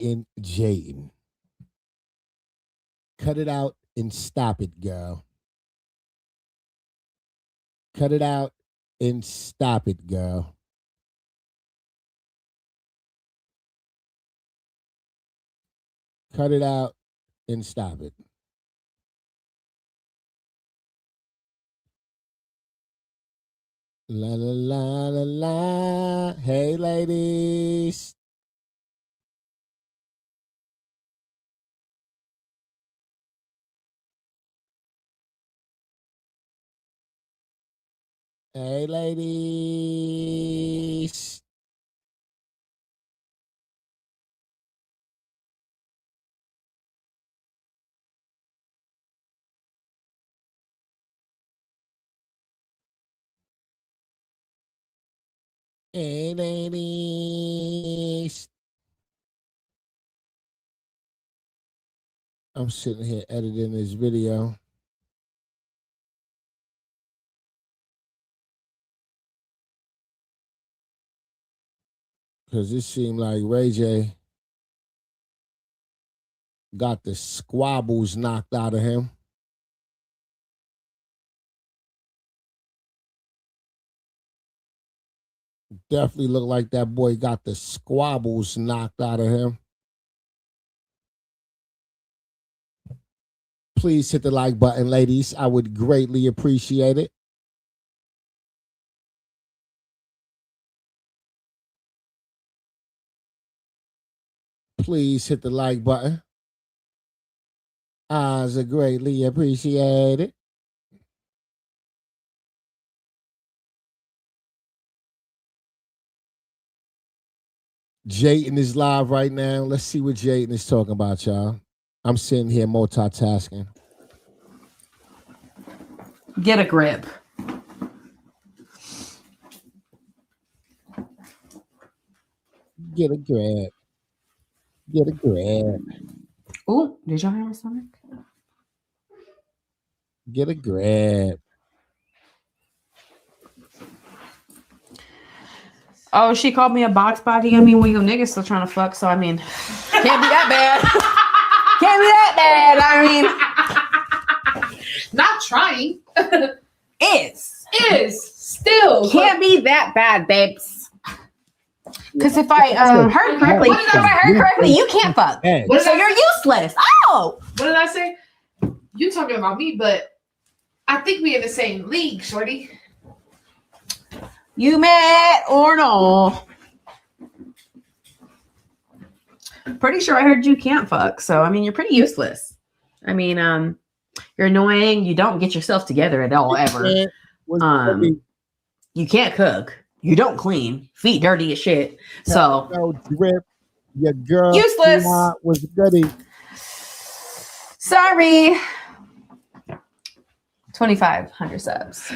in Jaidyn. Cut it out and stop it, girl. Cut it out and stop it, girl. Cut it out and stop it. La la la la la. Hey, ladies. Hey, ladies. Hey, ladies. I'm sitting here editing this video. Because it seemed like Ray J got the squabbles knocked out of him. Definitely looked like that boy got the squabbles knocked out of him. Please hit the like button, ladies. I would greatly appreciate it. Please hit the like button. I would greatly appreciate it. Jaidyn is live right now. Let's see what Jaidyn is talking about, y'all. I'm sitting here multitasking. Get a grip. Get a grip. Get a grip. Oh, did y'all hear my stomach? Get a grip. Oh, she called me a box body. I mean, when you niggas still trying to fuck, so I mean, can't be that bad. Can't be that bad. I mean, not trying. Is still can't be that bad, babes. Because if I heard correctly, you can't fuck. So you're useless. Oh, what did I say? You talking about me, but I think we in the same league, shorty. You mad or no? Pretty sure I heard you can't fuck. So I mean, you're pretty useless. I mean, you're annoying. You don't get yourself together at all ever. You can't cook. You don't clean. Feet dirty as shit. So no drip. Your girl useless was goody. Sorry. 2,500 subs.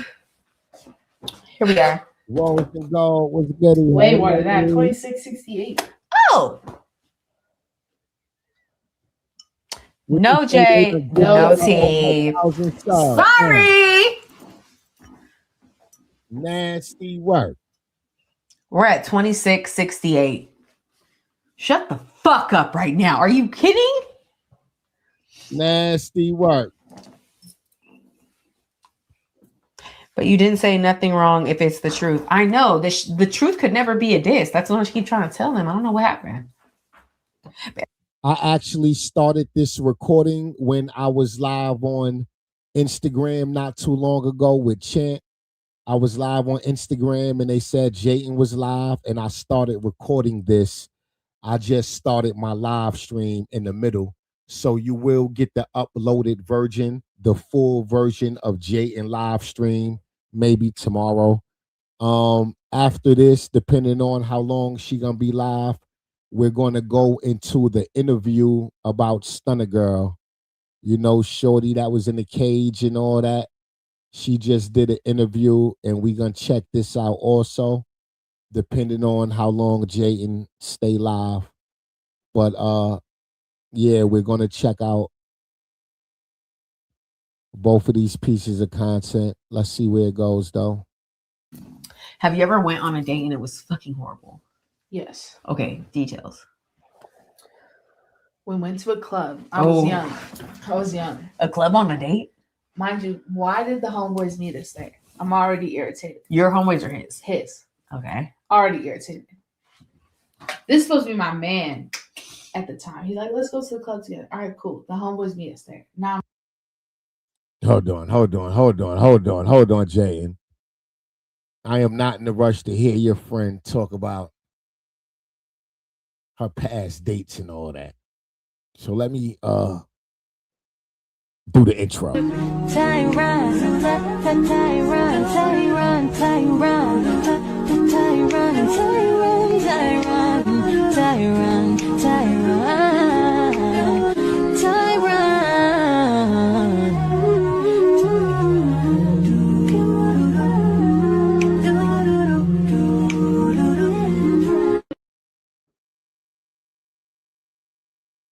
Here we are. Rose and gold was goody. Way more than that. 2668. Oh. No, Jay. No, T. Sorry. Nasty work. We're at 2668. Shut the fuck up right now. Are you kidding? Nasty work. But you didn't say nothing wrong if it's the truth. I know. The truth could never be a diss. That's what I keep trying to tell them. I don't know what happened. I actually started this recording when I was live on Instagram not too long ago with Chant. I was live on Instagram and they said Jaidyn was live and I started recording this. I just started my live stream in the middle. So you will get the uploaded version, the full version of Jaidyn live stream, maybe tomorrow. After this, depending on how long she gonna be live, we're gonna go into the interview about Stunna Girl. You know, shorty that was in the cage and all that. She just did an interview and we're gonna check this out also, depending on how long Jaidyn stay live. But yeah, we're gonna check out both of these pieces of content. Let's see where it goes though. Have you ever went on a date and it was fucking horrible? Yes. Okay, details. We went to a club. I was young. A club on a date? Mind you, why did the homeboys meet us there? I'm already irritated. Your homeboys or his? His. Okay. Already irritated. This is supposed to be my man at the time. He's like, let's go to the club together. All right, cool. The homeboys meet us there. Now, Hold on, Jaydyn. I am not in a rush to hear your friend talk about her past dates and all that. So let me do the intro.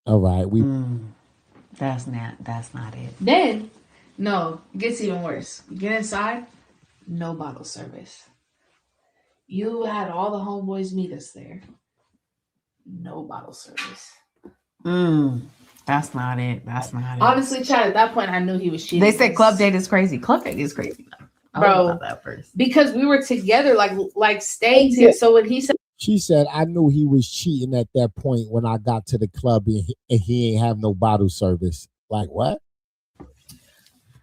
All right, we That's not it. then, no, it gets even worse. You get inside, no bottle service. You had all the homeboys meet us there. No bottle service. That's not it. That's not it. Honestly, Chad, at that point, I knew he was cheating. They said club date is crazy. Club date is crazy. Bro, about that first. Because we were together, like staying together. So when he said, she said, I knew he was cheating at that point when I got to the club and he ain't have no bottle service. Like what?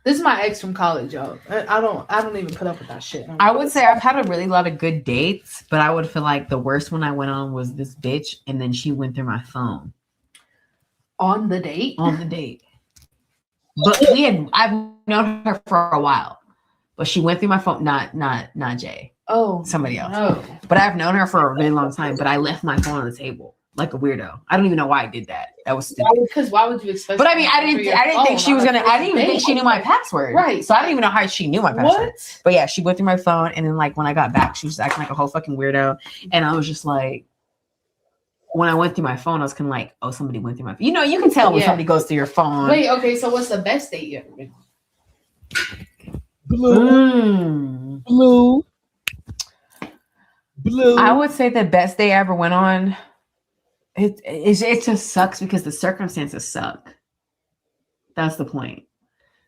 this is my ex from college, y'all. I don't even put up with that shit. I would say I've had a really lot of good dates, but I would feel like the worst one I went on was this bitch, and then she went through my phone. On the date? On the date. But I've known her for a while. But she went through my phone, not Jay. Oh. Somebody else. No. But I've known her for a really long time, but I left my phone on the table like a weirdo. I don't even know why I did that. That was stupid. Because why would you expect? But I mean, I didn't think she was gonna. I didn't even think she knew my password. Right. So I don't even know how she knew my password. What? But yeah, she went through my phone, and then like when I got back, she was acting like a whole fucking weirdo, and I was just like, when I went through my phone, I was kind of like, oh, somebody went through my phone. You know, you can tell when somebody goes through your phone. Wait, okay. So what's the best date you ever been on? Blue. I would say the best day I ever went on. It just sucks because the circumstances suck. That's the point.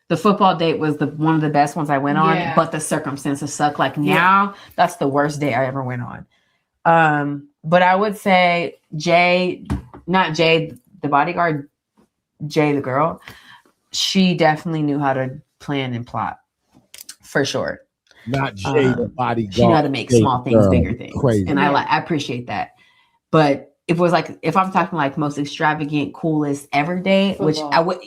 The football date was one of the best ones I went on, but the circumstances suck. Like now, that's the worst day I ever went on. But I would say not Jay, the bodyguard, Jay, the girl, she definitely knew how to plan and plot for sure. Not Jay, the bodyguard. She knew how to make small things bigger things. Crazy. And I appreciate that. But if I'm talking like most extravagant, coolest ever date, which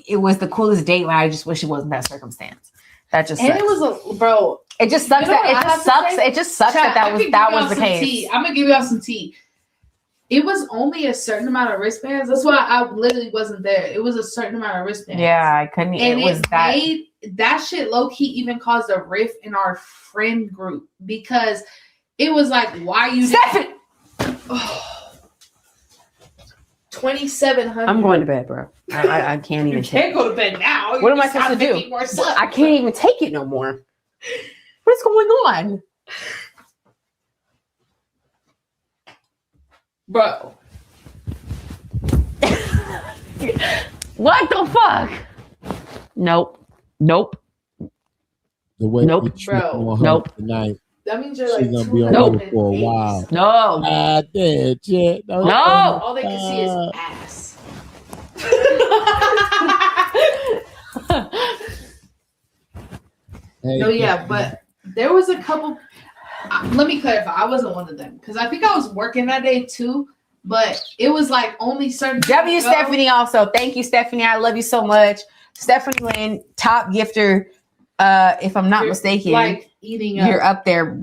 it was the coolest date when I just wish it wasn't that circumstance. That just sucks. And it was bro. It just sucks. It just sucks that was the case. I'm gonna give y'all some tea. It was only a certain amount of wristbands. That's why I literally wasn't there. It was a certain amount of wristbands. Yeah, I couldn't. And it made that shit low key even caused a rift in our friend group because it was like, why you? Stephen. 2,700. I'm going to bed, bro. I can't even. You can't go to bed now. What am I supposed to do? I can't even take it no more. What's going on, bro? What the fuck? Nope. The way bro. Tonight. That means you're she's like gonna be on her for a while. No. No. All they can see is ass. No, yeah, but there was a couple. Let me clarify. I wasn't one of them because I think I was working that day too. But it was like only certain. Stephanie. Also, thank you, Stephanie. I love you so much, Stephanie Lynn, top gifter. If I'm not mistaken, like eating. You're up there.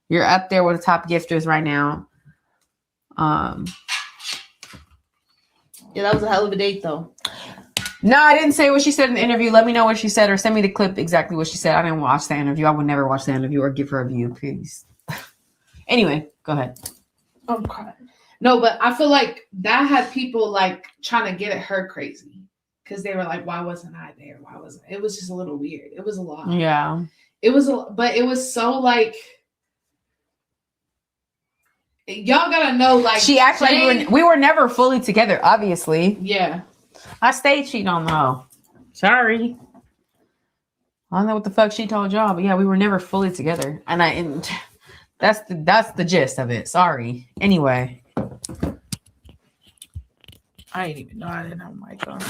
You're up there with the top gifters right now. Yeah, that was a hell of a date, though. No, I didn't say what she said in the interview. Let me know what she said or send me the clip exactly what she said. I didn't watch the interview. I would never watch the interview or give her a view, please. Anyway, go ahead. I'm crying. No, but I feel like that had people like trying to get at her crazy because they were like, "Why wasn't I there? Why wasn't?" It was just a little weird. It was a lot. Yeah. It was, but it was so like. Y'all gotta know, like, she actually we were never fully together, obviously. Yeah. I stayed cheating on the hoe. Sorry. I don't know what the fuck she told y'all, but yeah, we were never fully together. And that's the gist of it. Sorry. Anyway. I didn't even know I didn't have a mic on.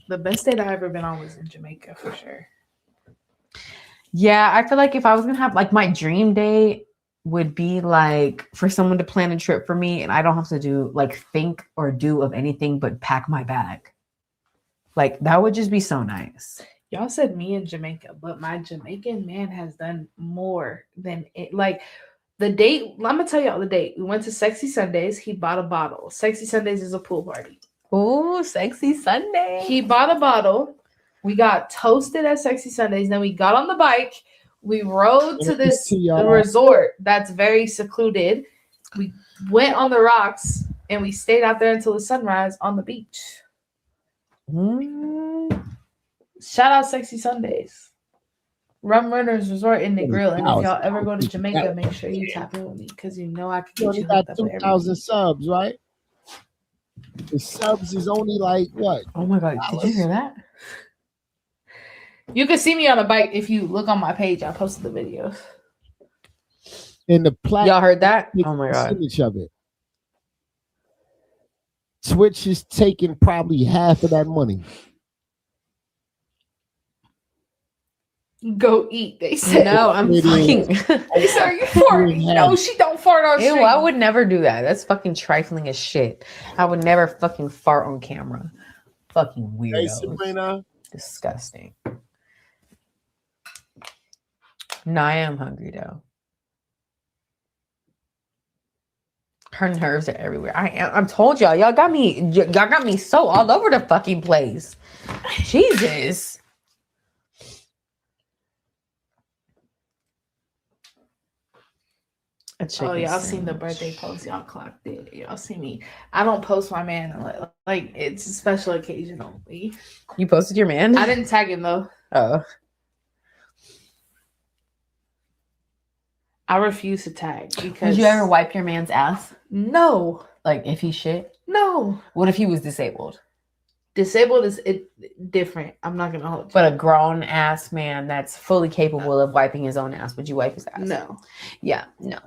The best date I ever been on was in Jamaica for sure. Yeah, I feel like if I was gonna have like my dream date would be like for someone to plan a trip for me and I don't have to do like think or do of anything but pack my bag. Like that would just be so nice. Y'all said me in Jamaica, but my Jamaican man has done more than it. Like the date, I'm gonna tell y'all the date. We went to Sexy Sundays. He bought a bottle. Sexy Sundays is a pool party. Oh, Sexy Sunday. He bought a bottle. We got toasted at Sexy Sundays. Then we got on the bike. We rode to this resort that's very secluded. We went on the rocks and we stayed out there until the sunrise on the beach. Shout out Sexy Sundays. Rum Runners Resort in the Grill. And if y'all ever go to Jamaica, make sure you tap in with me because you know I can get you hooked up with 2,000 subs, right? The subs is only like what? Oh my god, did you hear that? You can see me on a bike if you look on my page. I posted the videos. In the platinum, y'all heard that? Oh my god. Of it. Twitch is taking probably half of that money. Go eat, they said. No, I'm fucking. They said, are you farting? No, she don't fart on stream. Ew, I would never do that. That's fucking trifling as shit. I would never fucking fart on camera. Fucking weirdo. Hey, Sabrina. Disgusting. No, I am hungry though. Her nerves are everywhere. I'm told y'all got me so all over the fucking place. Jesus. Oh, y'all seen the birthday post? Y'all clocked it. Y'all see me. I don't post my man like it's a special occasion only. You posted your man? I didn't tag him though. Oh. I refuse to tag because. Would you ever wipe your man's ass? No. Like if he shit? No. What if he was disabled? Disabled is different. I'm not gonna hold you. But a grown ass man that's fully capable of wiping his own ass, would you wipe his ass? No. Yeah, no.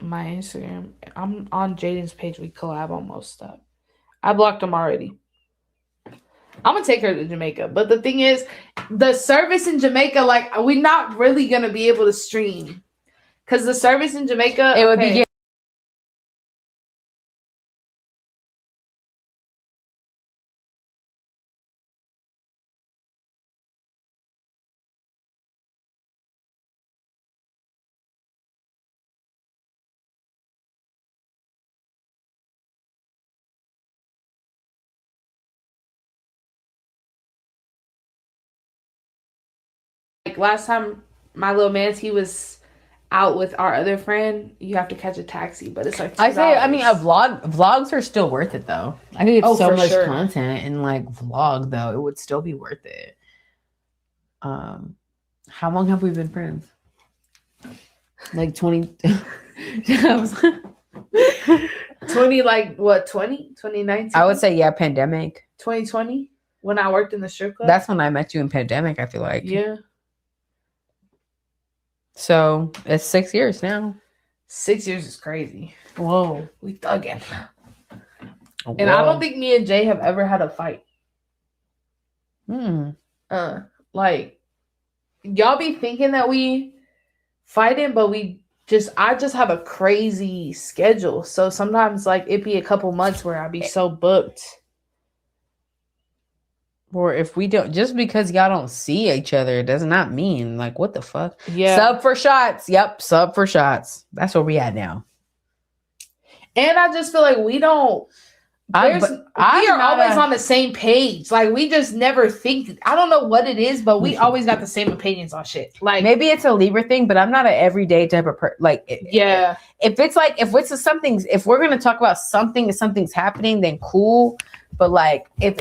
My Instagram. I'm on Jaidyn's page. We collab on most stuff. I blocked him already. I'm gonna take her to Jamaica, but the thing is, the service in Jamaica, like we're not really gonna be able to stream because the service in Jamaica, it would be. like last time my little man's he was out with our other friend, you have to catch a taxi, but it's like $2. I mean, vlogs are still worth it though. I think it's so for much sure. content and like vlog though, it would still be worth it. How long have we been friends? Like 20 20, like what, 2019? I would say, yeah, pandemic. 2020 when I worked in the strip club. That's when I met you in pandemic, I feel like. Yeah. So it's 6 years now. 6 years is crazy. Whoa. We thugging. And I don't think me and Jay have ever had a fight. Like, y'all be thinking that we fighting, but I just have a crazy schedule. So sometimes like it be a couple months where I be so booked. Or if we don't, just because y'all don't see each other does not mean like what the fuck. Yeah. Sub for shots. Yep, sub for shots. That's where we at now. And I just feel like we don't. We are always on the same page. Like we just never think. I don't know what it is, but we always got the same opinions on shit. Like maybe it's a Libra thing, but I'm not an everyday type of like. Yeah. If we're gonna talk about something, if something's happening, then cool. But like if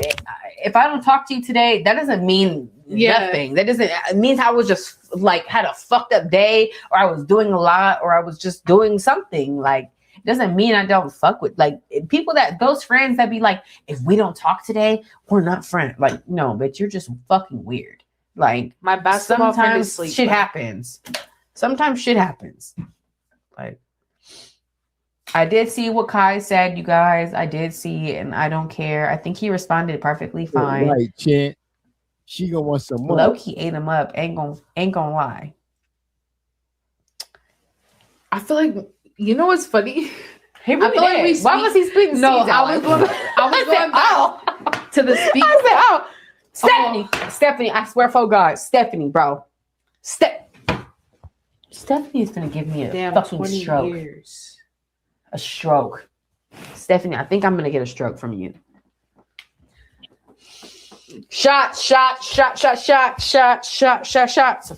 I don't talk to you today, that doesn't mean nothing. That doesn't. It means I was just like had a fucked up day, or I was doing a lot, or I was just doing something like. Doesn't mean I don't fuck with like people those friends that be like, if we don't talk today, we're not friends. Like, no, but you're just fucking weird. Like my basketball friend is sometimes shit happens. Sometimes shit happens. Like I did see what Kai said, you guys. I did see it and I don't care. I think he responded perfectly fine. Right, Chant. She gonna want some more. Loki ate him up. Ain't gonna lie. I feel like you know what's funny? He really did. Why was he speaking? No, I was going back to the speak. I said, oh, Stephanie, I swear for God, Stephanie, bro. Stephanie is gonna give me a fucking stroke. Years. A stroke. Stephanie, I think I'm gonna get a stroke from you. Shots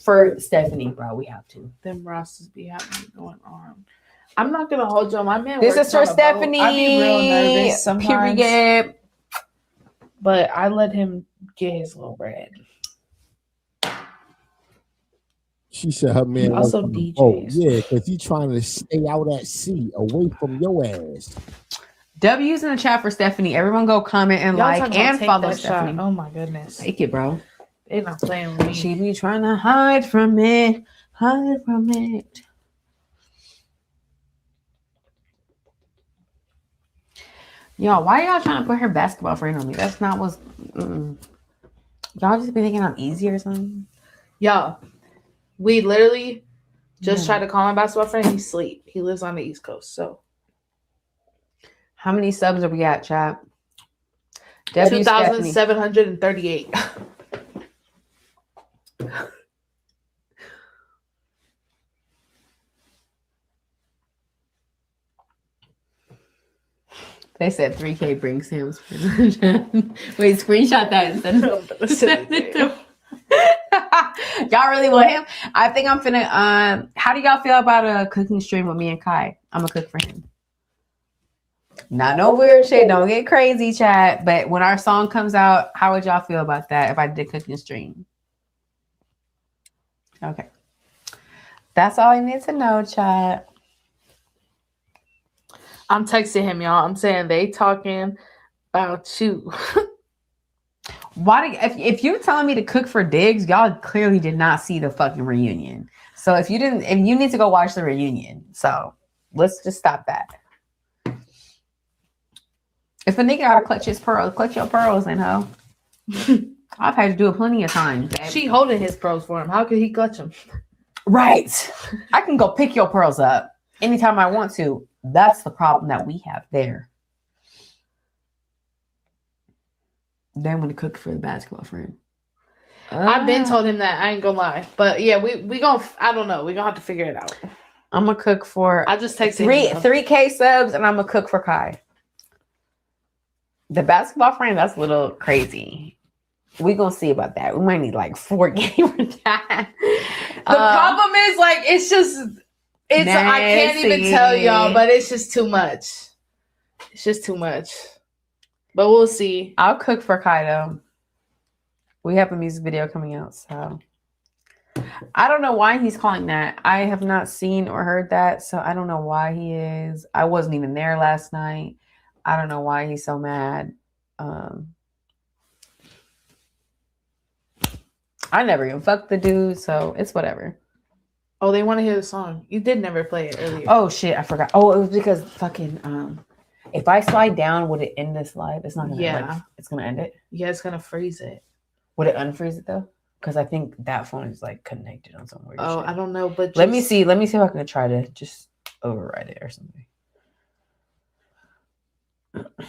for Stephanie, bro. We have to. Them Rosses be having going on. I'm not gonna hold you on my man. This is for Stephanie. I be real nervous sometimes. Period. But I let him get his little bread. She said her man also DJs. Oh yeah, because he trying to stay out at sea, away from your ass. W's in the chat for Stephanie. Everyone go comment and like and follow Stephanie. Oh my goodness. Take it, bro. They're not playing with me. She be trying to hide from it. Hide from it. Y'all, why y'all trying to put her basketball friend on me? That's not what's... Y'all just be thinking I'm easy or something? Y'all, we literally just tried to call my basketball friend. He's asleep. He lives on the East Coast, so... How many subs are we at, chat? 2,738. They said 3K brings Sam's. Wait, screenshot that and send it to y'all really want him? I think I'm finna. How do y'all feel about a cooking stream with me and Kai? I'm gonna cook for him. Not no weird shit. Don't get crazy, chat. But when our song comes out, how would y'all feel about that if I did cooking stream? Okay. That's all I need to know, chat. I'm texting him, y'all. I'm saying they talking about you. Why? If you're telling me to cook for Diggs, y'all clearly did not see the fucking reunion. So if you didn't, if you need to go watch the reunion. So let's just stop that. If a nigga gotta clutch his pearls, clutch your pearls, then ho. I've had to do it plenty of times. Baby. She holding his pearls for him. How could he clutch them? Right. I can go pick your pearls up anytime I want to. That's the problem that we have there. Then when to cook for the basketball friend. I've been told him that. I ain't gonna lie. But yeah, we gonna, I don't know. We gonna have to figure it out. I'm gonna cook for I just texted 3K subs and I'm gonna cook for Kai. The basketball friend, that's a little crazy. We gonna see about that. We might need like 4K for that. The problem is like it's just It's I can't even tell y'all, but it's just too much. It's just too much. But we'll see. I'll cook for Kaido. We have a music video coming out, so I don't know why he's calling that. I have not seen or heard that, so I don't know why he is. I wasn't even there last night. I don't know why he's so mad. I never even fucked the dude, so it's whatever. Oh, they want to hear the song. You did never play it earlier. Oh shit, I forgot. Oh, it was because fucking if I slide down, would it end this live? It's not gonna it's gonna end it. Yeah, it's gonna freeze it. Would it unfreeze it though? Because I think that phone is like connected on some weird shit. I don't know, but let me see. Let me see if I can try to just override it or something. Let me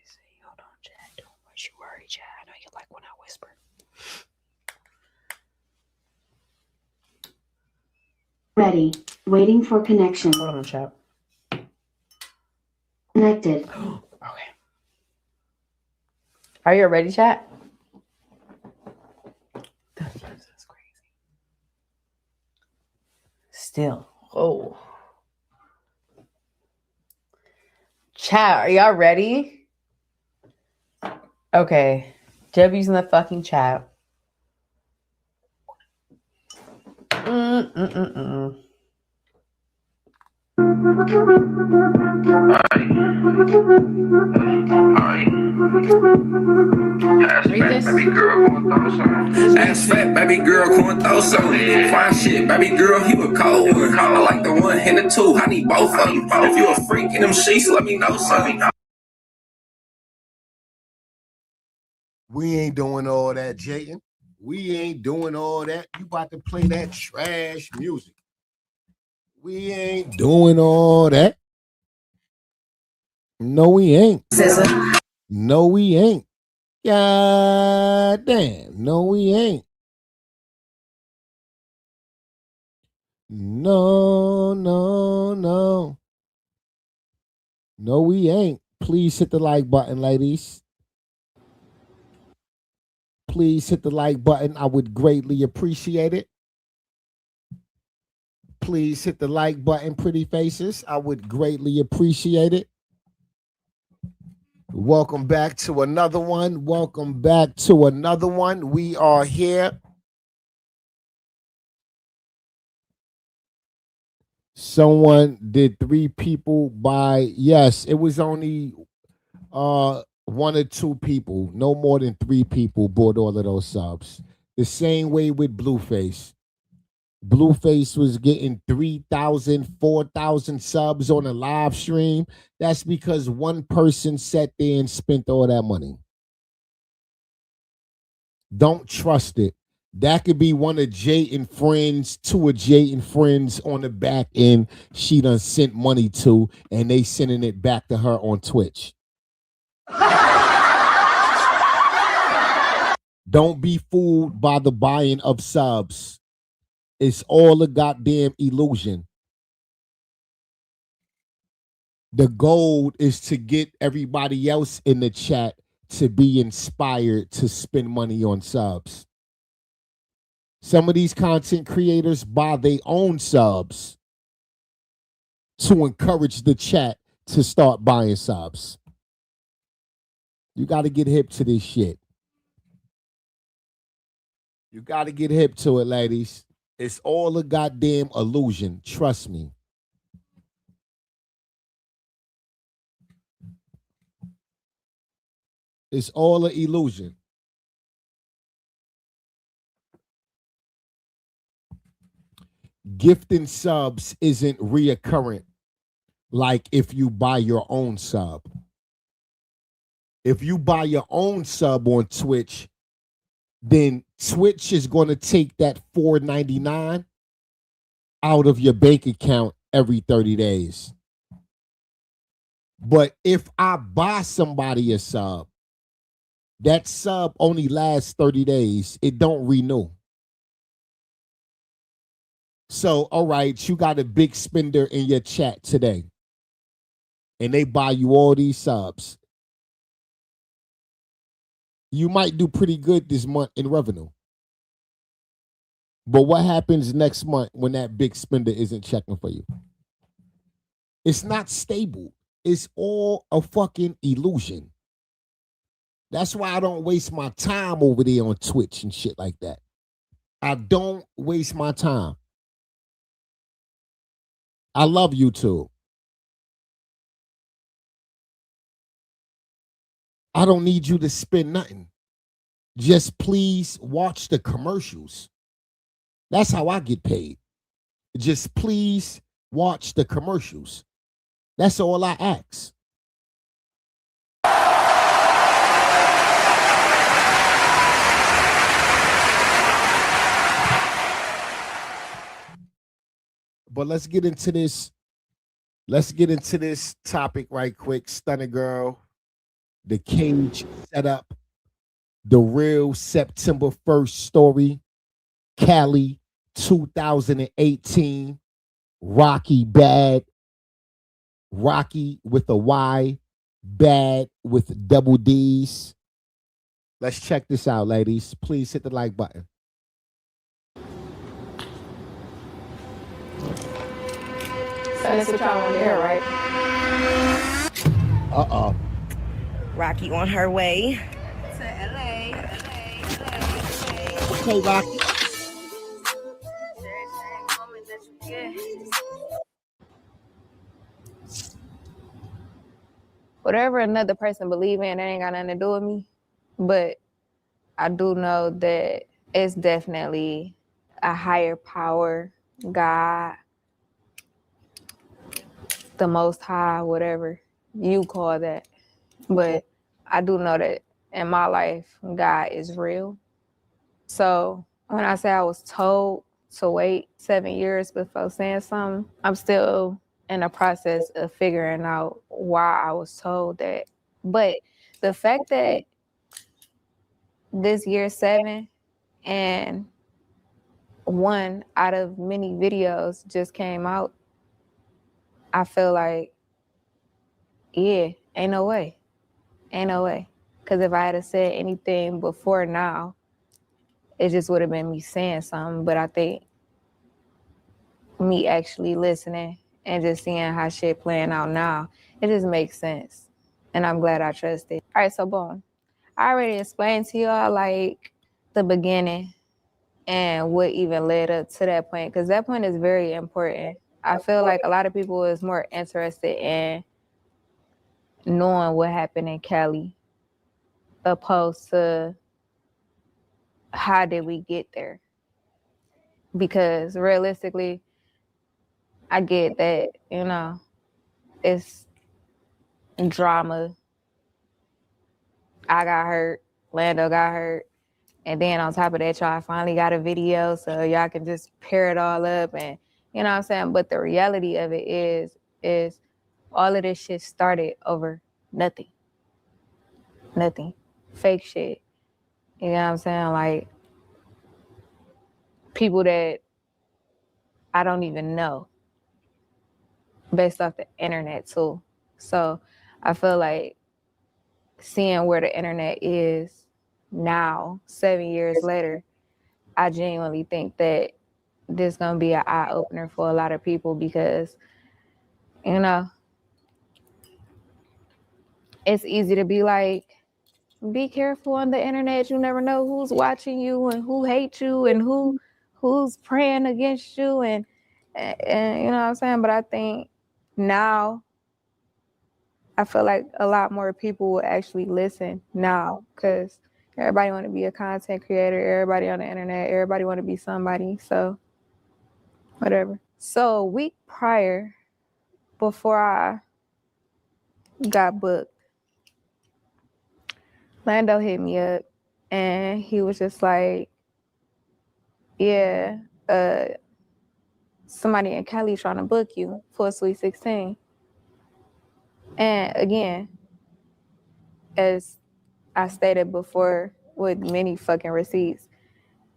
see. Hold on, Chad. Don't you worry, Chad. I know you like when I whisper. Ready. Waiting for connection. Hold on, Chad. Connected. Okay. Are you ready, chat? That's crazy. Still. Oh. Chat, are y'all ready? Okay. W's in the fucking chat. Ass fat, baby girl, going throw something. Fine shit, baby girl, he was cold. I like the one and the two, I need both of them. If you a freak in them sheets, let me know something. We ain't doing all that, Jaidyn. We ain't doing all that. You about to play that trash music. We ain't doing all that. No, we ain't. No, we ain't. God damn. No, we ain't. No. No, we ain't. Please hit the like button, ladies. Please hit the like button. I would greatly appreciate it. Please hit the like button, pretty faces. I would greatly appreciate it. Welcome back to another one. Welcome back to another one. We are here. Someone did 3 people buy. Yes, it was only 1 or 2 people. No more than 3 people bought all of those subs. The same way with Blueface. Blueface was getting 3,000, 4,000 subs on a live stream. That's because one person sat there and spent all that money. Don't trust it. That could be one of Jaidyn friends, 2 of Jaidyn friends on the back end she done sent money to, and they sending it back to her on Twitch. Don't be fooled by the buying of subs. It's all a goddamn illusion. The goal is to get everybody else in the chat to be inspired to spend money on subs. Some of these content creators buy their own subs to encourage the chat to start buying subs. You got to get hip to this shit. You got to get hip to it, ladies. It's all a goddamn illusion. Trust me. It's all an illusion. Gifting subs isn't reoccurrent like if you buy your own sub. If you buy your own sub on Twitch, then Twitch is going to take that $4.99 out of your bank account every 30 days. But if I buy somebody a sub, that sub only lasts 30 days. It don't renew. So, all right, you got a big spender in your chat today, and they buy you all these subs. You might do pretty good this month in revenue. But what happens next month when that big spender isn't checking for you? It's not stable. It's all a fucking illusion. That's why I don't waste my time over there on Twitch and shit like that. I don't waste my time. I love YouTube. I don't need you to spend nothing. Just please watch the commercials. That's how I get paid. Just please watch the commercials. That's all I ask. But let's get into this. Let's get into this topic right quick. Stunna Girl, the cage setup, the real September 1st story, Cali 2018, Rocky Bad, Rocky with a Y, Bad with double D's. Let's check this out, ladies. Please hit the like button. That's what y'all want to hear, right? Uh-oh. Rocky on her way To LA. Okay, Rocky. Whatever another person believe in, that ain't got nothing to do with me. But I do know that it's definitely a higher power, God, the Most High, whatever you call that. But I do know that in my life, God is real. So when I say I was told to wait 7 years before saying something, I'm still in the process of figuring out why I was told that. But the fact that this year 7 and one out of many videos just came out, I feel like, yeah, ain't no way. Ain't no way. Because if I had said anything before now, it just would have been me saying something. But I think me actually listening and just seeing how shit playing out now, it just makes sense. And I'm glad I trusted. All right, so boom. I already explained to y'all like the beginning and what even led up to that point, because that point is very important. I feel like a lot of people is more interested in knowing what happened in Cali opposed to how did we get there. Because realistically, I get that, you know, it's drama. I got hurt, Lando got hurt, and then on top of that, y'all finally got a video, so y'all can just pair it all up, and you know what I'm saying? But the reality of it is all of this shit started over nothing. Nothing. Fake shit. You know what I'm saying? Like people that I don't even know based off the internet too. So I feel like seeing where the internet is now, 7 years later, I genuinely think that this is gonna be an eye opener for a lot of people because, you know, it's easy to be like, be careful on the internet. You never know who's watching you and who hates you and who's praying against you and you know what I'm saying. But I think now I feel like a lot more people will actually listen now because everybody want to be a content creator. Everybody on the internet. Everybody want to be somebody. So whatever. So a week prior, before I got booked, Lando hit me up and he was just like, yeah, somebody in Cali trying to book you for a Sweet 16. And again, as I stated before with many fucking receipts,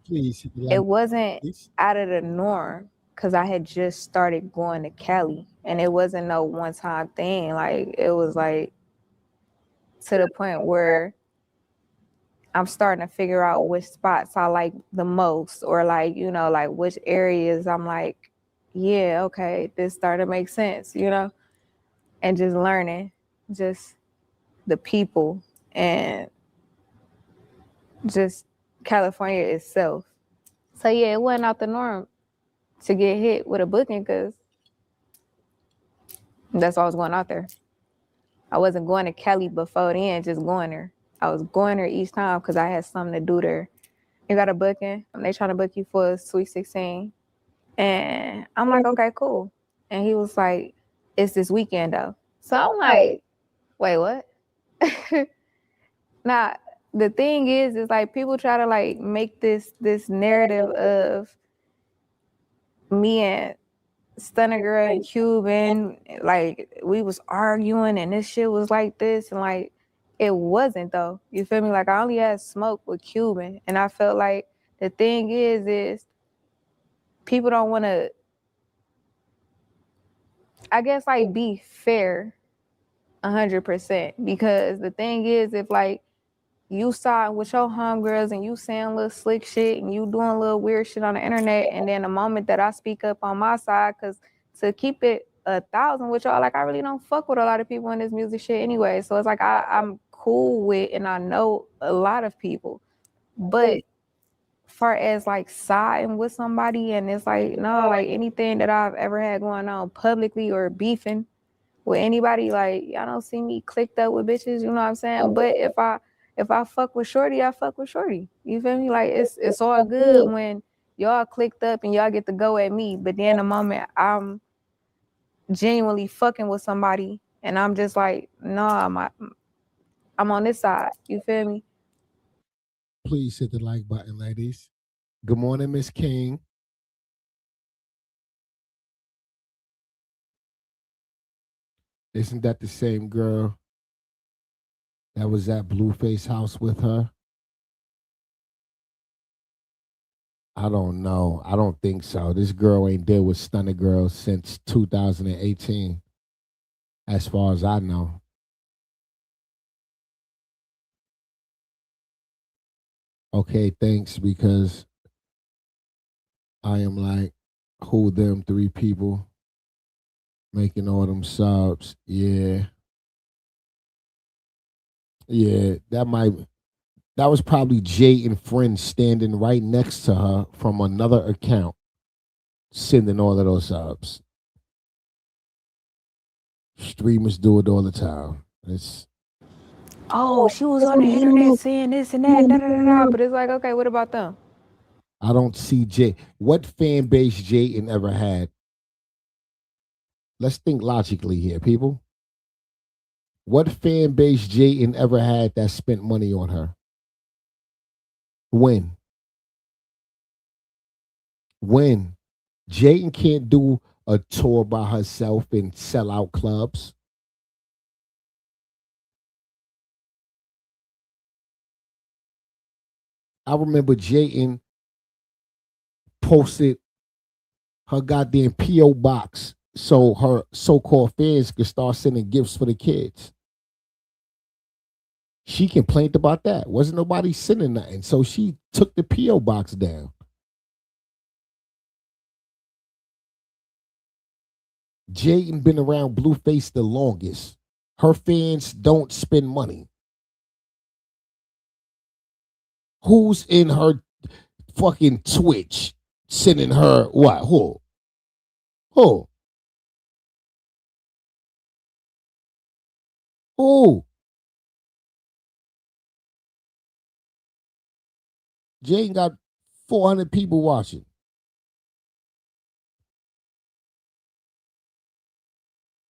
Please. it wasn't out of the norm because I had just started going to Cali and it wasn't no one-time thing. Like, it was like to the point where I'm starting to figure out which spots I like the most, or like, you know, like which areas I'm like, yeah, okay, this started to make sense, you know, and just learning just the people and just California itself. So yeah, it wasn't out the norm to get hit with a booking because that's why I was going out there. I wasn't going to Cali before then, just going there. I was going there each time because I had something to do there. You got a booking. They trying to book you for a Sweet 16. And I'm like, okay, cool. And he was like, it's this weekend though. So I'm like, wait, what? Now, the thing is like people try to like make this narrative of me and Stunna Girl and Cuban, like we was arguing and this shit was like this, and like it wasn't though. You feel me? Like I only had smoke with Cuban, and I felt like the thing is people don't want to, I guess, like be fair 100%, because the thing is, if like you saw with your homegirls and you saying little slick shit and you doing little weird shit on the internet, and then the moment that I speak up on my side, because to keep it 1,000 with y'all, like I really don't fuck with a lot of people in this music shit anyway. So it's like I'm cool with and I know a lot of people, but far as like siding with somebody, and it's like no, like anything that I've ever had going on publicly or beefing with anybody, like y'all don't see me clicked up with bitches, you know what I'm saying? But if I fuck with Shorty, I fuck with Shorty. You feel me? Like it's all good when y'all clicked up and y'all get to go at me. But then the moment I'm genuinely fucking with somebody and I'm just like, nah, I'm on this side. You feel me? Please hit the like button, ladies. Good morning, Miss King. Isn't that the same girl that was at Blueface house with her? I don't know. I don't think so. This girl ain't there with Stunna Girl since 2018, as far as I know. Okay, thanks, because I am like, who them three people making all them subs? Yeah. Yeah, that was probably Jay and friends standing right next to her from another account, sending all of those subs. Streamers do it all the time. It's Oh, she was on the internet saying this and that, da da da da. But it's like, okay, what about them? I don't see Jay. What fan base Jaden ever had? Let's think logically here, people. What fan base Jaden ever had that spent money on her? When? When? Jaden can't do a tour by herself and sell out clubs. I remember Jaden posted her goddamn P.O. box so her so-called fans could start sending gifts for the kids. She complained about that. Wasn't nobody sending nothing. So she took the P.O. box down. Jaden been around Blueface the longest. Her fans don't spend money. Who's in her fucking Twitch sending her what? Who? Who? Who? Jaden got 400 people watching.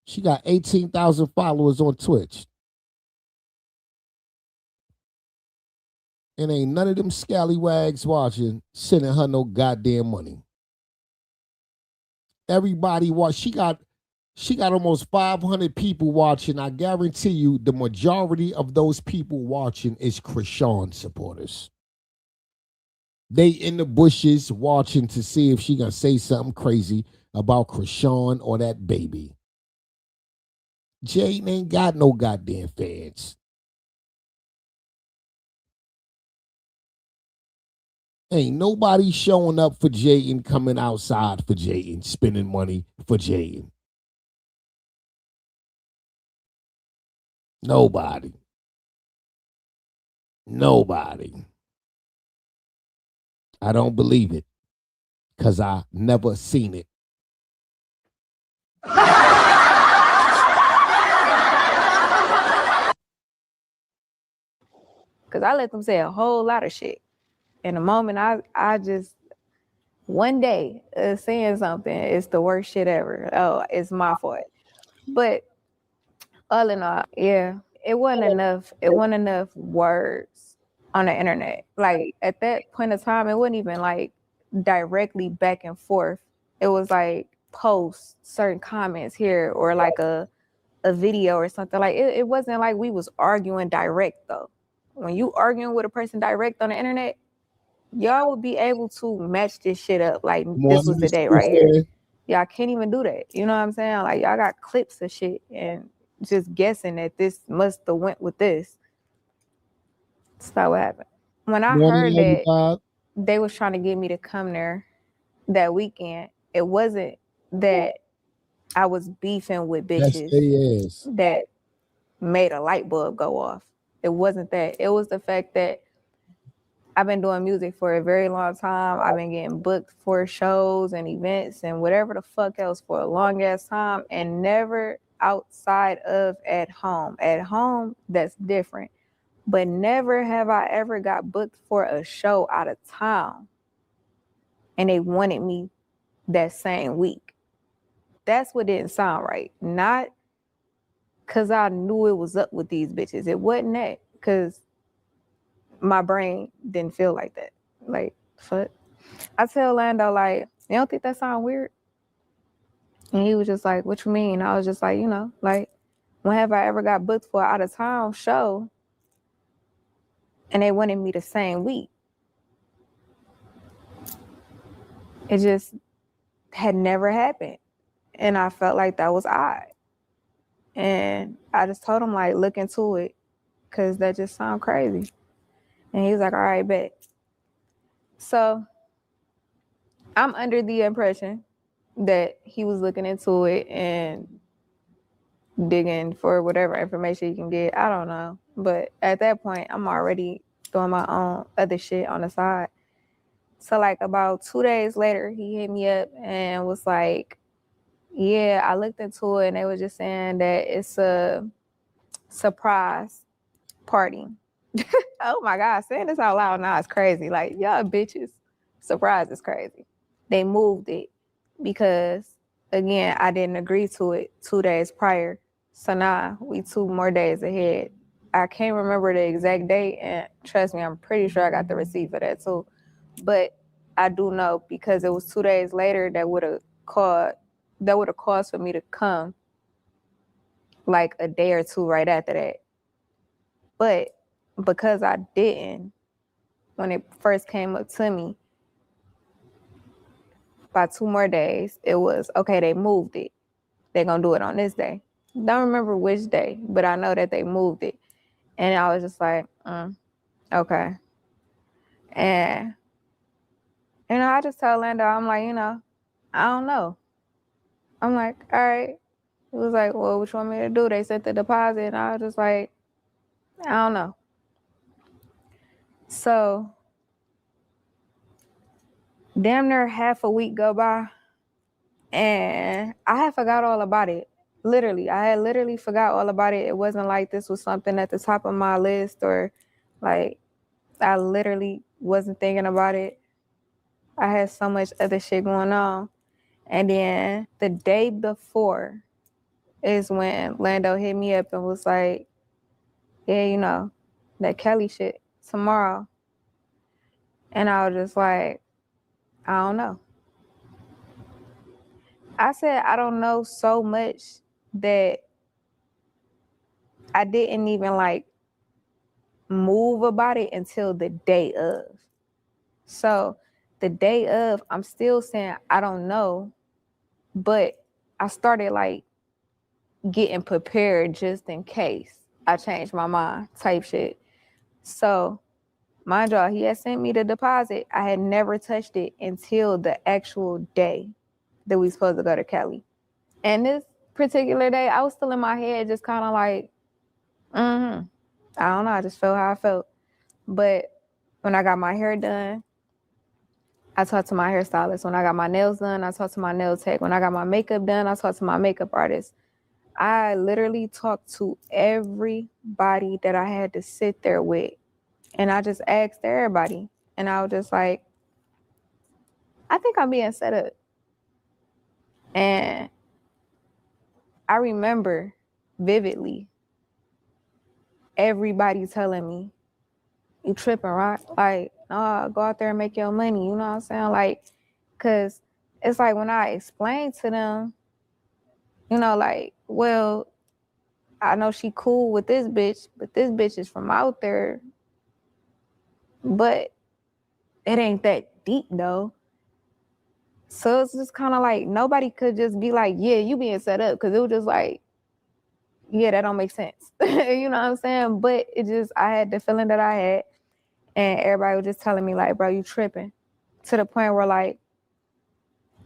She got 18,000 followers on Twitch. And ain't none of them scallywags watching sending her no goddamn money. Everybody watch. She got almost 500 people watching. I guarantee you the majority of those people watching is Krishan supporters. They in the bushes watching to see if she gonna say something crazy about Krishan or that baby. Jaden ain't got no goddamn fans. Ain't nobody showing up for Jaidyn, coming outside for Jaidyn, spending money for Jaidyn. Nobody. I don't believe it because I never seen it. Because I let them say a whole lot of shit. In the moment, I just, one day, saying something is the worst shit ever. Oh, it's my fault. But all in all, yeah, it wasn't enough. It wasn't enough words on the internet. Like at that point of time, it wasn't even like directly back and forth. It was like posts, certain comments here, or like a video or something. Like it wasn't like we was arguing direct though. When you arguing with a person direct on the internet, y'all would be able to match this shit up. Like this was the day right here. Y'all can't even do that. You know what I'm saying? Like y'all got clips of shit and just guessing that this must have went with this. That's not what happened. When I heard that they was trying to get me to come there that weekend, it wasn't that I was beefing with bitches that made a light bulb go off. It wasn't that. It was the fact that I've been doing music for a very long time. I've been getting booked for shows and events and whatever the fuck else for a long ass time, and never outside of at home. At home, that's different. But never have I ever got booked for a show out of town and they wanted me that same week. That's what didn't sound right. Not because I knew it was up with these bitches. It wasn't that, because my brain didn't feel like that. Like, fuck. I tell Lando, like, you don't think that sound weird? And he was just like, what you mean? I was just like, you know, like, when have I ever got booked for an out of town show and they wanted me the same week? It just had never happened. And I felt like that was odd. And I just told him, like, look into it, because that just sounds crazy. And he was like, all right, bet. So I'm under the impression that he was looking into it and digging for whatever information he can get. I don't know. But at that point, I'm already doing my own other shit on the side. So like about 2 days later, he hit me up and was like, yeah, I looked into it and they were just saying that it's a surprise party. Oh my God, saying this out loud now is crazy. Like, y'all bitches, surprise is crazy. They moved it because, again, I didn't agree to it 2 days prior. So now we 2 more days ahead. I can't remember the exact date, and trust me, I'm pretty sure I got the receipt for that too. But I do know because it was 2 days later that would have caused for me to come like a day or two right after that. But because I didn't, when it first came up to me, by 2 more days, it was, okay, they moved it. They're going to do it on this day. Don't remember which day, but I know that they moved it. And I was just like, okay. And, I just tell Lando, I'm like, I don't know. I'm like, all right. He was like, well, what you want me to do? They sent the deposit. And I was just like, I don't know. So damn near half a week go by and I had forgot all about it. Literally, I had literally forgot all about it. It wasn't like this was something at the top of my list or like I literally wasn't thinking about it. I had so much other shit going on. And then the day before is when Lando hit me up and was like, yeah, that Kelly shit tomorrow. And I was just like, I don't know. I said, I don't know so much that I didn't even like move about it until the day of. So the day of, I'm still saying, I don't know, but I started like getting prepared just in case I changed my mind type shit. So Mind y'all, he had sent me the deposit. I had never touched it until the actual day that we supposed to go to Cali. And this particular day, I was still in my head, just kind of like, I don't know. I just felt how I felt. But when I got my hair done, I talked to my hairstylist. When I got my nails done, I talked to my nail tech. When I got my makeup done, I talked to my makeup artist. I literally talked to everybody that I had to sit there with. And I just asked everybody. And I was just like, I think I'm being set up. And I remember vividly everybody telling me, you tripping, right? Like, no, go out there and make your money. You know what I'm saying? Like, because it's like when I explained to them, you know, like, well, I know she cool with this bitch, but this bitch is from out there. But it ain't that deep, though. So it's just kind of like nobody could just be like, yeah, you being set up. Because it was just like, yeah, that don't make sense. You know what I'm saying? But it just, I had the feeling that I had. And everybody was just telling me, like, bro, you tripping. To the point where, like,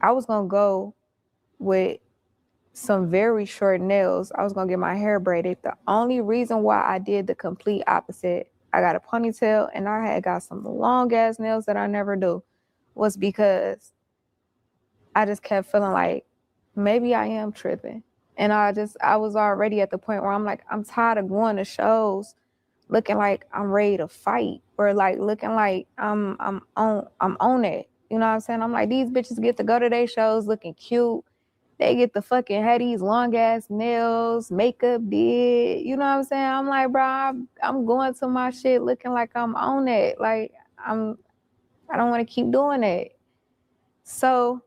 I was going to go with some very short nails. I was going to get my hair braided. The only reason why I did the complete opposite, I got a ponytail and I had got some long ass nails that I never do, was because I just kept feeling like maybe I am tripping. And I was already at the point where I'm like, I'm tired of going to shows looking like I'm ready to fight, or like looking like I'm on it. You know what I'm saying? I'm like, these bitches get to go to their shows looking cute. They get to fucking have these long ass nails, makeup did. You know what I'm saying? I'm like, bro, I'm going to my shit looking like I'm on it. Like I don't want to keep doing it. So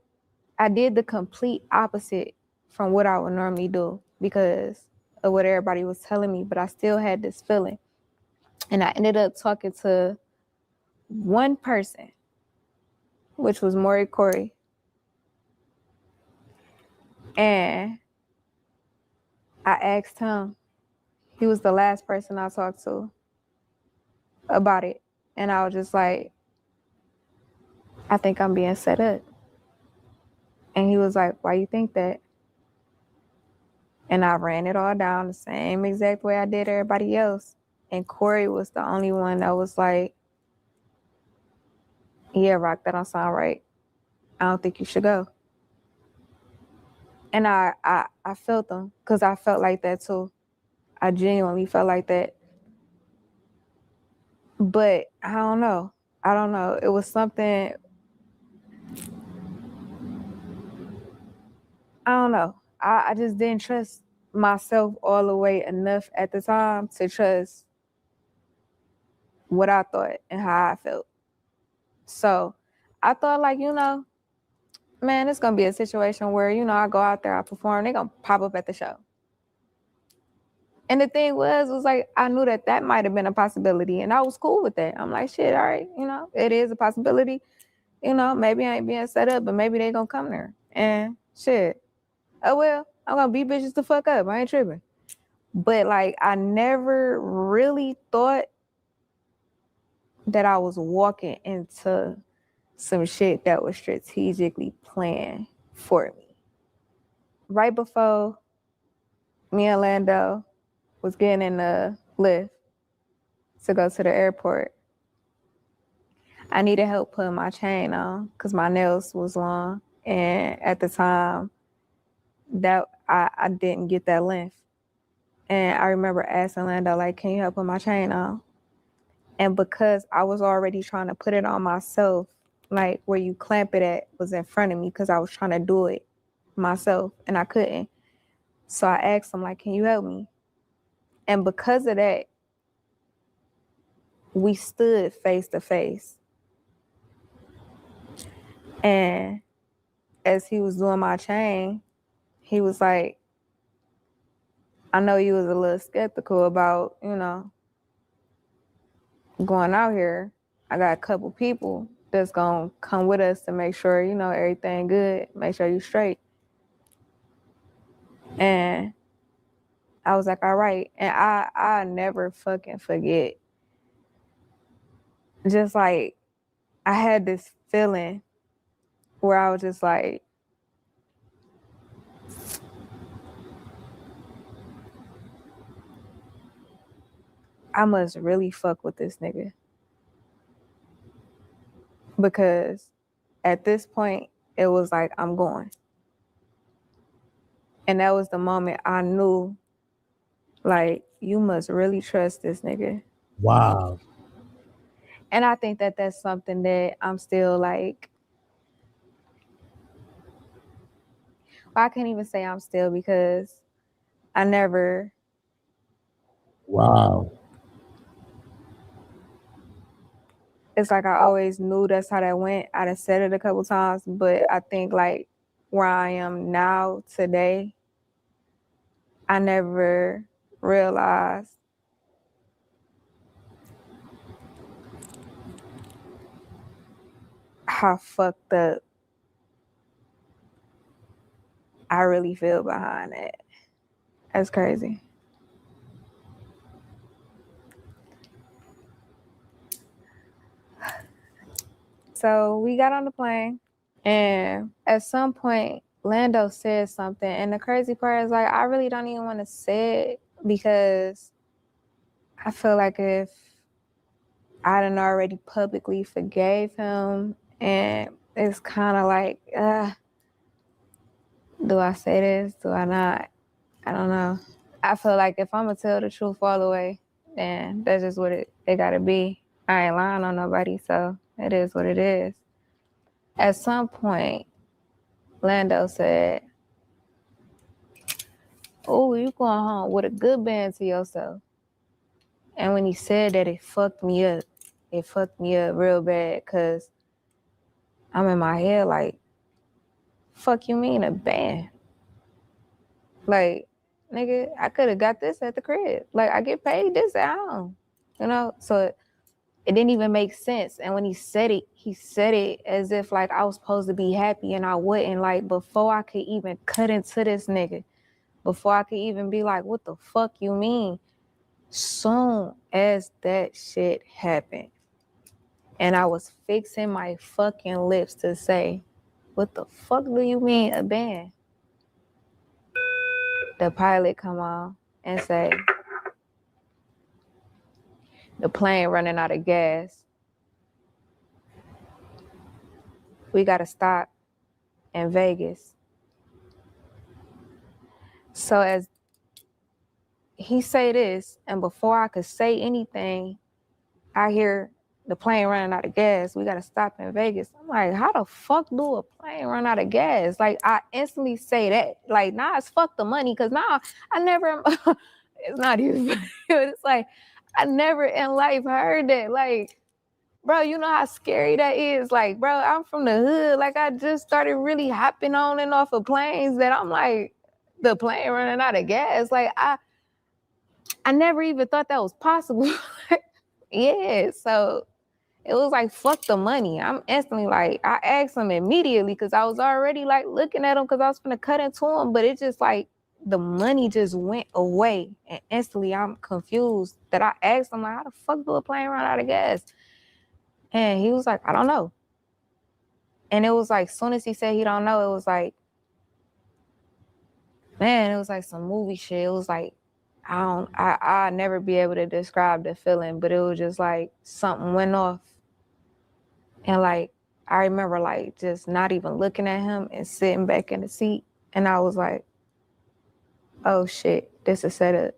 I did the complete opposite from what I would normally do because of what everybody was telling me, but I still had this feeling. And I ended up talking to one person, which was Maury Corey. And I asked him, he was the last person I talked to about it. And I was just like, I think I'm being set up. And he was like, why you think that? And I ran it all down the same exact way I did everybody else. And Corey was the only one that was like, yeah, Rock, that don't sound right. I don't think you should go. And I felt them because I felt like that too. I genuinely felt like that. But I don't know. It was something. I don't know. I just didn't trust myself all the way enough at the time to trust what I thought and how I felt. So I thought, like, man, it's going to be a situation where, I go out there, I perform, they're going to pop up at the show. And the thing was like, I knew that might have been a possibility, and I was cool with that. I'm like, shit, all right, it is a possibility. Maybe I ain't being set up, but maybe they gonna come there. And shit, oh well, I'm gonna beat bitches the fuck up. I ain't tripping. But like, I never really thought that I was walking into some shit that was strategically planned for me. Right before me and Lando was getting in the lift to go to the airport, I needed help putting my chain on because my nails was long. And at the time, that I didn't get that length. And I remember asking Lando, like, can you help put my chain on? And because I was already trying to put it on myself, like where you clamp it at was in front of me because I was trying to do it myself and I couldn't. So I asked him, like, can you help me? And because of that, we stood face to face. And as he was doing my chain, he was like, I know you was a little skeptical about, going out here. I got a couple people that's gonna come with us to make sure, everything good, make sure you straight. And I was like, all right. And I never fucking forget just like, I had this feeling where I was just like, I must really fuck with this nigga. Because at this point, it was like, I'm going. And that was the moment I knew, like, you must really trust this nigga. Wow. And I think that that's something that I'm still like, well, I can't even say I'm still because I never, Wow. it's like I always knew that's how that went. I done said it a couple times, but I think like where I am now today, I never realized how fucked up I really feel behind it. That's crazy. So we got on the plane, and at some point, Lando said something. And the crazy part is, like, I really don't even want to say it because I feel like if I done already publicly forgave him, and it's kind of like, do I say this? Do I not? I don't know. I feel like if I'm going to tell the truth all the way, then that's just what it got to be. I ain't lying on nobody, so it is what it is. At some point, Lando said, oh, you going home with a good band to yourself. And when he said that, it fucked me up. It fucked me up real bad because I'm in my head like, fuck you mean a band? Like, nigga, I could have got this at the crib. Like, I get paid this at home. You know? So it didn't even make sense. And when he said it as if like I was supposed to be happy and I wouldn't. Like, before I could even cut into this nigga, before I could even be like, what the fuck you mean? Soon as that shit happened, and I was fixing my fucking lips to say, what the fuck do you mean a band? The pilot come on and say, the plane running out of gas. We gotta stop in Vegas. So as he say this, and before I could say anything, I hear the plane running out of gas. We gotta stop in Vegas. I'm like, how the fuck do a plane run out of gas? Like, I instantly say that. Like, nah, it's fuck the money, because now I never, it's not even, it's like, I never in life heard that. Like, bro, you know how scary that is? Like, bro, I'm from the hood. Like, I just started really hopping on and off of planes that I'm like, the plane running out of gas. Like, I never even thought that was possible. Yeah, so it was like, fuck the money. I'm instantly like, I asked him immediately because I was already like looking at him because I was gonna cut into him, but it just like, the money just went away. And instantly I'm confused that I asked him, like, how the fuck do a plane run out of gas? And he was like, I don't know. And it was like, soon as he said he don't know, it was like, man, it was like some movie shit. It was like, I'll never be able to describe the feeling, but it was just like something went off. And like, I remember like just not even looking at him and sitting back in the seat. And I was like, oh shit, this is set up.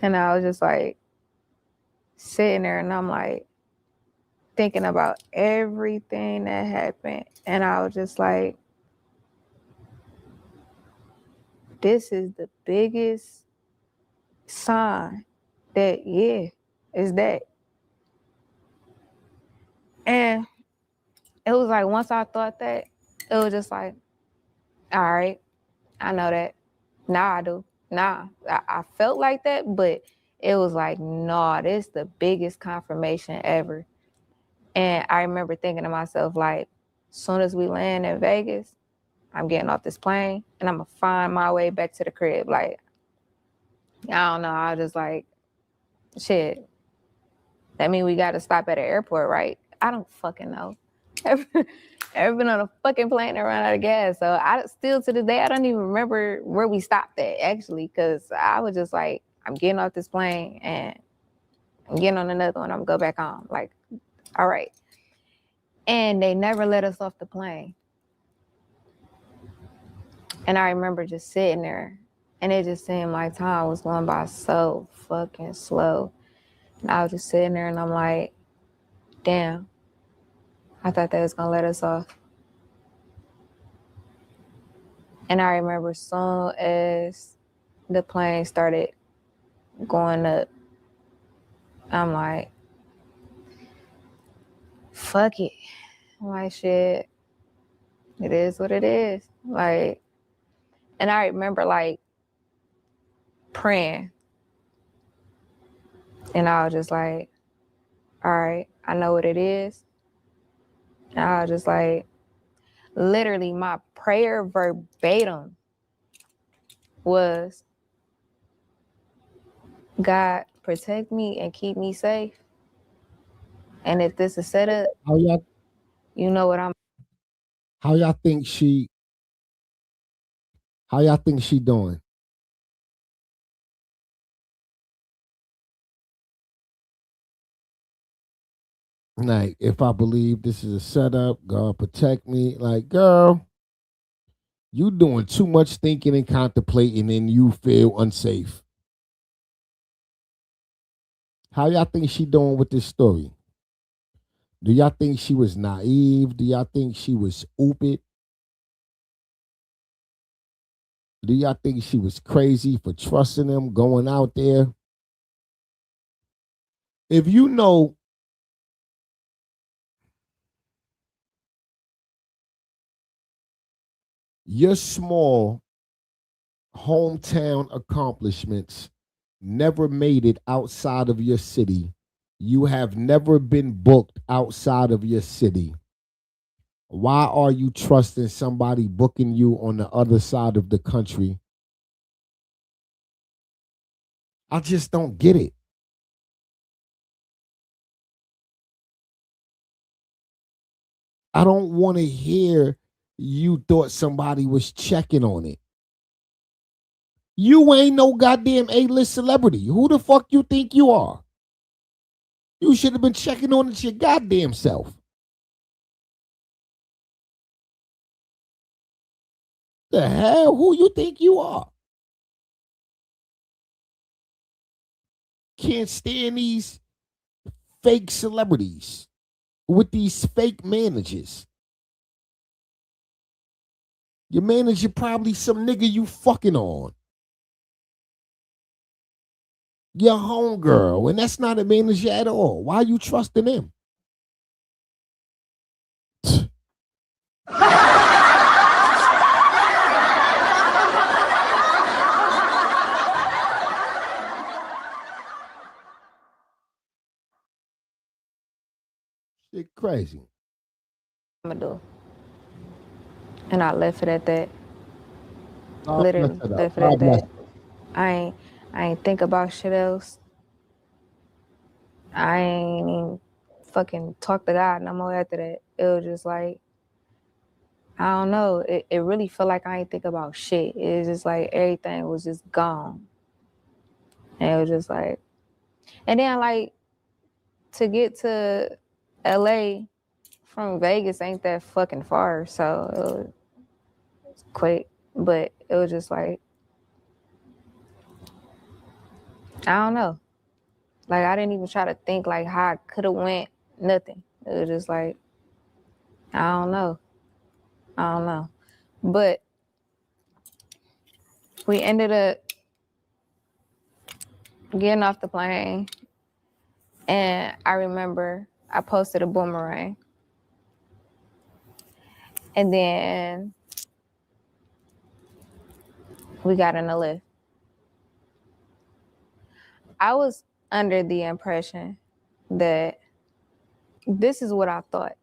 And I was just like sitting there and I'm like thinking about everything that happened. And I was just like, this is the biggest sign that, yeah, is that. And it was like, once I thought that, it was just like, all right, I know that. Now I do. Nah, I felt like that, but it was like, nah, this is the biggest confirmation ever. And I remember thinking to myself, like, as soon as we land in Vegas, I'm getting off this plane and I'm gonna find my way back to the crib. Like, I don't know. I was just like, Shit. That mean we got to stop at an airport, right? I don't fucking know. Ever been on a fucking plane and run out of gas? So I still to this day, I don't even remember where we stopped at actually, because I was just like, I'm getting off this plane and I'm getting on another one. I'm gonna go back home. Like, all right. And they never let us off the plane. And I remember just sitting there, and it just seemed like time was going by so fucking slow. And I was just sitting there, and I'm like, damn, I thought they was gonna let us off. And I remember as soon as the plane started going up, I'm like, fuck it. I'm like, shit, it is what it is. Like, and I remember like praying. And I was just like, all right, I know what it is. And I was just like, literally my prayer verbatim was, God, protect me and keep me safe. And if this is set up, you know what I'm. How y'all think she doing? Like, if I believe this is a setup, God protect me. Like, girl, you doing too much thinking and contemplating and you feel unsafe. How y'all think she doing with this story? Do y'all think she was naive? Do y'all think she was stupid? Do y'all think she was crazy for trusting him, going out there? If you know your small hometown accomplishments never made it outside of your city, you have never been booked outside of your city, why are you trusting somebody booking you on the other side of the country? I just don't get it. I don't want to hear you thought somebody was checking on it. You ain't no goddamn A-list celebrity. Who the fuck you think you are? You should have been checking on it your goddamn self. The hell? Who you think you are? Can't stand these fake celebrities with these fake managers. Your manager probably some nigga you fucking on. Your homegirl, and that's not a manager at all. Why are you trusting him? Shit crazy. I'm gonna do. And I left it at that. God Literally bless her, though. left it God at bless that. I ain't think about shit else. I ain't even fucking talk to God no more after that. It was just like, I don't know. It really felt like I ain't think about shit. It was just like everything was just gone. And it was just like, and then like to get to LA from Vegas ain't that fucking far. So it was quick, but it was just like, I don't know. Like I didn't even try to think like how I could have went. Nothing. It was just like, I don't know. I don't know. But we ended up getting off the plane, and I remember I posted a boomerang, and then we got in the lift. I was under the impression that this is what I thought.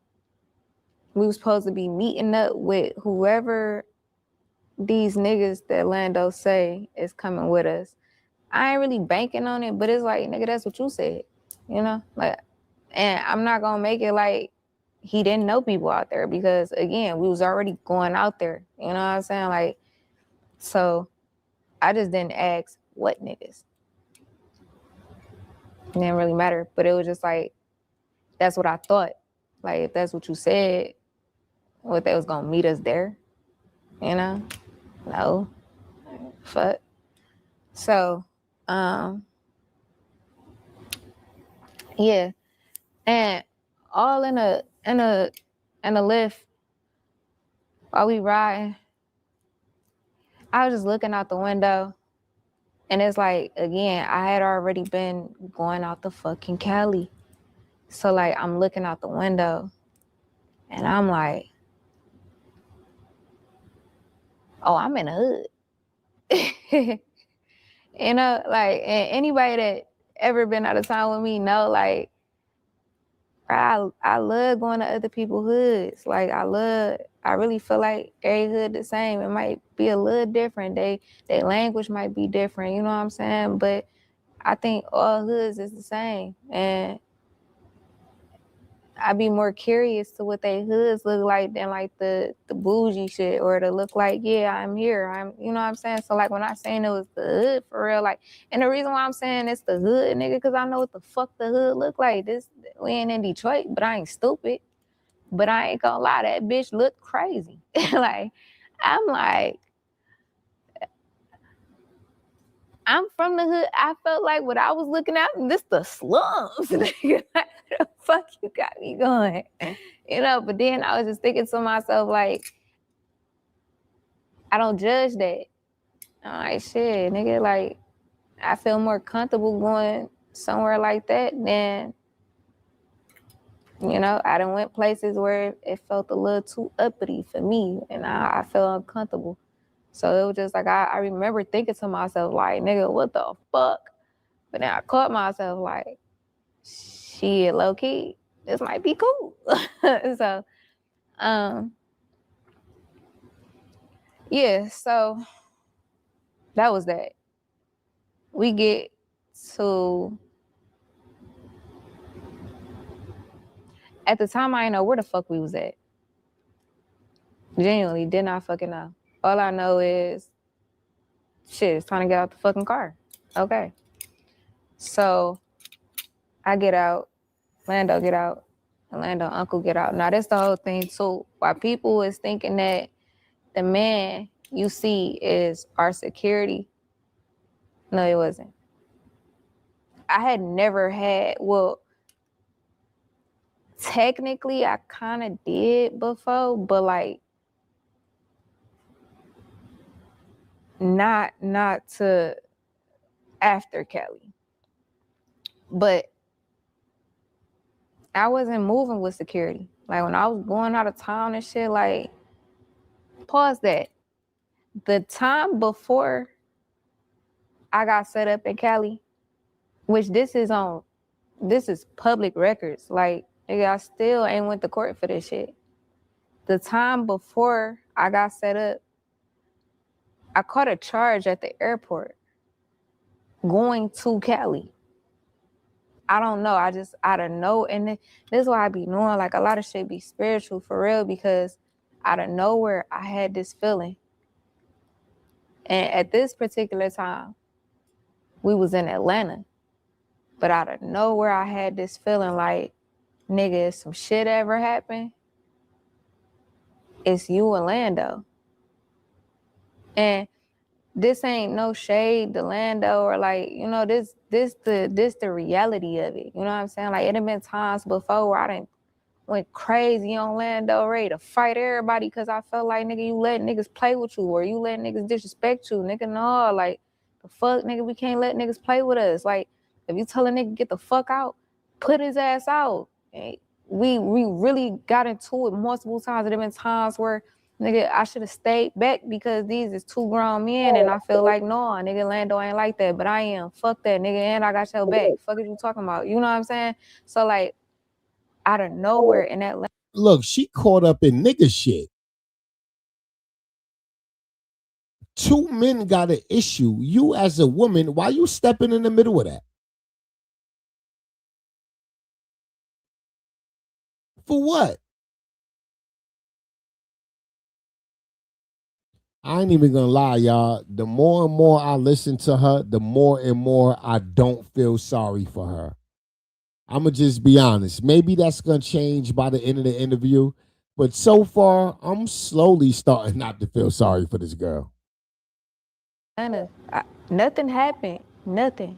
We were supposed to be meeting up with whoever these niggas that Lando say is coming with us. I ain't really banking on it, but it's like, nigga, that's what you said, you know? Like, and I'm not gonna make it like he didn't know people out there because again, we was already going out there, you know what I'm saying? Like, so I just didn't ask what niggas. It didn't really matter, but it was just like, that's what I thought. Like, if that's what you said, what they was gonna meet us there, you know? No, fuck. So, yeah, and all in a lift while we riding, I was just looking out the window, and it's like, again, I had already been going out the fucking Cali, so like I'm looking out the window, and I'm like, oh, I'm in the hood. You know, like, and anybody that ever been out of town with me know, like, I love going to other people's hoods. Like, I really feel like every hood the same. It might be a little different. Their language might be different, you know what I'm saying? But I think all hoods is the same. And I'd be more curious to what they hoods look like than like the bougie shit, or to look like, yeah, I'm here. You know what I'm saying? So like when I saying it was the hood for real, like, and the reason why I'm saying it's the hood, nigga, because I know what the fuck the hood look like. We ain't in Detroit, but I ain't stupid. But I ain't gonna lie, that bitch look crazy. Like, I'm like, I'm from the hood. I felt like what I was looking at, this the slums. Nigga. Like, where the fuck you got me going? You know, but then I was just thinking to myself, like, I don't judge that. I'm like, shit, nigga, like, I feel more comfortable going somewhere like that than, you know, I done went places where it felt a little too uppity for me, and I felt uncomfortable. So it was just like, I remember thinking to myself, like, nigga, what the fuck? But then I caught myself like, shit, low key, this might be cool. So, yeah, so that was that. We get to, at the time, I didn't know where the fuck we was at. Genuinely, did not fucking know. All I know is, shit, it's time to get out the fucking car. Okay. So I get out, Lando get out, and Lando uncle get out. Now that's the whole thing too. Why people is thinking that the man you see is our security. No, it wasn't. I had never had, well, technically I kind of did before, but like not to after Kelly. But I wasn't moving with security. Like when I was going out of town and shit, like, pause that. The time before I got set up in Cali, which this is public records. Like, nigga, I still ain't went to court for this shit. The time before I got set up, I caught a charge at the airport going to Cali. I don't know. I don't know. And this is why I be knowing, like, a lot of shit be spiritual for real, because out of nowhere, I had this feeling. And at this particular time, we was in Atlanta. But out of nowhere, I had this feeling like, nigga, if some shit ever happened, it's you and Lando. And this ain't no shade to Lando, or like, you know, this the reality of it. You know what I'm saying? Like, it had been times before where I done went crazy on Lando, ready to fight everybody because I felt like, nigga, you let niggas play with you, or you let niggas disrespect you. Nigga, no, like, the fuck, nigga, we can't let niggas play with us. Like, if you tell a nigga get the fuck out, put his ass out. We really got into it multiple times. There have been times where, nigga, I should have stayed back because these is two grown men, and I feel like, no, nigga, Lando ain't like that, but I am. Fuck that, nigga, and I got your back. Fuck is you talking about? You know what I'm saying? So, like, out of nowhere in that. Look, she caught up in nigga shit. Two men got an issue. You as a woman, why you stepping in the middle of that? For what? I ain't even gonna lie, y'all. The more and more I listen to her, the more and more I don't feel sorry for her. I'ma just be honest. Maybe that's gonna change by the end of the interview. But so far, I'm slowly starting not to feel sorry for this girl. Nothing happened. Nothing.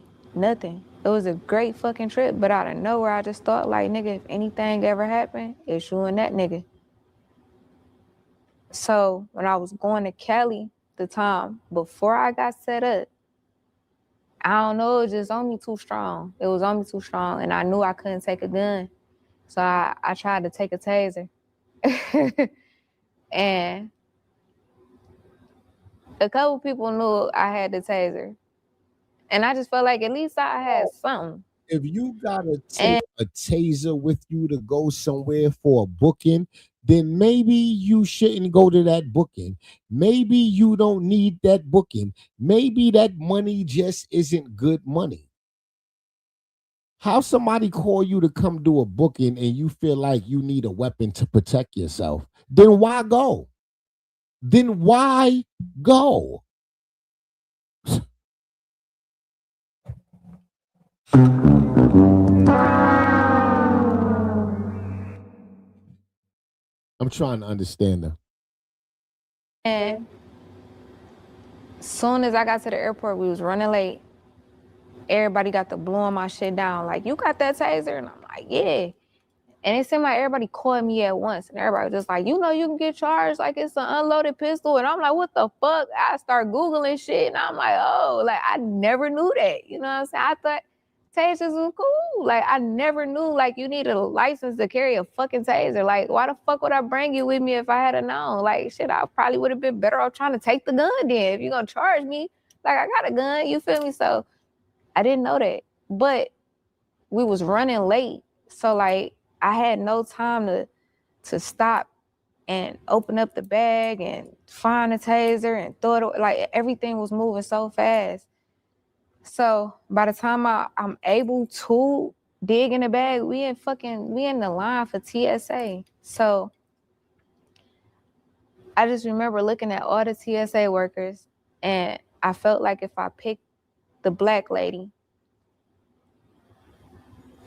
It was a great fucking trip, but out of nowhere, I just thought, like, nigga, if anything ever happened, it's you and that nigga. So when I was going to Cali the time before I got set up, I don't know, it was just on me too strong. It was on me too strong, and I knew I couldn't take a gun. So I tried to take a taser. And a couple people knew I had the taser. And I just felt like at least I had something. If you gotta take a taser with you to go somewhere for a booking, then maybe you shouldn't go to that booking. Maybe you don't need that booking. Maybe that money just isn't good money. How somebody call you to come do a booking and you feel like you need a weapon to protect yourself? Then why go? Then why go? I'm trying to understand her. And soon as I got to the airport, we was running late. Everybody got to blowing my shit down. Like, you got that taser? And I'm like, yeah. And it seemed like everybody called me at once. And everybody was just like, you know, you can get charged like it's an unloaded pistol. And I'm like, what the fuck? I start Googling shit. And I'm like, oh, like, I never knew that. You know what I'm saying? I thought tasers was cool. Like, I never knew, like, you needed a license to carry a fucking taser. Like, why the fuck would I bring you with me if I had known? Like, shit, I probably would have been better off trying to take the gun then. If you're going to charge me, like, I got a gun. You feel me? So I didn't know that. But we was running late. So, like, I had no time to stop and open up the bag and find a taser and throw it away. Like, everything was moving so fast. So by the time I'm able to dig in the bag, we in the line for TSA. So I just remember looking at all the TSA workers, and I felt like if I picked the black lady,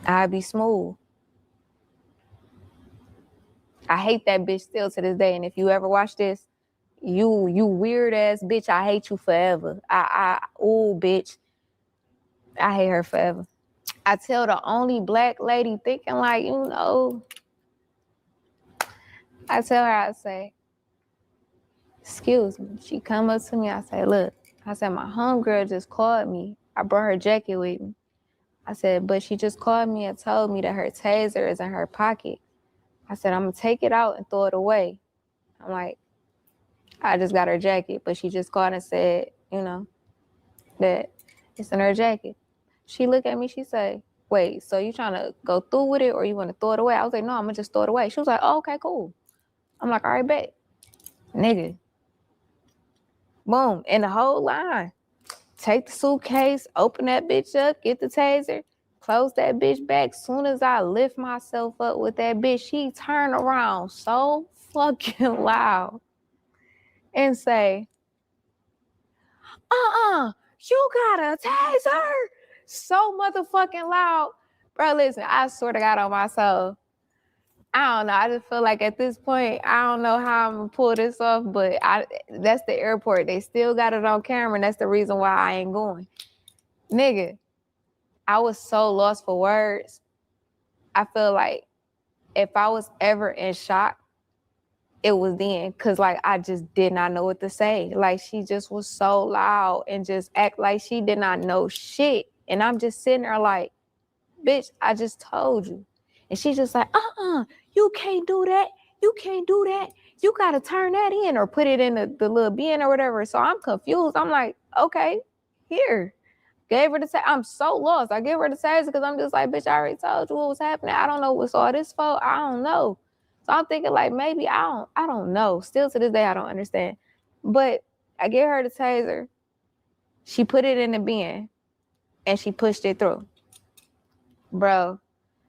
I'd be smooth. I hate that bitch still to this day. And if you ever watch this, you weird ass bitch, I hate you forever. Oh bitch, I hate her forever. I tell the only black lady thinking like, you know, I tell her, I say, excuse me. She come up to me, I say, look, I said, my homegirl just called me. I brought her jacket with me. I said, but she just called me and told me that her taser is in her pocket. I said, I'm gonna take it out and throw it away. I'm like, I just got her jacket, but she just called and said, you know, that it's in her jacket. She looked at me, she said, wait, so you trying to go through with it or you want to throw it away? I was like, no, I'm gonna just throw it away. She was like, oh, okay, cool. I'm like, all right, bet. Nigga. Boom, in the whole line. Take the suitcase, open that bitch up, get the taser, close that bitch back. Soon as I lift myself up with that bitch, she turned around so fucking loud and say, you got a taser? So motherfucking loud. Bro, listen, I swear to God on my soul. I don't know. I just feel like at this point, I don't know how I'm gonna pull this off, but that's the airport. They still got it on camera, and that's the reason why I ain't going. Nigga, I was so lost for words. I feel like if I was ever in shock, it was then, cause like I just did not know what to say. Like she just was so loud and just act like she did not know shit. And I'm just sitting there like, bitch, I just told you. And she's just like, you can't do that. You can't do that. You gotta turn that in or put it in the little bin or whatever. So I'm confused. I'm like, okay, here. Gave her the taser. I'm so lost. I gave her the taser because I'm just like, bitch, I already told you what was happening. I don't know what's all this for. I don't know. So I'm thinking like maybe I don't know. Still to this day, I don't understand. But I get her the taser. She put it in the bin and she pushed it through. Bro,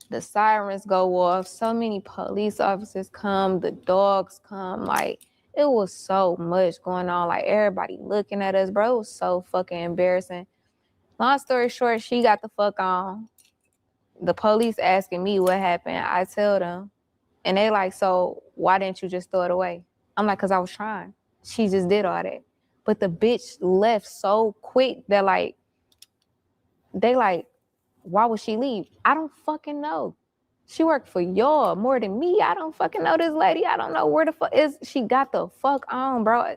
the sirens go off. So many police officers come. The dogs come. Like, it was so much going on. Like, everybody looking at us, bro. It was so fucking embarrassing. Long story short, she got the fuck on. The police asking me what happened. I tell them. And they like, so why didn't you just throw it away? I'm like, because I was trying. She just did all that. But the bitch left so quick that like, they like, why would she leave? I don't fucking know. She worked for y'all more than me. I don't fucking know this lady. I don't know where the fuck is. She got the fuck on, bro.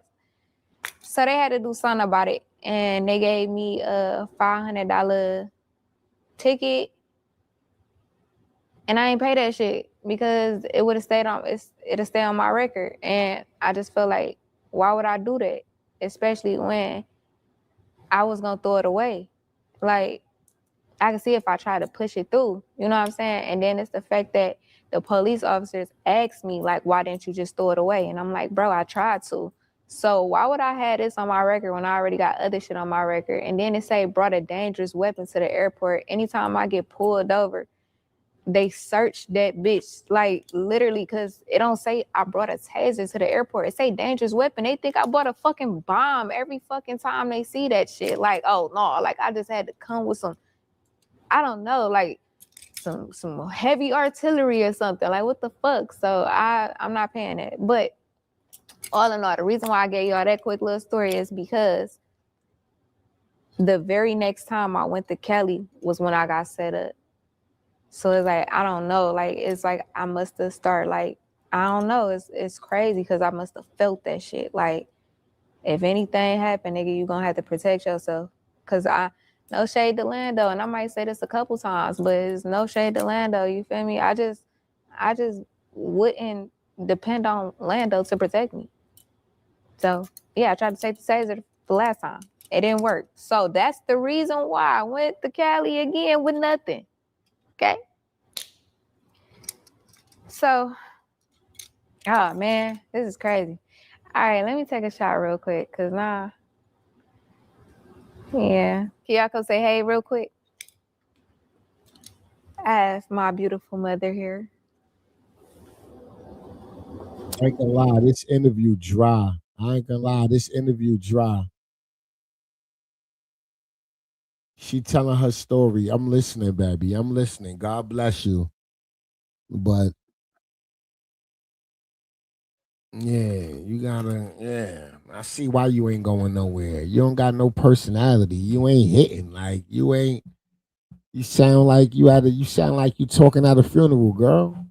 So they had to do something about it. And they gave me a $500 ticket. And I ain't pay that shit because it would have stayed on, it'll stay on my record. And I just feel like, why would I do that? Especially when I was gonna throw it away. Like, I can see if I try to push it through, you know what I'm saying? And then it's the fact that the police officers asked me, like, why didn't you just throw it away? And I'm like, bro, I tried to. So why would I have this on my record when I already got other shit on my record? And then it say brought a dangerous weapon to the airport. Anytime I get pulled over, they search that bitch, like literally, because it don't say I brought a taser to the airport. It say dangerous weapon. They think I bought a fucking bomb every fucking time they see that shit. Like, oh no, like I just had to come with some, I don't know, like some heavy artillery or something. Like, what the fuck? So I'm not paying it. But all in all, the reason why I gave y'all that quick little story is because the very next time I went to Cali was when I got set up. So it's like, I don't know, like, it's like I must have started, like, I don't know, it's crazy because I must have felt that shit. Like, if anything happened, nigga, you gonna have to protect yourself. Because no shade to Lando, and I might say this a couple times, but it's no shade to Lando, you feel me? I just wouldn't depend on Lando to protect me. So, yeah, I tried to take the taser the last time. It didn't work. So that's the reason why I went to Cali again with nothing. Okay? So, oh man, this is crazy. All right, let me take a shot real quick, cause yeah. Can y'all come say hey real quick? I have my beautiful mother here. I ain't gonna lie, this interview dry. I ain't gonna lie, this interview dry. She telling her story. I'm listening, baby. I'm listening. God bless you. But yeah, you gotta, yeah. I see why you ain't going nowhere. You don't got no personality. You ain't hitting. Like, you sound like you sound like you talking at a funeral, girl.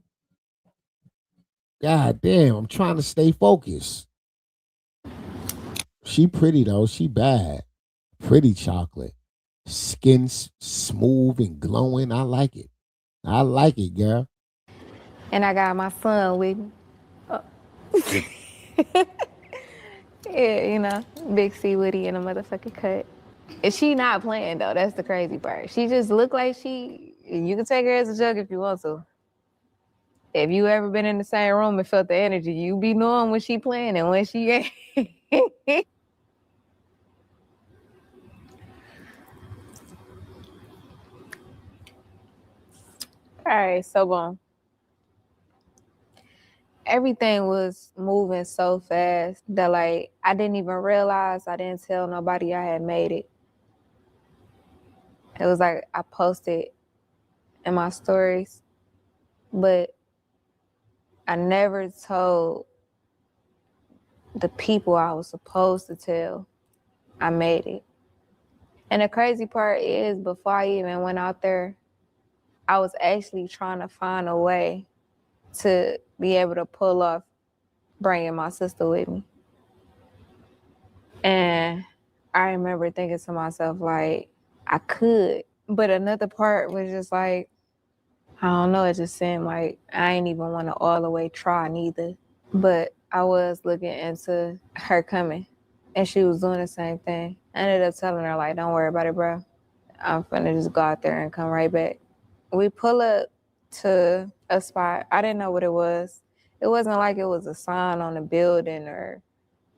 God damn, I'm trying to stay focused. She pretty though. She bad. Pretty chocolate. Skin smooth and glowing. I like it. I like it, girl. And I got my son with me. Oh. Yeah, Big C Woody in a motherfucking cut. And she not playing though. That's the crazy part. She just look like you can take her as a joke if you want to. If you ever been in the same room and felt the energy, you be knowing when she playing and when she ain't. All right, so boom. Everything was moving so fast that like I didn't even realize, I didn't tell nobody I had made it. It was like I posted in my stories, but I never told the people I was supposed to tell I made it. And the crazy part is, before I even went out there, I was actually trying to find a way to be able to pull off bringing my sister with me. And I remember thinking to myself, like, I could. But another part was just like, I don't know, it just seemed like I ain't even want to all the way try neither. But I was looking into her coming, and she was doing the same thing. I ended up telling her, like, don't worry about it, bro. I'm finna just go out there and come right back. We pull up to a spot. I didn't know what it was. It wasn't like it was a sign on the building or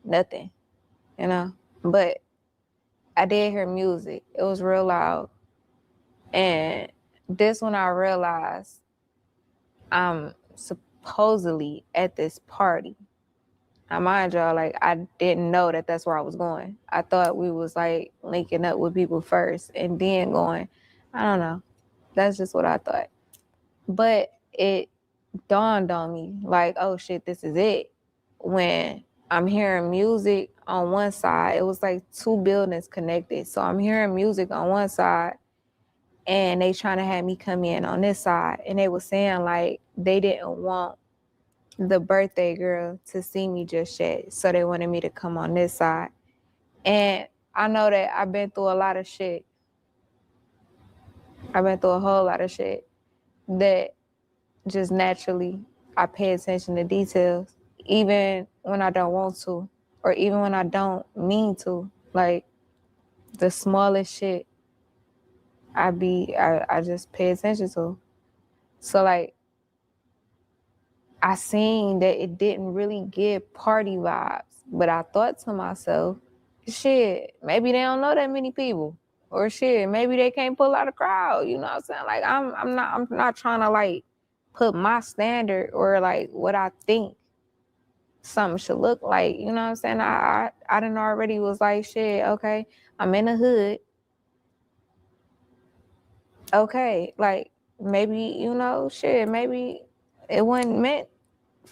nothing. you know. But I did hear music. It was real loud. And this when I realized I'm supposedly at this party. Now, mind y'all, like, I didn't know that that's where I was going. I thought we was, like, linking up with people first and then going. I don't know. That's just what I thought. But it dawned on me, like, oh, shit, this is it. When I'm hearing music on one side, it was, like, 2 buildings connected. So I'm hearing music on one side, and they trying to have me come in on this side. And they was saying, like, they didn't want the birthday girl to see me just yet. So they wanted me to come on this side. And I know that I've been through a lot of shit. I've been through a whole lot of shit that just naturally I pay attention to details, even when I don't want to, or even when I don't mean to. Like the smallest shit I just pay attention to. So like I seen that it didn't really give party vibes, but I thought to myself, shit, maybe they don't know that many people, or shit, maybe they can't pull out a crowd. You know what I'm saying? Like I'm not trying to like put my standard or like what I think something should look like. You know what I'm saying? I done already was like, shit, okay, I'm in the hood. Okay, like maybe, you know, shit, maybe it wasn't meant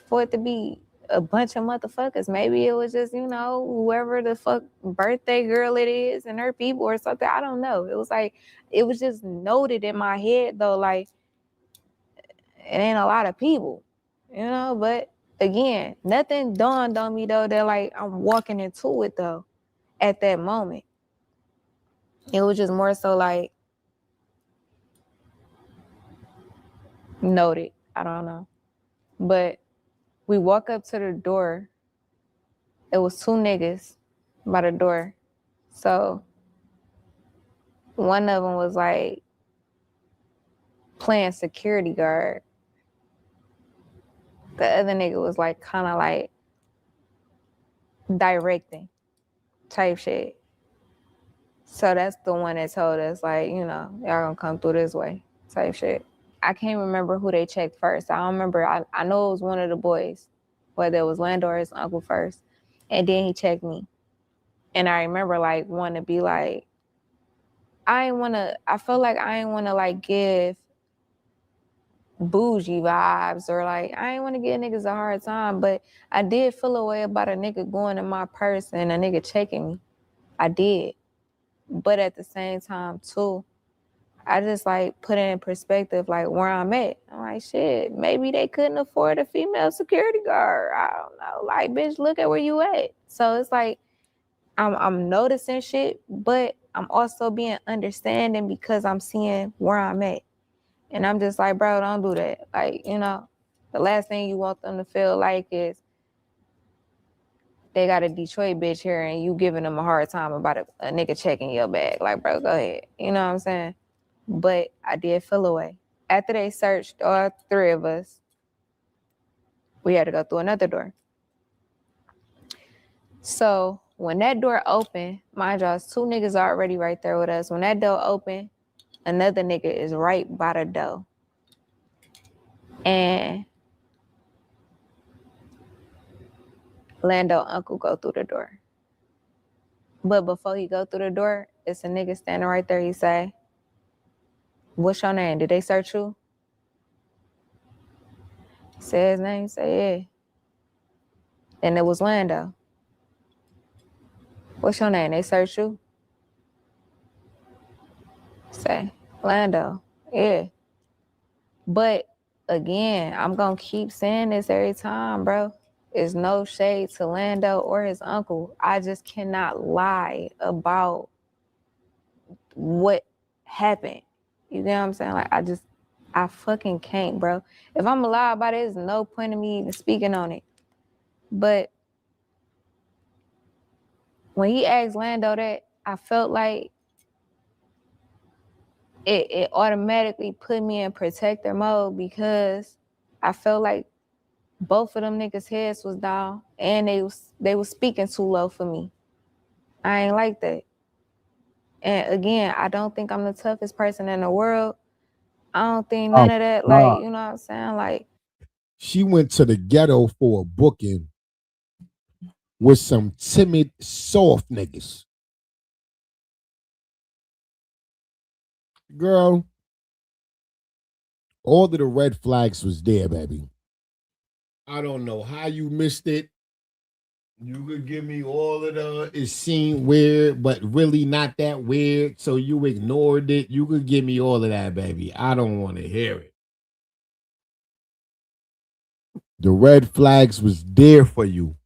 for it to be a bunch of motherfuckers. Maybe it was just, you know, whoever the fuck birthday girl it is and her people or something. I don't know. It was like, it was just noted in my head though, like, it ain't a lot of people, you know, but again, nothing dawned on me though that like I'm walking into it though at that moment. It was just more so like noted. I don't know. But we walk up to the door. It was 2 niggas by the door. So one of them was like playing security guard. The other nigga was like kind of like directing type shit. So that's the one that told us like, you know, y'all gonna come through this way type shit. I can't remember who they checked first. I don't remember. I know it was one of the boys, whether it was Lando or his uncle first. And then he checked me. And I remember like wanting to be like, I felt like I ain't want to like give bougie vibes or like I ain't want to give niggas a hard time, but I did feel a way about a nigga going in my purse and a nigga checking me. I did. But at the same time too, I just like put it in perspective like where I'm at. I'm like, shit, maybe they couldn't afford a female security guard. I don't know. Like, bitch, look at where you at. So it's like I'm noticing shit, but I'm also being understanding because I'm seeing where I'm at. And I'm just like, bro, don't do that. Like, you know, the last thing you want them to feel like is they got a Detroit bitch here and you giving them a hard time about a nigga checking your bag. Like, bro, go ahead. You know what I'm saying? But I did feel away. After they searched all 3 of us, we had to go through another door. So when that door opened, mind y'all, 2 niggas already right there with us. When that door opened, another nigga is right by the door. And Lando uncle go through the door. But before he go through the door, it's a nigga standing right there. He say, what's your name? Did they search you? Say his name, say yeah. And it was Lando. What's your name? They search you? Say, Lando, yeah. But again, I'm gonna keep saying this every time, bro. It's no shade to Lando or his uncle. I just cannot lie about what happened. You know what I'm saying? Like I fucking can't, bro. If I'm gonna lie about it, there's no point in me even speaking on it. But when he asked Lando that, I felt like it automatically put me in protector mode because I felt like both of them niggas' heads was down and they was speaking too low for me. I ain't like that. And again, I don't think I'm the toughest person in the world. I don't think none of that, like, you know what I'm saying? Like, she went to the ghetto for a booking with some timid, soft niggas. Girl, all of the red flags was there, baby. I don't know how you missed it. You could give me all of the it seemed weird, but really not that weird. So you ignored it. You could give me all of that, baby. I don't want to hear it. The red flags was there for you.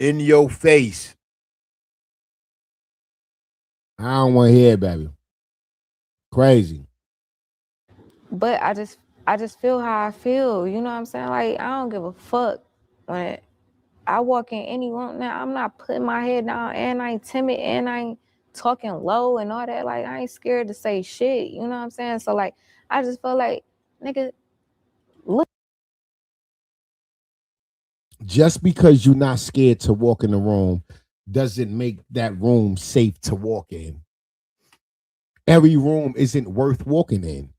In your face. I don't want to hear it, baby. Crazy. but I just feel how I feel. You know what I'm saying? Like, I don't give a fuck when I walk in any room now. I'm not putting my head down, and I ain't timid, and I ain't talking low and all that. Like, I ain't scared to say shit. You know what I'm saying? So like, I just feel like, nigga, look. Just because you're not scared to walk in the room doesn't make that room safe to walk in. Every room isn't worth walking in.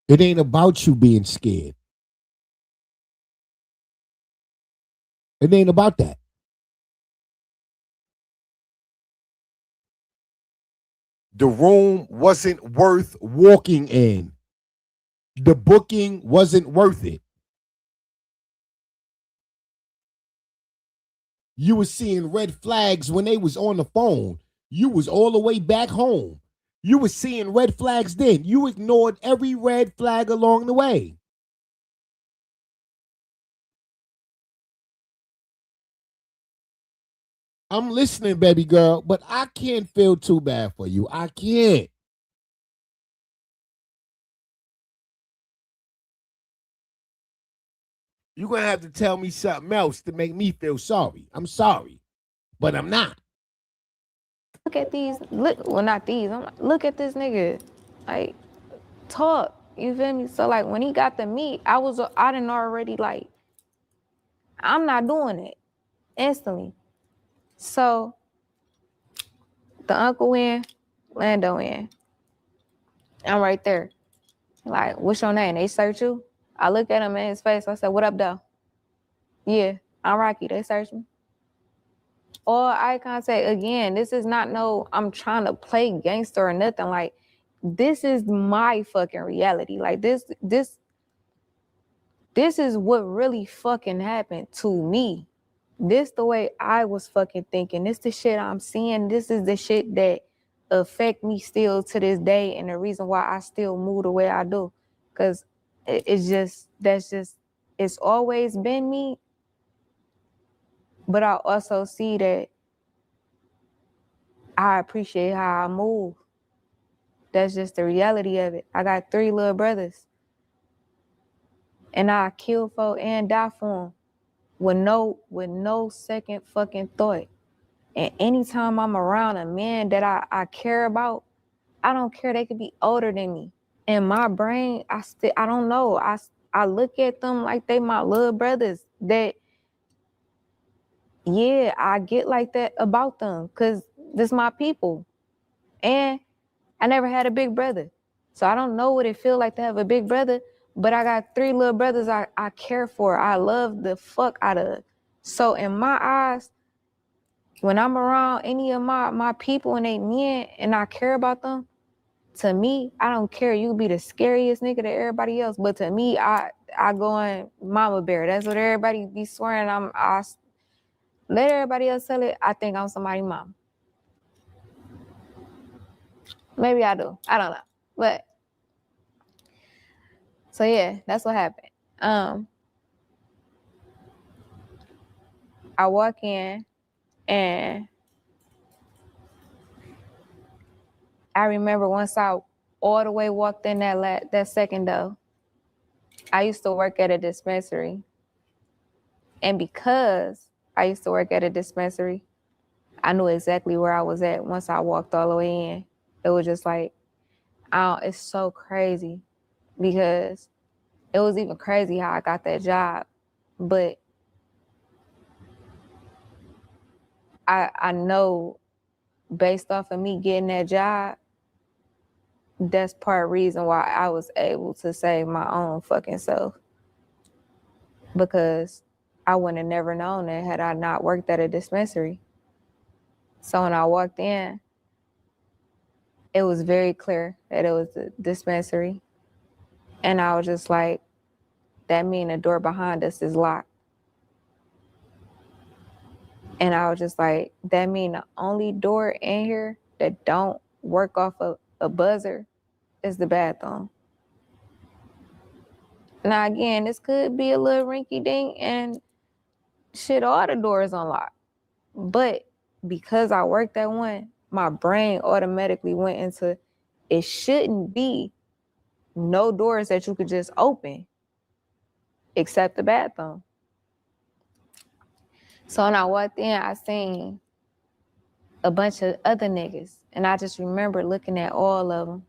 It ain't about you being scared. It ain't about that. The room wasn't worth walking in. The booking wasn't worth it. You was seeing red flags when they was on the phone. You was all the way back home. You was seeing red flags then. You ignored every red flag along the way. I'm listening, baby girl, but I can't feel too bad for you. I can't. You're going to have to tell me something else to make me feel sorry. I'm sorry, but I'm not. Look at these. Look, well, not these. I'm like, look at this nigga. Like, talk. You feel me? So like, when he got the meat, I didn't already like. I'm not doing it instantly. So the uncle in, Lando in. I'm right there. Like, what's your name? They search you. I look at him in his face. I said, what up, though? Yeah, I'm Rocky. They search me. Or eye contact again. This is not I'm trying to play gangster or nothing. Like, this is my fucking reality. Like, this is what really fucking happened to me. This the way I was fucking thinking. This the shit I'm seeing. This is the shit that affect me still to this day, and the reason why I still move the way I do. Cause it's always been me. But I also see that I appreciate how I move. That's just the reality of it. I got 3 little brothers. And I kill for and die for them with no second fucking thought. And anytime I'm around a man that I care about, I don't care. They could be older than me. In my brain, I don't know. I look at them like they my little brothers. That, yeah, I get like that about them because this my people. And I never had a big brother. So I don't know what it feels like to have a big brother, but I got 3 little brothers I care for. I love the fuck out of. So in my eyes, when I'm around any of my people and they men and I care about them, to me, I don't care. You be the scariest nigga to everybody else, but to me, I go in mama bear. That's what everybody be swearing. I let everybody else tell it. I think I'm somebody's mom. Maybe I do. I don't know. But so yeah, that's what happened. I walk in and I remember once I all the way walked in that second door, I used to work at a dispensary. And because I used to work at a dispensary, I knew exactly where I was at once I walked all the way in. It was just like, it's so crazy because it was even crazy how I got that job. But I know based off of me getting that job, that's part reason why I was able to save my own fucking self. Because I wouldn't have never known that had I not worked at a dispensary. So when I walked in, it was very clear that it was a dispensary. And I was just like, that mean the door behind us is locked. And I was just like, that mean the only door in here that don't work off a buzzer is the bathroom. Now again, this could be a little rinky dink and shit, all the doors unlocked. But because I worked at one, my brain automatically went into, it shouldn't be no doors that you could just open except the bathroom. So when I walked in, I seen a bunch of other niggas. And I just remember looking at all of them.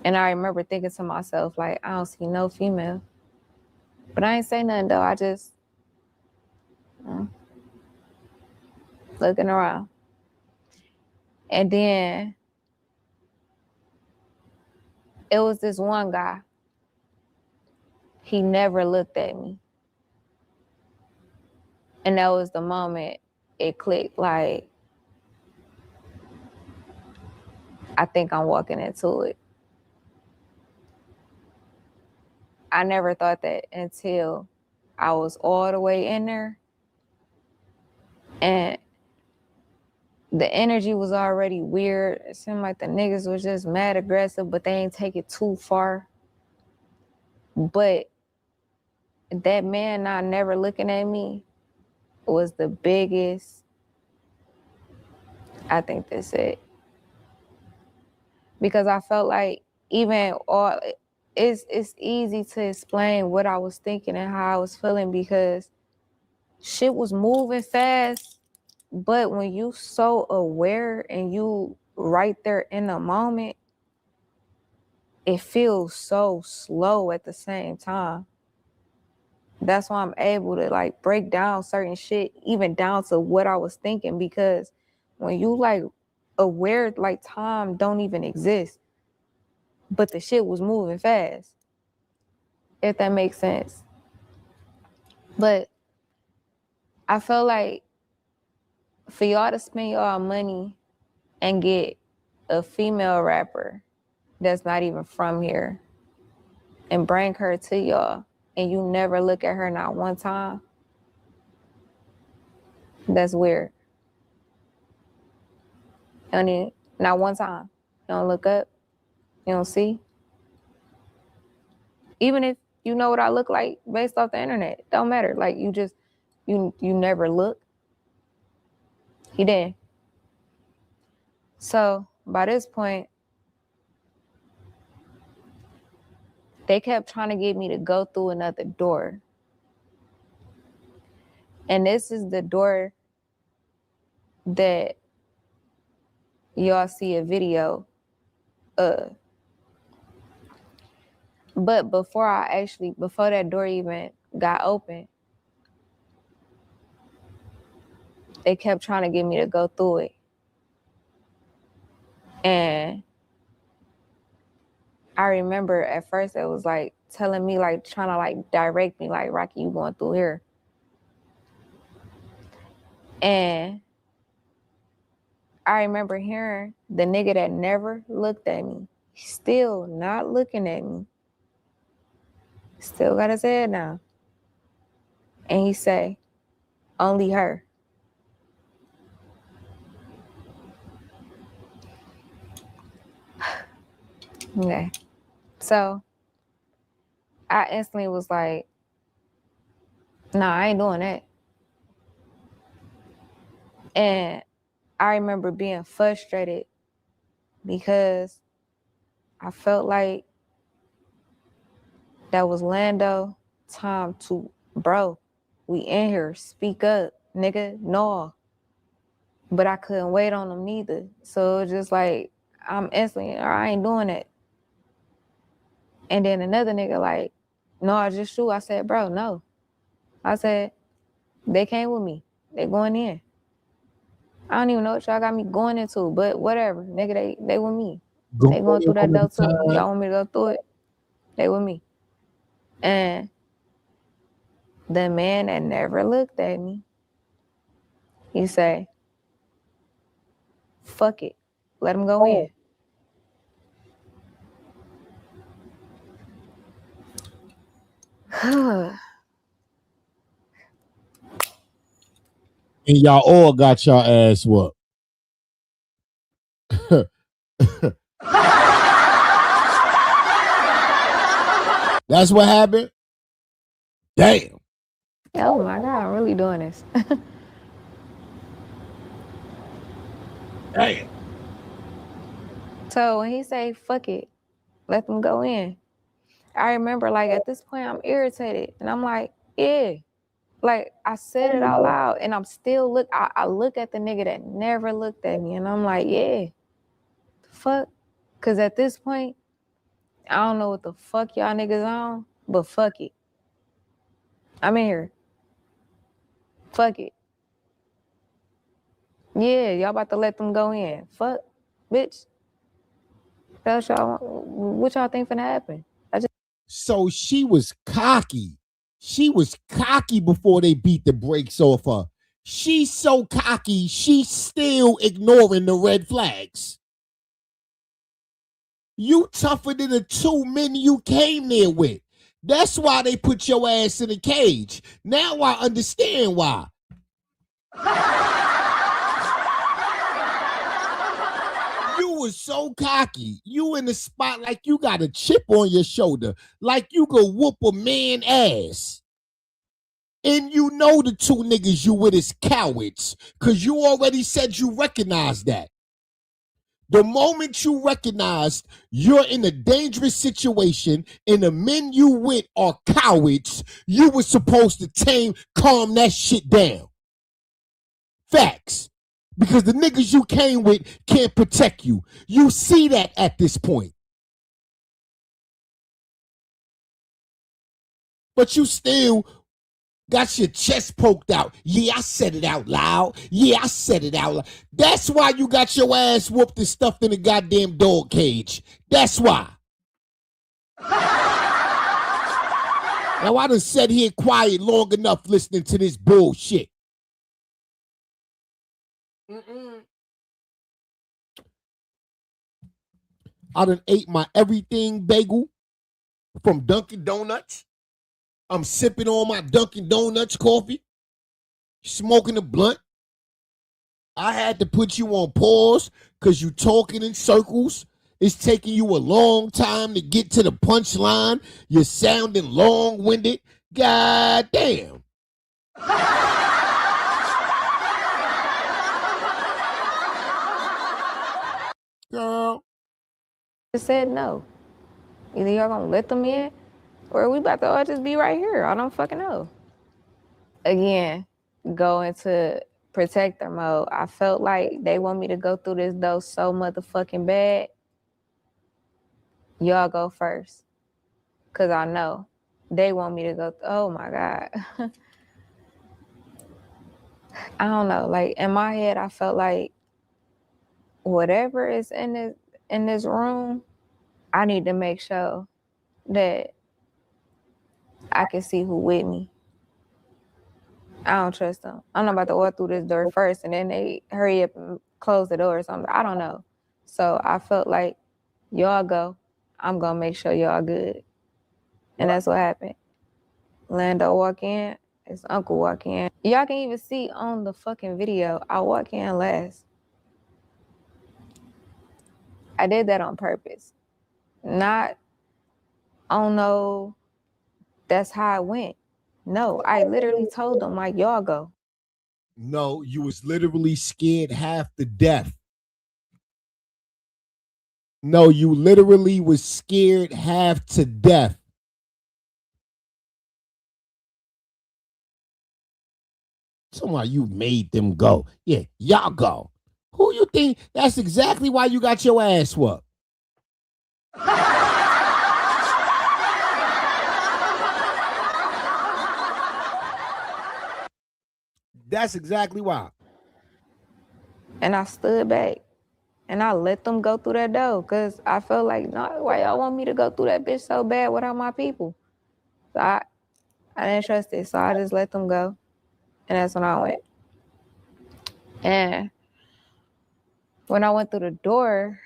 And I remember thinking to myself, like, I don't see no female. But I ain't say nothing though. I just looking around. And then it was this one guy. He never looked at me. And that was the moment it clicked, like, I think I'm walking into it. I never thought that until I was all the way in there. And the energy was already weird. It seemed like the niggas was just mad aggressive, but they ain't take it too far. But that man not never looking at me was the biggest, I think that's it. Because I felt like even all, it's easy to explain what I was thinking and how I was feeling because shit was moving fast. But when you so aware and you right there in the moment, it feels so slow at the same time. That's why I'm able to like break down certain shit, even down to what I was thinking, because when you like aware, like time don't even exist, but the shit was moving fast, if that makes sense. But I feel like for y'all to spend y'all money and get a female rapper that's not even from here and bring her to y'all and you never look at her not one time, that's weird. Not one time. You don't look up, you don't see. Even if you know what I look like based off the internet, don't matter. Like you never look. He didn't. So by this point, they kept trying to get me to go through another door. And this is the door that y'all see a video of. But before that door even got open, they kept trying to get me to go through it. And I remember at first it was like telling me, like trying to like direct me, like, Rocky, you going through here. And I remember hearing the nigga that never looked at me, still not looking at me, still got his head down. And he say, only her. Okay. So I instantly was like, nah, I ain't doing that. And I remember being frustrated because I felt like that was Lando time to, bro, we in here, speak up, nigga, no. But I couldn't wait on them neither. So it was just like, I'm instantly, I ain't doing it. And then another nigga like, no, I just shoot. I said, bro, no. I said, they came with me. They going in. I don't even know what y'all got me going into, but whatever. Nigga, they with me. They going through that door too. Y'all want me to go through it? They with me. And the man that never looked at me, he say, fuck it. Let him go in. And y'all all got your ass whooped. That's what happened? Damn. Oh my God, I'm really doing this. Damn. So when he say, fuck it, let them go in, I remember like at this point I'm irritated and I'm like, yeah. Like I said it out loud and I'm still I look at the nigga that never looked at me and I'm like, yeah, fuck. Cause at this point, I don't know what the fuck y'all niggas on, but fuck it. I'm in here. Fuck it. Yeah, y'all about to let them go in. Fuck, bitch. That's y'all. What y'all think finna happen? So she was cocky. She was cocky before they beat the brakes off her. She's so cocky, she's still ignoring the red flags. You tougher than the two men you came there with. That's why they put your ass in a cage. Now I understand why. You was so cocky. You in the spot like you got a chip on your shoulder, like you could whoop a man ass. And you know the two niggas you with is cowards, because you already said you recognize that. The moment you recognize you're in a dangerous situation and the men you with are cowards, you were supposed to calm that shit down. Facts. Because the niggas you came with can't protect you. You see that at this point. But you still got your chest poked out. Yeah, I said it out loud. Yeah, I said it out loud. That's why you got your ass whooped and stuffed in a goddamn dog cage. That's why. Now, I done sat here quiet long enough listening to this bullshit. I done ate my everything bagel from Dunkin' Donuts. I'm sipping on my Dunkin' Donuts coffee, smoking a blunt. I had to put you on pause because you talking in circles. It's taking you a long time to get to the punchline. You're sounding long-winded. God damn. Girl. I said no. Either y'all gonna let them in or we about to all just be right here. I don't fucking know. Again, go into protector mode. I felt like they want me to go through this though so motherfucking bad. Y'all go first. Cause I know they want me to go. Oh my God. I don't know. Like in my head, I felt like whatever is in this room, I need to make sure that I can see who with me. I don't trust them. I'm not about to walk through this door first and then they hurry up and close the door or something. I don't know. So I felt like y'all go. I'm gonna make sure y'all good. And that's what happened. Lando walk in, his uncle walk in. Y'all can even see on the fucking video, I walk in last. I did that on purpose. Not, oh no, that's how it went. No, I literally told them like, y'all go. No, you was literally scared half to death. No, you literally was scared half to death. Somehow you made them go. Yeah, y'all go. Who you think? That's exactly why you got your ass whooped. That's exactly why. And I stood back and I let them go through that door because I felt like, no, why y'all want me to go through that bitch so bad without my people? So I didn't trust it. So I just let them go. And that's when I went. And when I went through the door,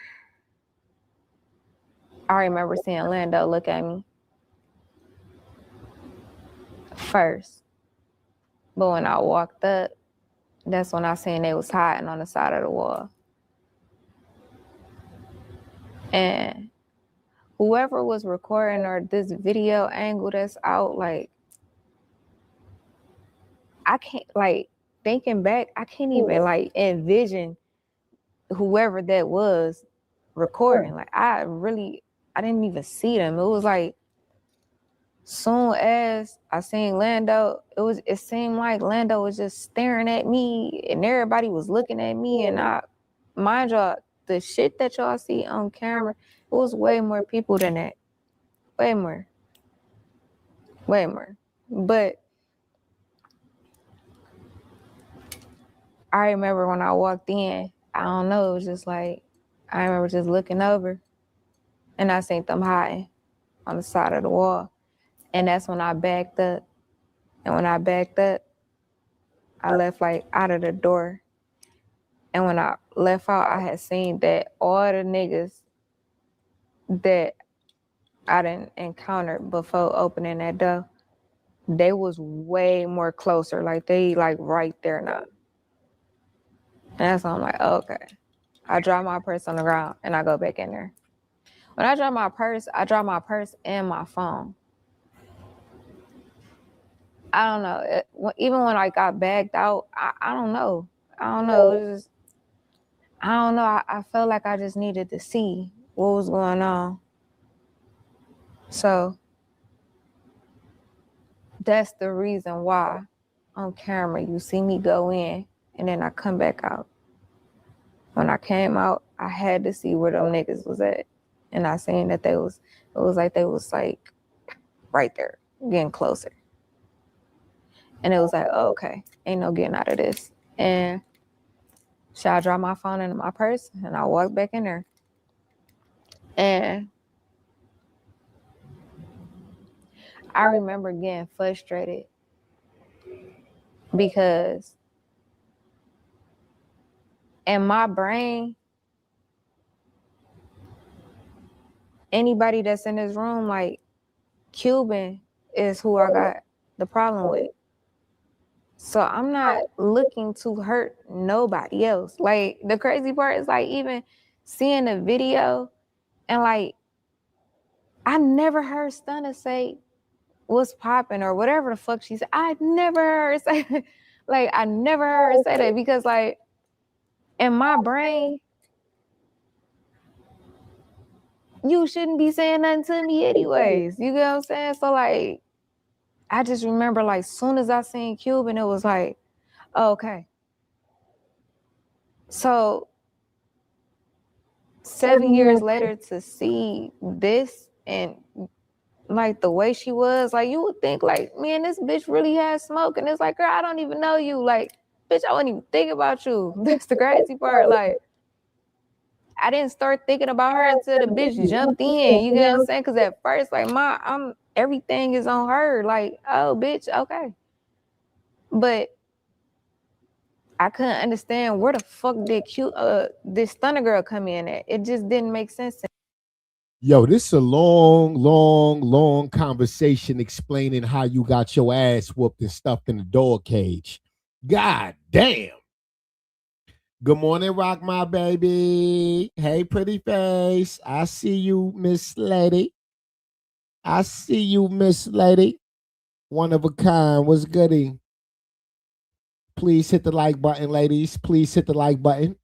I remember seeing Lando look at me first. But when I walked up, that's when I seen they was hiding on the side of the wall. And whoever was recording or this video angle that's out, like, I can't, like, thinking back, I can't even, like, envision whoever that was recording. Like, I didn't even see them. It was like, soon as I seen Lando, it seemed like Lando was just staring at me and everybody was looking at me. And mind y'all, the shit that y'all see on camera, it was way more people than that. Way more. But I remember when I walked in, I don't know, it was just like, I remember just looking over and I seen them hiding on the side of the wall. And that's when I backed up. And when I backed up, I left like out of the door. And when I left out, I had seen that all the niggas that I didn't encounter before opening that door, they was way more closer. Like they like right there now. And that's when I'm like, oh, okay. I drop my purse on the ground and I go back in there. When I drop my purse and my phone. I don't know. Even when I got bagged out, I don't know. I don't know. It was just, I don't know. I felt like I just needed to see what was going on. So that's the reason why on camera you see me go in and then I come back out. When I came out, I had to see where them niggas was at. And I seen that it was like they was like right there, getting closer. And it was like, oh, okay, ain't no getting out of this. And so I dropped my phone into my purse and I walked back in there. And I remember getting frustrated because in my brain, anybody that's in this room, like Cuban is who I got the problem with. So I'm not looking to hurt nobody else. Like the crazy part is like even seeing the video and like I never heard Stunna say what's popping or whatever the fuck she said. I never heard her say like I never heard her say that because like in my brain, you shouldn't be saying nothing to me anyways. You get what I'm saying? So like I just remember like soon as I seen Cuban, it was like, oh, okay. So 7 years later to see this and like the way she was, like you would think like, man, this bitch really has smoke. And it's like, girl, I don't even know you. Like, bitch, I wouldn't even think about you. That's the crazy part. Like, I didn't start thinking about her until the bitch jumped in. You get what I'm saying? Because at first, like, everything is on her. Like, oh, bitch, okay. But I couldn't understand where the fuck did this Stunna girl come in at. It just didn't make sense to me. Yo, this is a long conversation explaining how you got your ass whooped and stuffed in the dog cage. God damn. Good morning, Rock My Baby. Hey, pretty face. I see you, Miss Lady. I see you, Miss Lady. One of a kind. What's goody? Please hit the like button, ladies. Please hit the like button.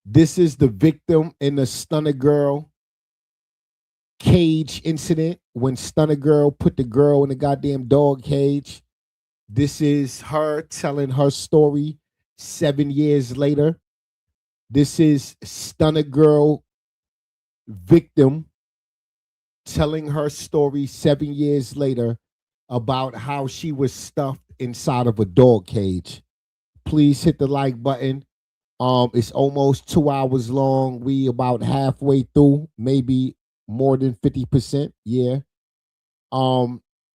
This is the victim in the Stunna Girl cage incident when Stunna Girl put the girl in the goddamn dog cage. This is her telling her story 7 years later. This is Stunna Girl victim telling her story 7 years later about how she was stuffed inside of a dog cage. Please hit the like button. It's almost 2 hours long. We about halfway through, maybe more than 50%. Yeah.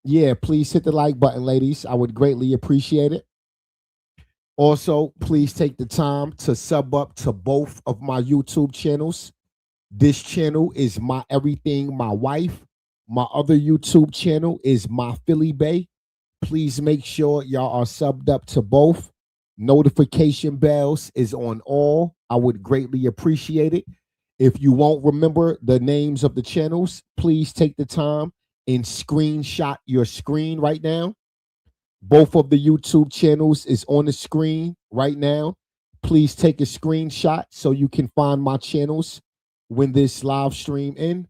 Yeah, please hit the like button, ladies. I would greatly appreciate it. Also, please take the time to sub up to both of my YouTube channels. This channel is My Everything, My Wife. My other YouTube channel is My Philly Bay. Please make sure y'all are subbed up to both. Notification bells is on all. I would greatly appreciate it. If you won't remember the names of the channels, please take the time and screenshot your screen right now. Both of the YouTube channels is on the screen right now. Please take a screenshot so you can find my channels when this live stream in.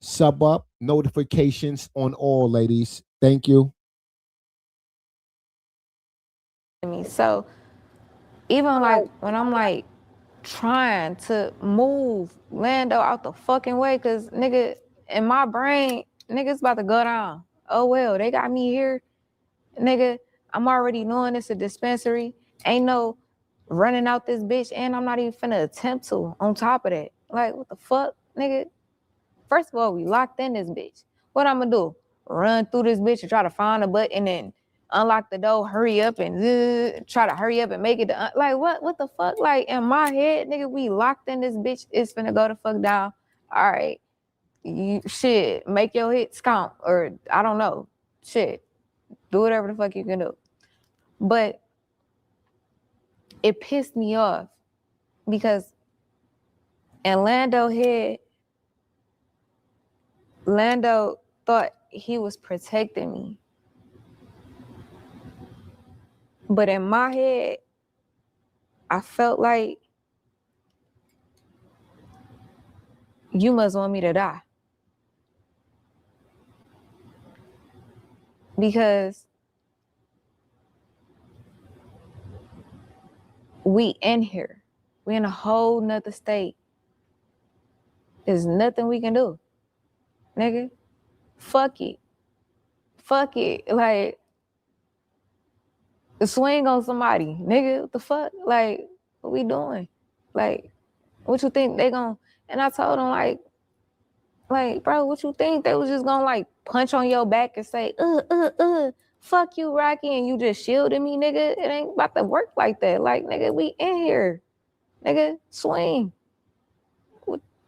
Sub up, notifications on all, ladies. Thank you. So even like when I'm like trying to move Lando out the fucking way, cause nigga, in my brain, nigga's about to go down. Oh well, they got me here. Nigga, I'm already knowing it's a dispensary. Ain't no running out this bitch, and I'm not even finna attempt to on top of that. Like, what the fuck, nigga? First of all, we locked in this bitch. What I'm gonna do? Run through this bitch and try to find a button and unlock the door, hurry up and try to hurry up and make it to like what the fuck? Like in my head, nigga, we locked in this bitch. It's finna go the fuck down. All right. You shit, make your hits count, or I don't know. Shit. Do whatever the fuck you can do. But it pissed me off because in Lando head, Lando thought he was protecting me. But in my head, I felt like you must want me to die. Because we in here. We in a whole nother state. There's nothing we can do. Nigga, fuck it. Fuck it. Like, swing on somebody. Nigga, what the fuck? Like, what we doing? Like, what you think they gonna... And I told him, like, bro, what you think? They was just gonna, like, punch on your back and say, fuck you, Rocky, and you just shielded me, nigga? It ain't about to work like that. Like, nigga, we in here. Nigga, swing.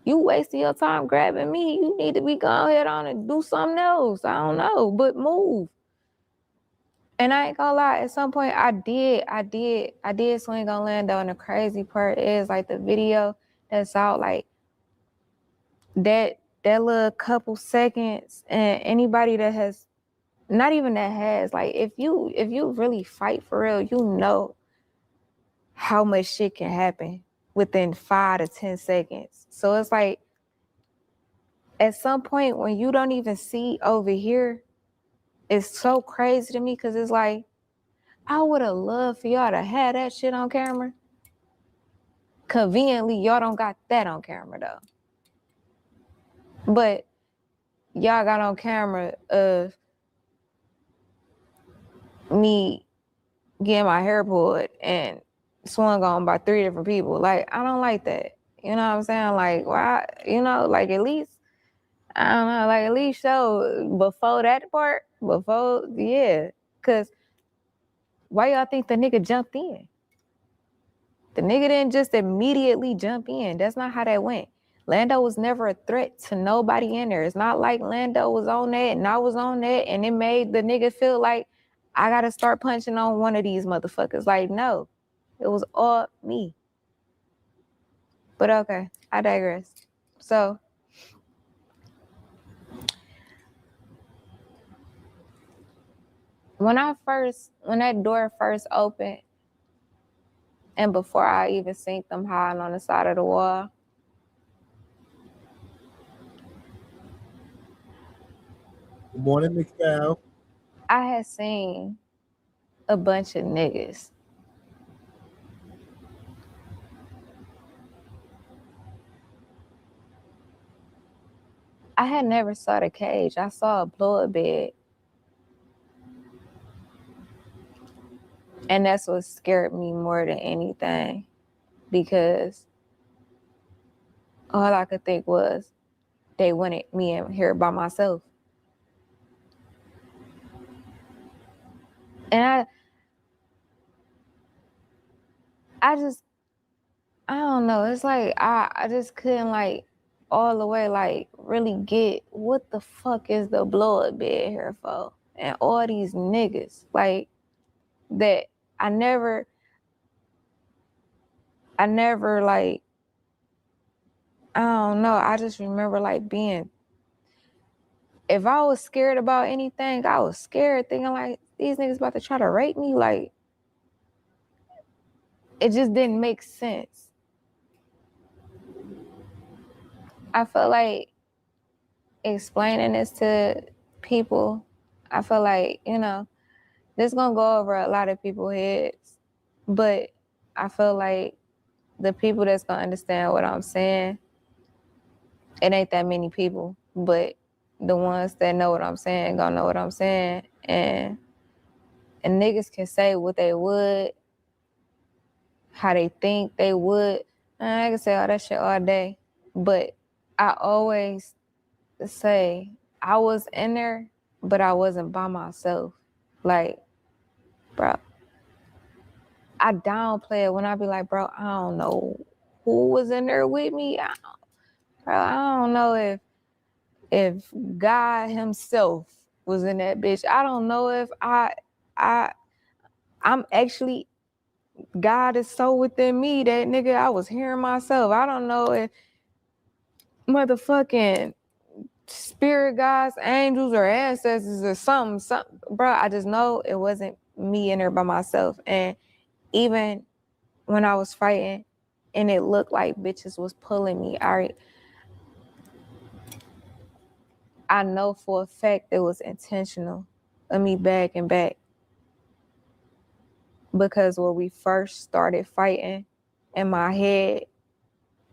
You wasting your time grabbing me. You need to be going ahead on and do something else. I don't know, but move. And I ain't gonna lie, at some point I did swing on Lando, and the crazy part is like the video that's out, like that little couple seconds, and anybody that has, not even that has, like if you really fight for real, you know how much shit can happen within 5 to 10 seconds. So it's like at some point when you don't even see over here, it's so crazy to me because it's like, I would have loved for y'all to have that shit on camera. Conveniently, y'all don't got that on camera though. But y'all got on camera of me getting my hair pulled and swung on by 3 different people. Like, I don't like that. You know what I'm saying? Like, why? You know, like at least, I don't know, like at least show before that part, before, yeah. Because why y'all think the nigga jumped in? The nigga didn't just immediately jump in. That's not how that went. Lando was never a threat to nobody in there. It's not like Lando was on that and I was on that and it made the nigga feel like I gotta start punching on one of these motherfuckers. Like, no, it was all me. But okay, I digress. So, when that door first opened, and before I even seen them hiding on the side of the wall, Good morning, McFall. I had seen a bunch of niggas. I had never saw the cage. I saw a blow-up bed. And that's what scared me more than anything, because all I could think was they wanted me in here by myself. And I don't know. It's like I just couldn't like all the way like really get what the fuck is the blow up bed here for? And all these niggas like that I never like, I don't know. I just remember like being, if I was scared about anything, I was scared thinking like these niggas about to try to rape me. Like it just didn't make sense. I felt like explaining this to people, I feel like, you know, this gonna go over a lot of people's heads, but I feel like the people that's gonna understand what I'm saying, it ain't that many people, but the ones that know what I'm saying gonna know what I'm saying. And niggas can say what they would, how they think they would. And I can say all that shit all day, but I always say I was in there, but I wasn't by myself. Like, bro, I downplay it when I be like, bro, I don't know who was in there with me. I don't know if God himself was in that bitch. I don't know if I'm actually, God is so within me that nigga I was hearing myself. I don't know if motherfucking spirit guides, angels, or ancestors or something. Bro, I just know it wasn't me in there by myself. And even when I was fighting and it looked like bitches was pulling me, I know for a fact it was intentional of me backing back. Because when we first started fighting, in my head,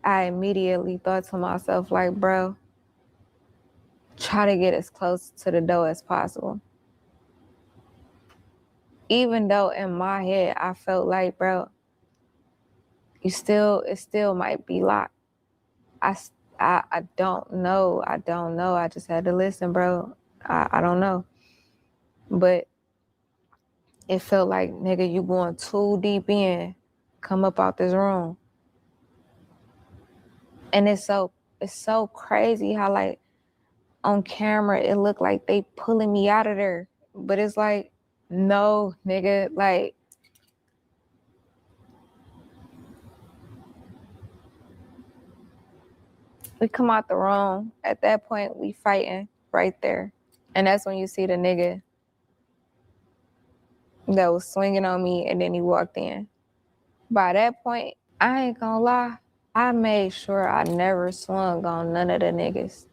I immediately thought to myself, like, bro, try to get as close to the door as possible. Even though in my head, I felt like, bro, it still might be locked. I don't know. I just had to listen, bro. I don't know. But it felt like, nigga, you going too deep in. Come up out this room. And it's so crazy how like on camera it looked like they pulling me out of there. But it's like, no, nigga, like we come out the room. At that point, we fighting right there. And that's when you see the nigga that was swinging on me and then he walked in. By that point, I ain't gonna lie, I made sure I never swung on none of the niggas.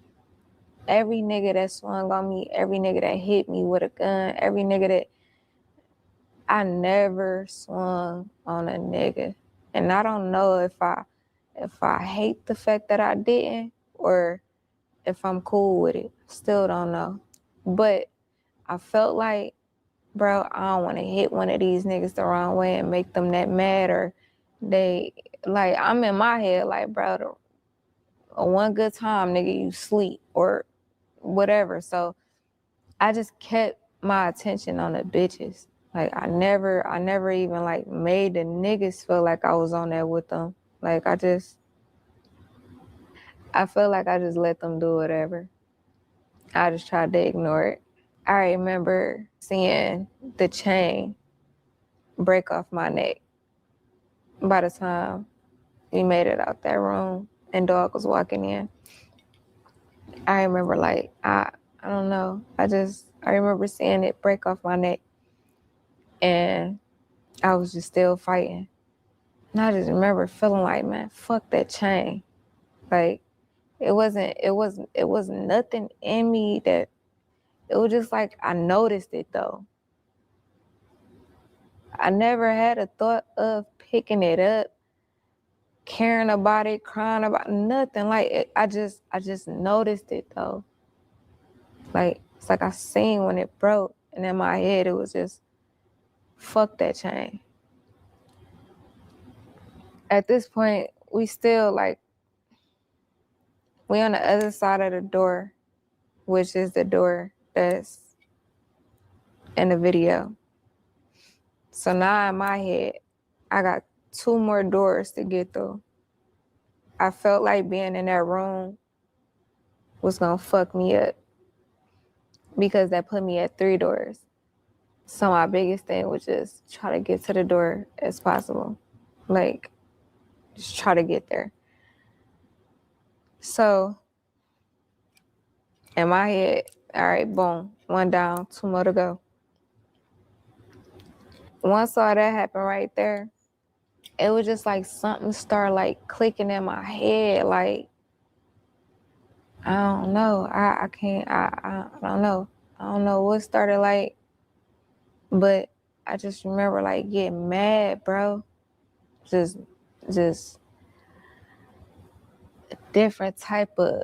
Every nigga that swung on me, every nigga that hit me with a gun, every nigga that, I never swung on a nigga. And I don't know if I hate the fact that I didn't or if I'm cool with it. Still don't know. But I felt like, bro, I don't want to hit one of these niggas the wrong way and make them that mad, or they, like, I'm in my head like, bro, one good time, nigga, you sleep or whatever. So I just kept my attention on the bitches. Like I never even like made the niggas feel like I was on there with them. Like I feel like I just let them do whatever. I just tried to ignore it. I remember seeing the chain break off my neck by the time we made it out that room and dog was walking in. I remember like, I don't know. I remember seeing it break off my neck and I was just still fighting. And I just remember feeling like, man, fuck that chain. Like it was nothing in me that, it was just like, I noticed it though. I never had a thought of picking it up, caring about it, crying about nothing. Like I just noticed it though. Like it's like I seen when it broke, and in my head it was just fuck that chain. At this point, we still like, we on the other side of the door, which is the door that's in the video. So now in my head, I got 2 more doors to get through. I felt like being in that room was gonna fuck me up because that put me at 3 doors. So my biggest thing was just try to get to the door as possible. Like, just try to get there. So in my head, all right, boom, 1 down, 2 more to go. Once all that happened right there, it was just like something started like clicking in my head. Like, I don't know. I can't, I don't know. I don't know what started like, but I just remember like getting mad, bro. Just a different type of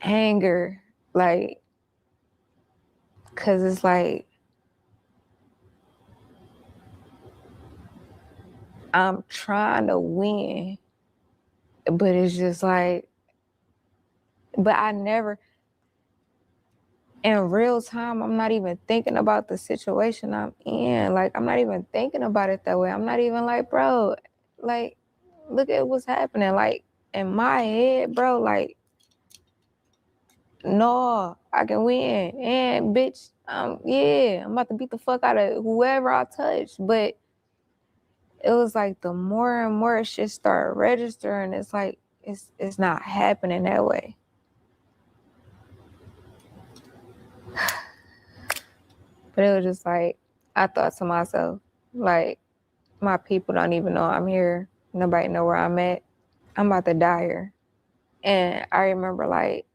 anger. Like, cause it's like, I'm trying to win, but it's just like, but I never, in real time, I'm not even thinking about the situation I'm in. Like, I'm not even thinking about it that way. I'm not even like, bro, like, look at what's happening. Like, in my head, bro, like, no, I can win. And bitch, yeah, I'm about to beat the fuck out of whoever I touch. But it was like the more and more shit started registering, it's like, it's not happening that way. But it was just like, I thought to myself, like, my people don't even know I'm here. Nobody know where I'm at. I'm about to die here. And I remember, like,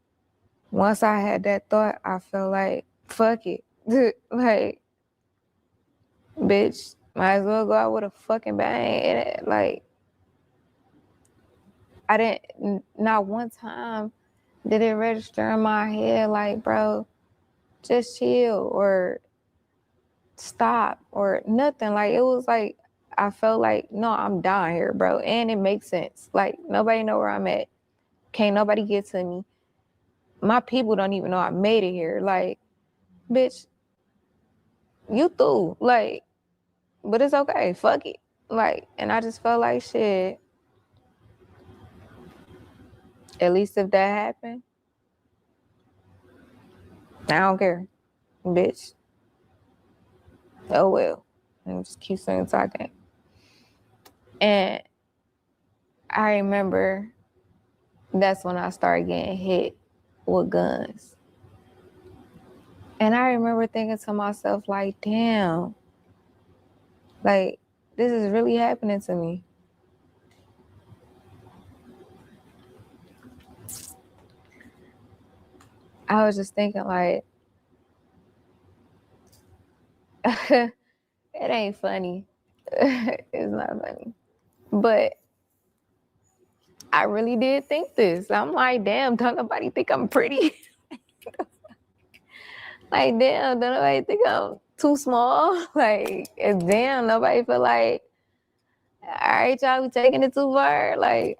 once I had that thought, I felt like, fuck it. Like, bitch, might as well go out with a fucking bang. And like, I didn't, not one time did it register in my head, like, bro, just chill or stop or nothing. Like, it was like, I felt like, no, I'm down here, bro. And it makes sense. Like, nobody know where I'm at. Can't nobody get to me. My people don't even know I made it here. Like, bitch, you through. Like, but it's okay. Fuck it. Like, and I just felt like, shit, at least if that happened, I don't care, bitch. Oh well. And just keep saying talking. And I remember that's when I started getting hit with guns. And I remember thinking to myself, like, damn, like, this is really happening to me. I was just thinking, like, it ain't funny. It's not funny. But I really did think this. I'm like, damn, don't nobody think I'm pretty? Like, damn, don't nobody think I'm too small? Like, and damn, nobody feel like, all right, y'all, we taking it too far? Like,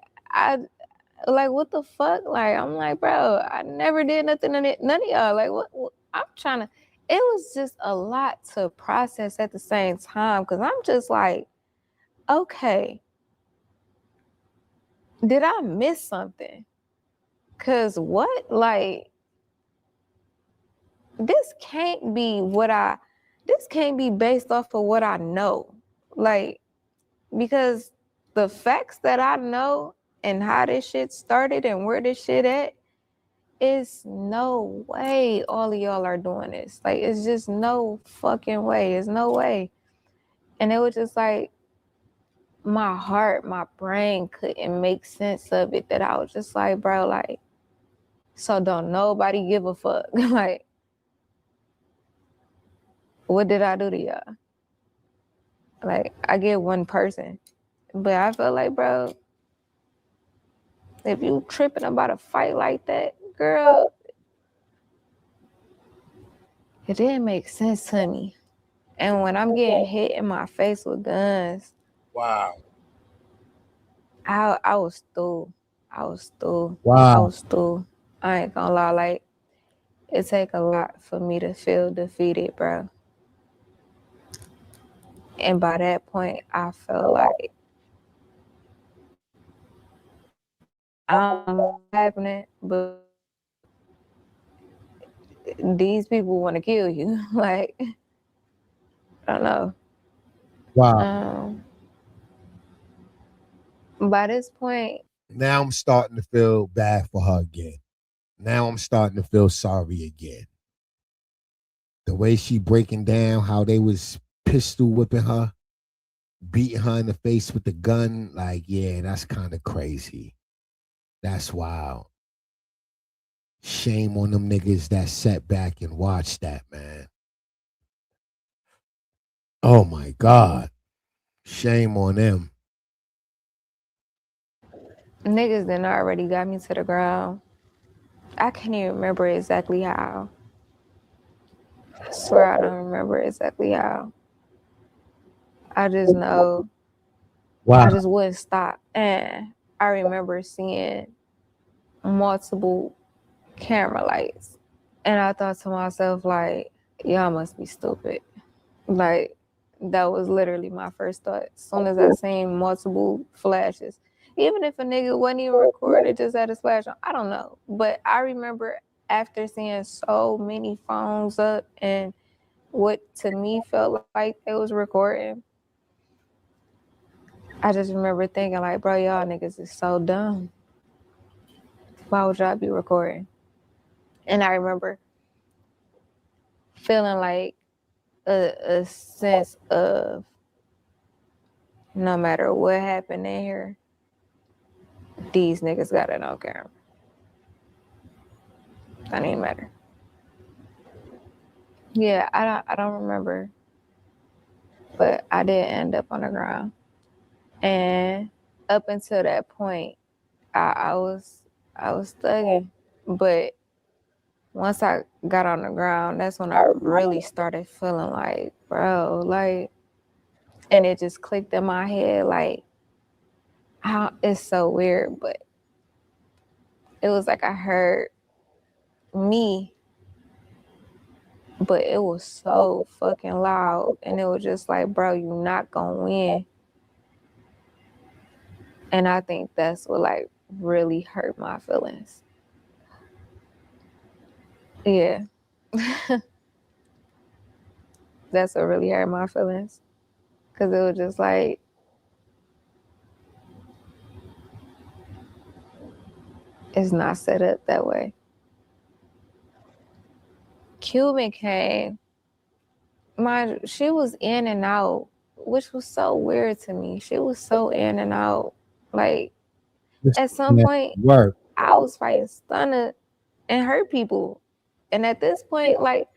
like, what the fuck? Like, I'm like, bro, I never did nothing to none of y'all. Like, what I'm trying to, it was just a lot to process at the same time. Cause I'm just like, okay, did I miss something? Cause what? Like, this can't be based off of what I know. Like, because the facts that I know and how this shit started and where this shit at, is no way all of y'all are doing this. Like, it's just no fucking way. It's no way. And it was just like, my heart, my brain couldn't make sense of it, that I was just like, bro, like, so don't nobody give a fuck. Like, what did I do to y'all? Like, I get one person, but I feel like, bro, if you tripping about a fight like that, girl, it didn't make sense to me. And when I'm getting hit in my face with guns, Wow. I was through. I was Wow. through. I ain't gonna lie, like it take a lot for me to feel defeated, bro. And by that point, I felt like I don't know what's happening, but these people want to kill you. Like, I don't know. Wow. By this point, Now I'm starting to feel bad for her again. Now I'm starting to feel sorry again. The way she breaking down how they was pistol whipping her, beating her in the face with the gun, like, yeah, that's kind of crazy. That's wild. Shame on them niggas that sat back and watched that, man. Oh my God. Shame on them. niggas then already got me to the ground. I can't even remember exactly how. I swear I don't remember exactly how. I just know Wow. I just wouldn't stop. And I remember seeing multiple camera lights. And I thought to myself, like, y'all must be stupid. Like, that was literally my first thought. As soon as I seen multiple flashes, even if a nigga wasn't even recorded, just had a flash on, I don't know. But I remember after seeing so many phones up and what to me felt like they was recording, I just remember thinking like, bro, y'all niggas is so dumb. Why would y'all be recording? And I remember feeling like a sense of no matter what happened in here, these niggas got it on camera. That ain't matter. Yeah, I don't remember, but I did end up on the ground. And up until that point, I was thugging. But once I got on the ground, that's when I really started feeling like, bro, like, and it just clicked in my head, like, how it's so weird, but it was like I heard me, but it was so fucking loud, and it was just like, bro, you not gonna win. And I think that's what like really hurt my feelings. Yeah. That's what really hurt my feelings. Cause it was just like, it's not set up that way. Cuban came, she was in and out, which was so weird to me. She was so in and out. Like, at some point, I was fighting Stunna and her people. And at this point, like,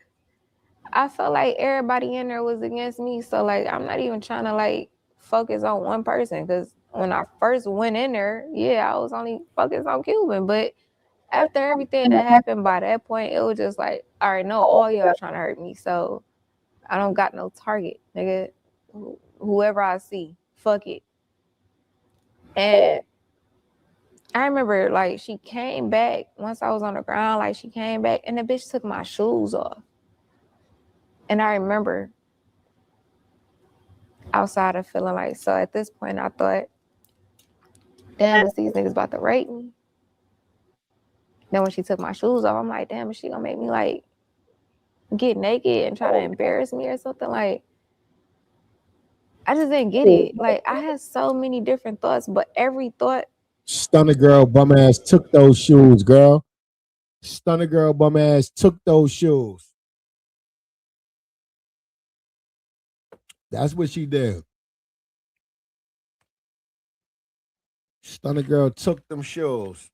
I felt like everybody in there was against me. So, like, I'm not even trying to, like, focus on one person. Because when I first went in there, yeah, I was only focused on Cuban. But after everything that happened by that point, it was just like, all right, no, all y'all trying to hurt me. So I don't got no target, nigga. Whoever I see, fuck it. And I remember, like, she came back once I was on the ground, like, she came back and the bitch took my shoes off. And I remember outside of feeling like, so at this point, I thought, damn, is these niggas about to rape me? Then when she took my shoes off, I'm like, damn, is she gonna make me, like, get naked and try to embarrass me or something? Like, I just didn't get it. Like, I had so many different thoughts, but every thought. Stunner girl, bum ass took those shoes, girl. Stunner girl, bum ass took those shoes. That's what she did. Stunner girl took them shoes.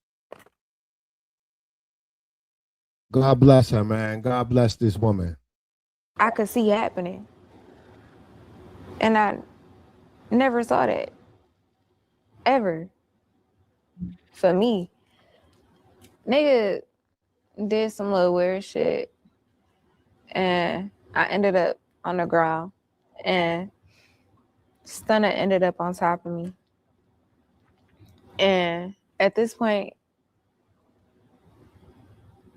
God bless her, man. God bless this woman. I could see happening. And I never saw that. Ever. For me. Nigga did some little weird shit. And I ended up on the ground. and Stunna ended up on top of me. And at this point,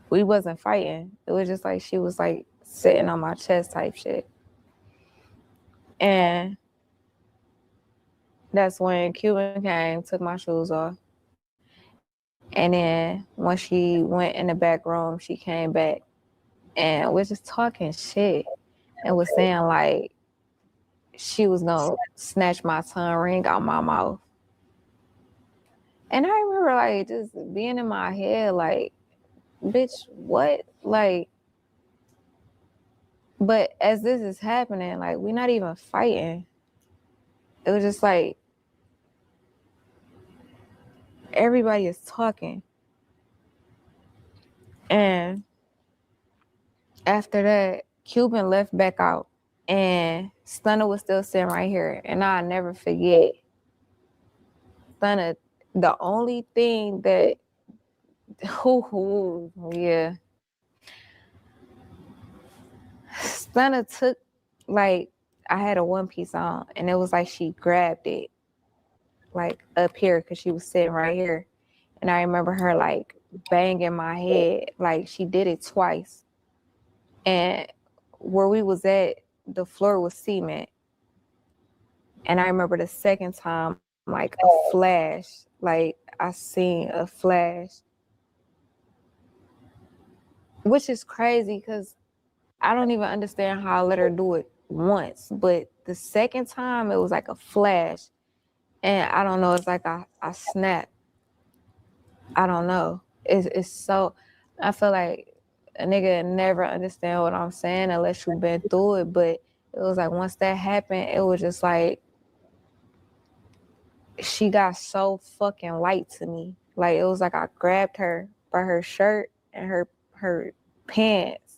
we wasn't fighting. It was just like she was like sitting on my chest type shit. And that's when Cuban came, took my shoes off. And then when she went in the back room, she came back and was just talking shit and was saying like she was gonna snatch my tongue ring out my mouth. And I remember like just being in my head like, bitch, what? Like, but as this is happening, like we're not even fighting. It was just like everybody is talking. And after that, Cuban left back out and Stunna was still sitting right here. And I'll never forget Stunna, the only thing that yeah. Stunna took like I had a one piece on and it was like she grabbed it like up here because she was sitting right here. And I remember her like banging my head, like she did it twice. And where we was at, the floor was cement. And I remember the second time, like a flash, like I seen a flash, which is crazy because I don't even understand how I let her do it once. But the second time, it was like a flash. And I don't know, it's like I snapped. I don't know. It's so, I feel like a nigga never understand what I'm saying unless you've been through it. But it was like once that happened, it was just like she got so fucking light to me. Like it was like I grabbed her by her shirt and her pants.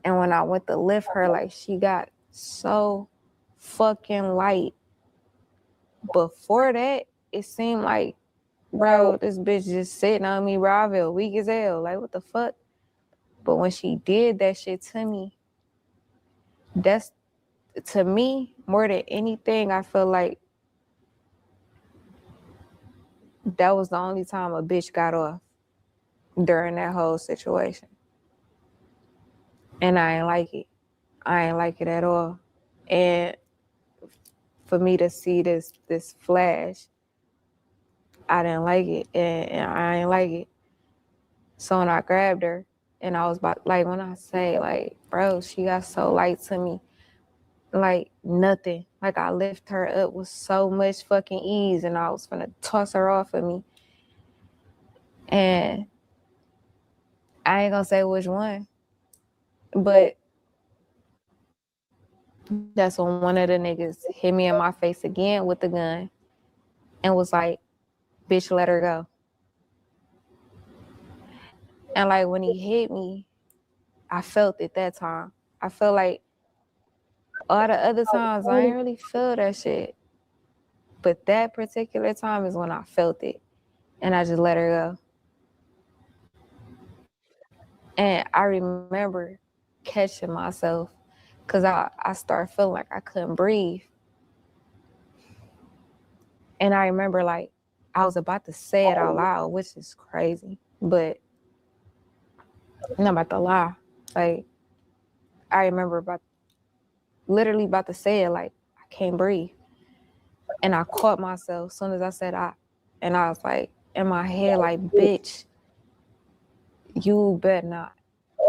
And when I went to lift her, like she got so fucking light. Before that, it seemed like, bro, this bitch just sitting on me, bro. I feel weak as hell. Like, what the fuck? But when she did that shit to me, that's, to me, more than anything, I feel like that was the only time a bitch got off during that whole situation. And I ain't like it. I ain't like it at all. And for me to see this flash, I didn't like it. And I ain't like it. So when I grabbed her, and I was about, like, when I say, like, bro, she got so light to me, like, nothing. Like, I lift her up with so much fucking ease, and I was gonna toss her off of me. And I ain't gonna say which one, but that's when one of the niggas hit me in my face again with the gun and was like, bitch, let her go. And, like, when he hit me, I felt it that time. I felt like all the other times, I ain't really feel that shit. But that particular time is when I felt it. And I just let her go. And I remember catching myself because I started feeling like I couldn't breathe. And I remember, like, I was about to say it out loud, which is crazy. But I'm not about to lie. Like, I remember literally about to say it, like, I can't breathe. And I caught myself as soon as I said and I was like, in my head, like, bitch, you better not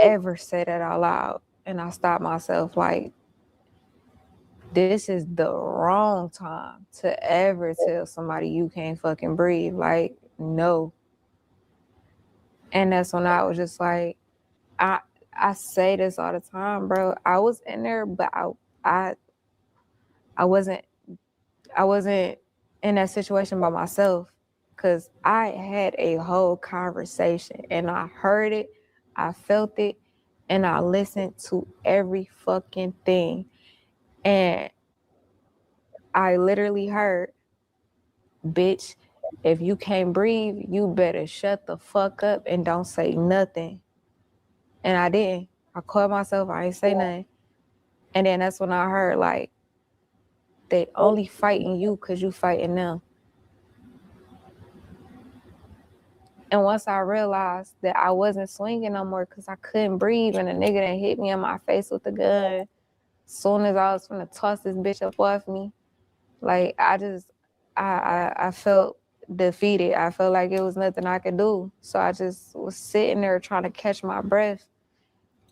ever say that out loud. And I stopped myself, like, this is the wrong time to ever tell somebody you can't fucking breathe. Like, no. And that's when I was just like, I say this all the time, bro. I was in there, but I wasn't in that situation by myself, because I had a whole conversation and I heard it, I felt it, and I listened to every fucking thing. And I literally heard, bitch, if you can't breathe, you better shut the fuck up and don't say nothing. And I didn't. I caught myself, I ain't say nothing. And then that's when I heard, like, they only fighting you because you fighting them. And once I realized that I wasn't swinging no more because I couldn't breathe and a nigga done hit me in my face with the gun, soon as I was gonna toss this bitch up off me, like, I felt defeated. I felt like it was nothing I could do. So I just was sitting there trying to catch my breath.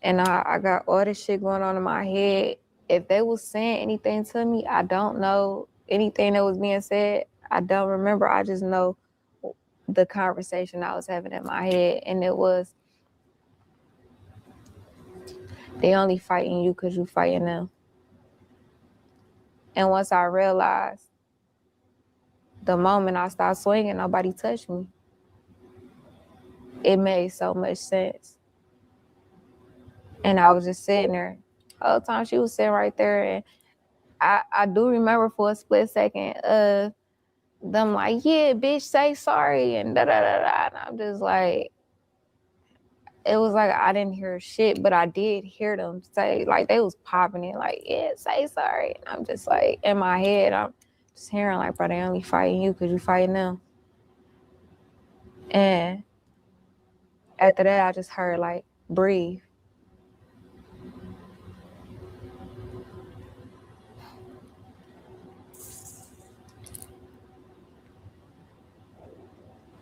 And I got all this shit going on in my head. If they was saying anything to me, I don't know anything that was being said. I don't remember. I just know the conversation I was having in my head. And it was, they only fighting you because you fighting them. And once I realized, the moment I stopped swinging, nobody touched me. It made so much sense. And I was just sitting there. The whole time she was sitting right there. And I do remember for a split second, them like, yeah, bitch, say sorry, and da-da-da-da. And I'm just like, it was like I didn't hear shit, but I did hear them say, like, they was popping it, like, yeah, say sorry. And I'm just like, in my head, I'm just hearing like, bro, they only fighting you because you fighting them. And after that, I just heard, like, breathe.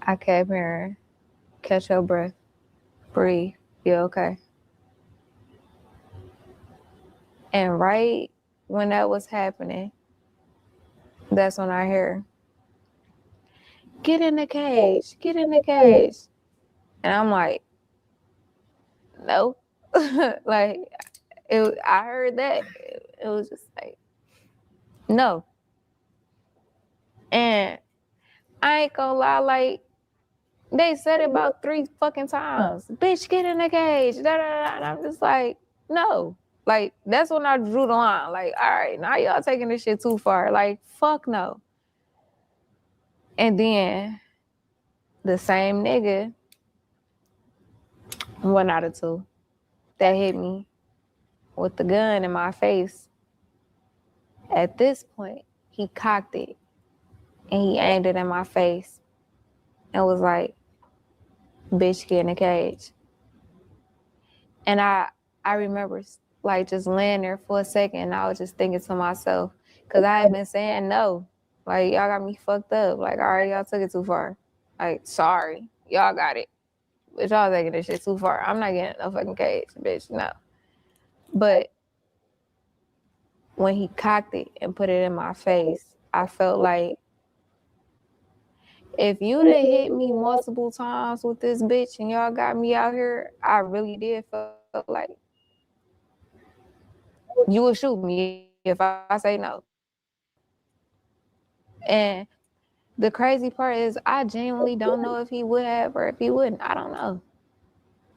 I kept hearing, catch your breath, breathe, you okay? And right when that was happening, that's when I hear, get in the cage, get in the cage. And I'm like, no. Like, I heard that. It was just like, no. And I ain't gonna lie, like, they said it about 3 fucking times. Bitch, get in the cage. Da, da, da. And I'm just like, no. Like, that's when I drew the line. Like, all right, now y'all taking this shit too far. Like, fuck no. And then the same nigga, 1 out of 2, that hit me with the gun in my face, at this point, he cocked it and he aimed it in my face and was like, bitch, get in the cage. And I remember, like, just laying there for a second and I was just thinking to myself, because I had been saying no. Like, y'all got me fucked up. Like, all right, y'all took it too far. Like, sorry, y'all got it. But y'all taking this shit too far. I'm not getting no fucking cage, bitch, no. But when he cocked it and put it in my face, I felt like, if you done hit me multiple times with this bitch and y'all got me out here, I really did feel like you would shoot me if I say no. And the crazy part is I genuinely don't know if he would have or if he wouldn't. I don't know.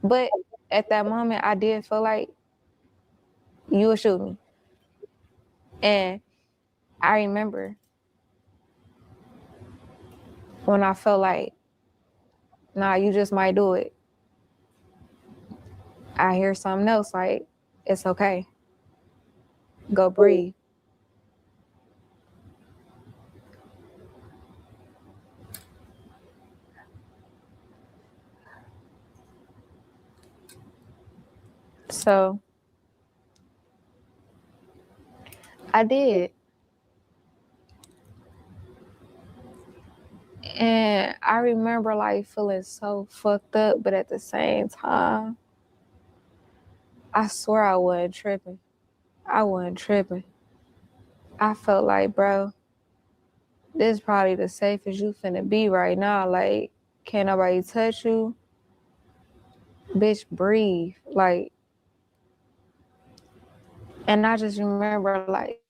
But at that moment, I did feel like you would shoot me. And I remember when I felt like, nah, you just might do it. I hear something else like, it's okay. Go breathe. So I did. And I remember like feeling so fucked up, but at the same time, I swear I wasn't tripping. I wasn't tripping. I felt like, bro, this is probably the safest you finna be right now. Like, can't nobody touch you. Bitch, breathe. Like, and I just remember like,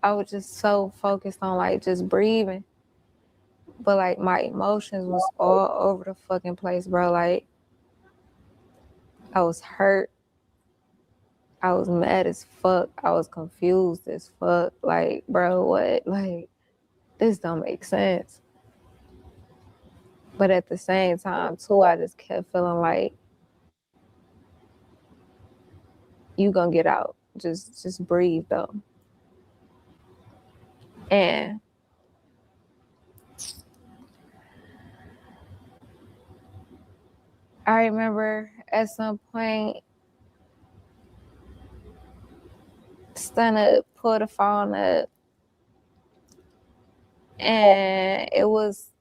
I was just so focused on like just breathing. But like my emotions was all over the fucking place, bro. Like, I was hurt. I was mad as fuck. I was confused as fuck. Like, bro, what? Like, this don't make sense. But at the same time, too, I just kept feeling like, you gonna get out. Just breathe though. And I remember at some point Stunna pulled the phone up, and it was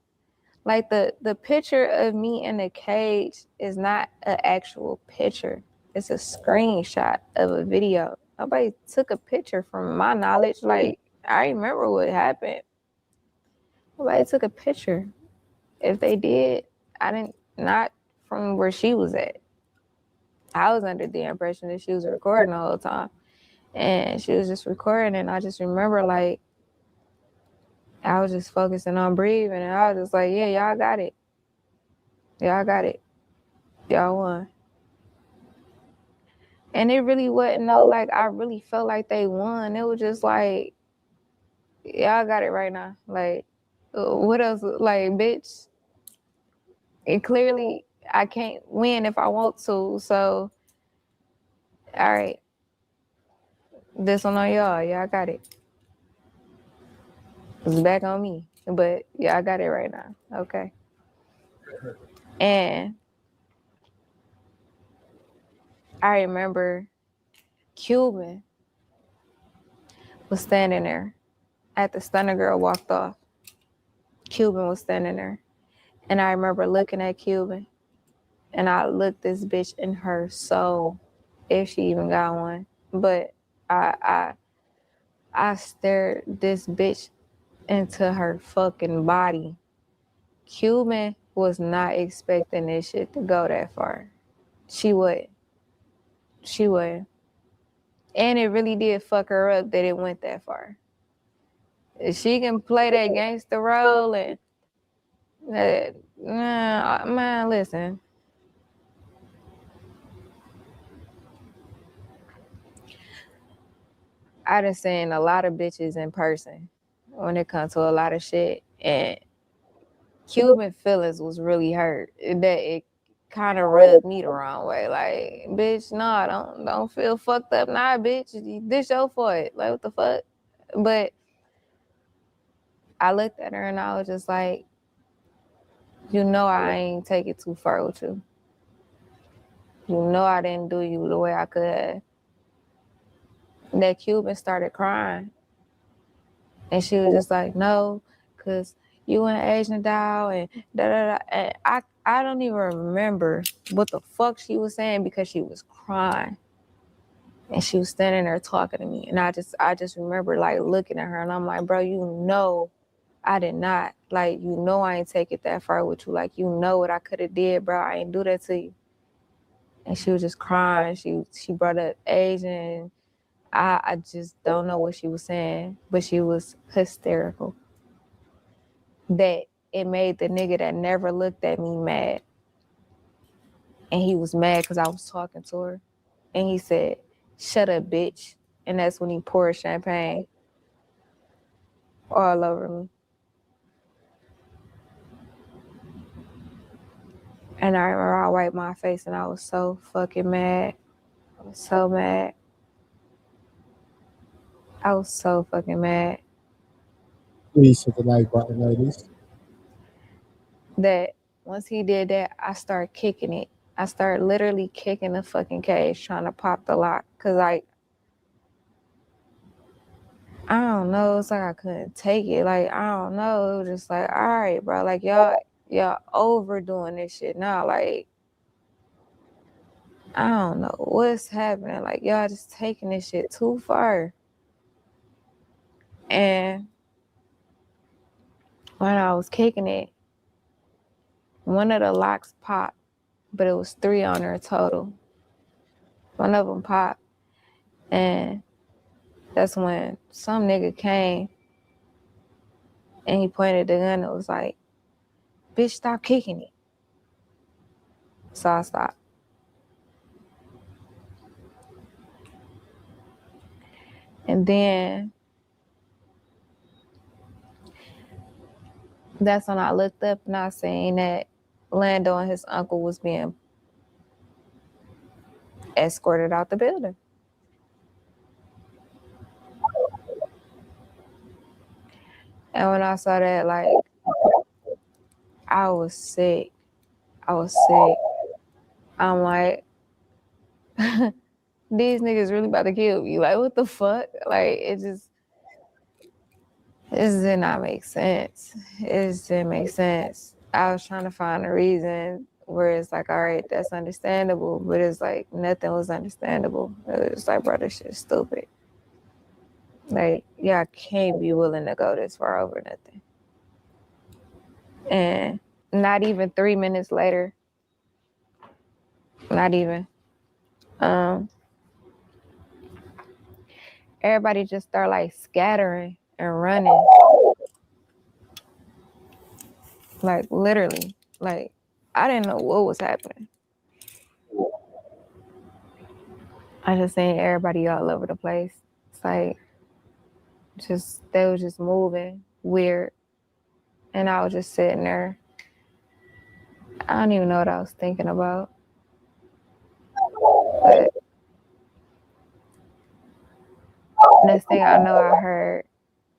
like the picture of me in the cage is not an actual picture. It's a screenshot of a video. Nobody took a picture from my knowledge. Like, I remember what happened. Nobody took a picture. If they did, I didn't, not from where she was at. I was under the impression that she was recording the whole time. And she was just recording, and I just remember, like, I was just focusing on breathing, and I was just like, yeah, y'all got it. Y'all got it. Y'all won. And it really wasn't like, I really felt like they won. It was just like, y'all got it right now. Like, what else? Like, bitch, it clearly, I can't win if I want to. So, all right. This one on y'all. Y'all got it. It's back on me. But y'all got it right now. Okay. And I remember Cuban was standing there after Stunna Girl walked off. Cuban was standing there. And I remember looking at Cuban, and I looked this bitch in her soul, if she even got one. But I stared this bitch into her fucking body. Cuban was not expecting this shit to go that far. She would. And it really did fuck her up that it went that far. If she can play that gangster role and man, listen. I done seen a lot of bitches in person when it comes to a lot of shit, and Cuban feelings was really hurt. That it kind of rubbed me the wrong way. Like, bitch, nah, don't feel fucked up. Nah, bitch, this your fault. Like, what the fuck? But I looked at her and I was just like, you know I ain't take it too far with you. You know I didn't do you the way I could. That Cuban started crying. And she was just like, no, because you and Asian doll and da-da-da. And I don't even remember what the fuck she was saying because she was crying. And she was standing there talking to me. And I just remember like looking at her and I'm like, bro, you know I did not. Like, you know I ain't take it that far with you. Like, you know what I could have did, bro. I ain't do that to you. And she was just crying. She brought up Asian. I just don't know what she was saying, but she was hysterical. That it made the nigga that never looked at me mad. And he was mad because I was talking to her. And he said, shut up, bitch. And that's when he poured champagne all over me. And I remember I wiped my face and I was so fucking mad. I was so mad. I was so fucking mad. Please hit the like button, ladies. That once he did that, I started kicking it. I started literally kicking the fucking cage, trying to pop the lock. Cause like, I don't know. It's like I couldn't take it. Like, I don't know. It was just like, all right, bro. Like, y'all overdoing this shit now. Like, I don't know what's happening. Like, y'all just taking this shit too far. And when I was kicking it, one of the locks popped, but it was 3 on there total. One of them popped. And that's when some nigga came and he pointed the gun and was like, bitch, stop kicking it. So I stopped. And then that's when I looked up and I seen that Lando and his uncle was being escorted out the building. And when I saw that, like, I was sick. I'm like, these niggas really about to kill me. Like, what the fuck? Like, it just did not make sense. It just didn't make sense. I was trying to find a reason where it's like, all right, that's understandable, but it's like nothing was understandable. It was like, bro, this shit is stupid. Like, yeah, I can't be willing to go this far over nothing. And not even 3 minutes later, not even, everybody just start like scattering and running. Like, literally, like, I didn't know what was happening. I just seen everybody all over the place. It's like, they was just moving weird. And I was just sitting there. I don't even know what I was thinking about. But next thing I know, I heard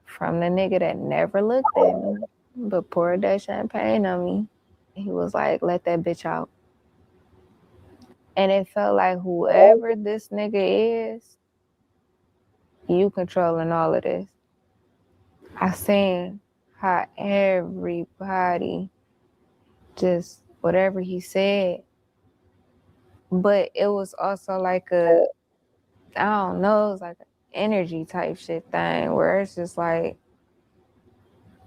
from the nigga that never looked at me, but poured that champagne on me. He was like, let that bitch out. And it felt like whoever this nigga is, you controlling all of this. I seen how everybody just whatever he said. But it was also like I don't know, it was like an energy type shit thing where it's just like,